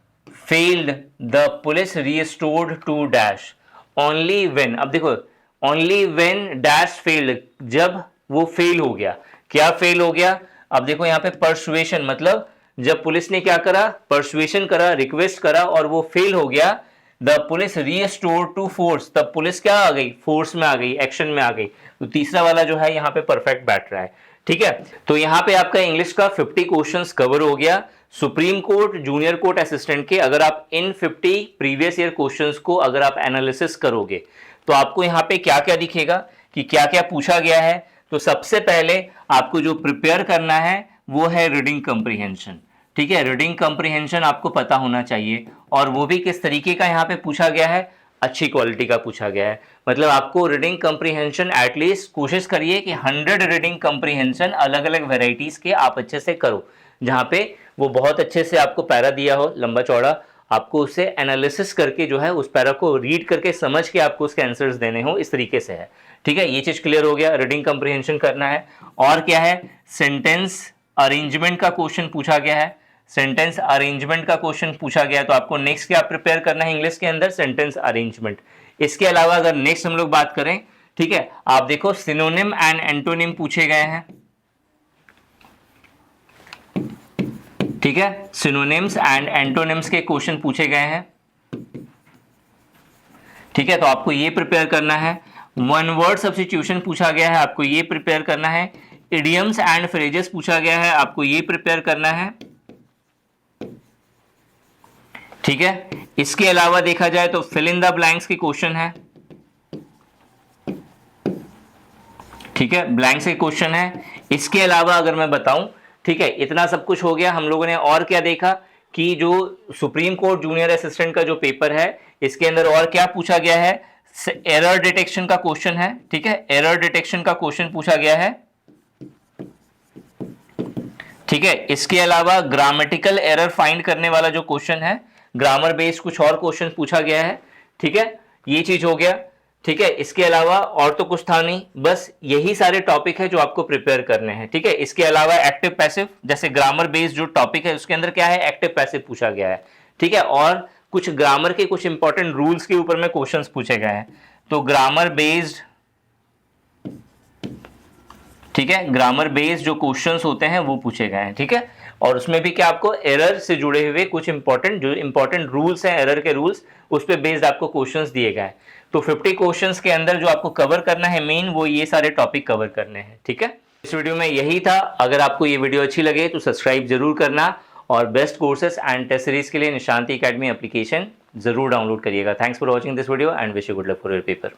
failed the police restored to dash, only when, अब देखो ओनली व्हेन डैश फेल्ड, जब वो फेल हो गया, क्या फेल हो गया, अब देखो यहाँ पे परसुएशन, मतलब जब पुलिस ने क्या करा, परसुएशन करा, रिक्वेस्ट करा और वो फेल हो गया, the police restore to force, तब पुलिस क्या आ गई, फोर्स में आ गई, एक्शन में आ गई। तो तीसरा वाला जो है यहाँ पे परफेक्ट बैठ रहा है, ठीक है। तो यहाँ पे आपका इंग्लिश का 50 क्वेश्चंस कवर हो गया supreme court junior court assistant के। अगर आप इन 50 प्रीवियस ईयर क्वेश्चंस को अगर आप एनालिसिस करोगे तो आपको यहाँ पे क्या क्या दिखेगा कि क्या क्या पूछा गया है। तो सबसे पहले आपको जो प्रिपेयर करना है वो है रीडिंग कॉम्प्रिहेंशन। ठीक है, रीडिंग कॉम्प्रिहेंशन आपको पता होना चाहिए, और वो भी किस तरीके का यहाँ पे पूछा गया है, अच्छी क्वालिटी का पूछा गया है। मतलब आपको रीडिंग कॉम्प्रिहेंशन एटलीस्ट कोशिश करिए कि 100 रीडिंग कॉम्प्रिहेंशन अलग अलग वेराइटीज के आप अच्छे से करो, जहाँ पे वो बहुत अच्छे से आपको पैरा दिया हो लंबा चौड़ा, आपको उसे एनालिसिस करके जो है उस पैरा को रीड करके समझ के आपको उसके आंसर्स देने हो, इस तरीके से है। ठीक है, ये चीज क्लियर हो गया, रीडिंग कॉम्प्रिहेंशन करना है। और क्या है, सेंटेंस अरेंजमेंट का क्वेश्चन पूछा गया है, सेंटेंस अरेंजमेंट का क्वेश्चन पूछा गया है। तो आपको नेक्स्ट क्या प्रिपेयर करना है इंग्लिश के अंदर, सेंटेंस अरेंजमेंट। इसके अलावा अगर नेक्स्ट हम लोग बात करें, ठीक है, आप देखो सिनोनिम एंड एंटोनिम पूछे गए हैं। ठीक है, सिनोनिम्स एंड एंटोनिम्स के क्वेश्चन पूछे गए हैं। ठीक है, तो आपको ये प्रिपेयर करना है। वन वर्ड सब्स्टिट्यूशन पूछा गया है, आपको ये प्रिपेयर करना है। इडियम्स एंड फ्रेजेस पूछा गया है, आपको ये प्रिपेयर करना है। ठीक है, इसके अलावा देखा जाए तो फिल इन द ब्लैंक्स के क्वेश्चन है। ठीक है, ब्लैंक्स के क्वेश्चन है। इसके अलावा अगर मैं बताऊं, ठीक है, इतना सब कुछ हो गया। हम लोगों ने और क्या देखा कि जो सुप्रीम कोर्ट जूनियर असिस्टेंट का जो पेपर है, इसके अंदर और क्या पूछा गया है, एरर डिटेक्शन का क्वेश्चन है। ठीक है, एरर डिटेक्शन का क्वेश्चन पूछा गया है। ठीक है, इसके अलावा ग्रामेटिकल एरर फाइंड करने वाला जो क्वेश्चन है, ग्रामर बेस्ड कुछ और क्वेश्चन पूछा गया है। ठीक है, ये चीज हो गया। ठीक है, इसके अलावा और तो कुछ था नहीं, बस यही सारे टॉपिक है जो आपको प्रिपेयर करने हैं। ठीक है, इसके अलावा एक्टिव पैसिव, जैसे ग्रामर बेस्ड जो टॉपिक है उसके अंदर क्या है, एक्टिव पैसिव पूछा गया है। ठीक है, और कुछ ग्रामर के कुछ इंपॉर्टेंट रूल्स के ऊपर में क्वेश्चंस पूछे गए हैं। तो ग्रामर बेस्ड, ठीक है, ग्रामर बेस्ड जो क्वेश्चंस होते हैं वो पूछे गए हैं। ठीक है, और उसमें भी क्या आपको एरर से जुड़े हुए कुछ इंपॉर्टेंट रूल्स हैं, एरर के रूल्स, उस पे बेस्ड आपको क्वेश्चंस दिए गए हैं। तो 50 क्वेश्चंस के अंदर जो आपको कवर करना है मेन, वो ये सारे टॉपिक कवर करने हैं। ठीक है, इस वीडियो में यही था। अगर आपको ये वीडियो अच्छी लगे तो सब्सक्राइब जरूर करना, और best courses and test series के लिए निशांति एकेडमी एप्लीकेशन जरूर डाउनलोड करिएगा। Thanks for watching this video and wish you good luck for your paper.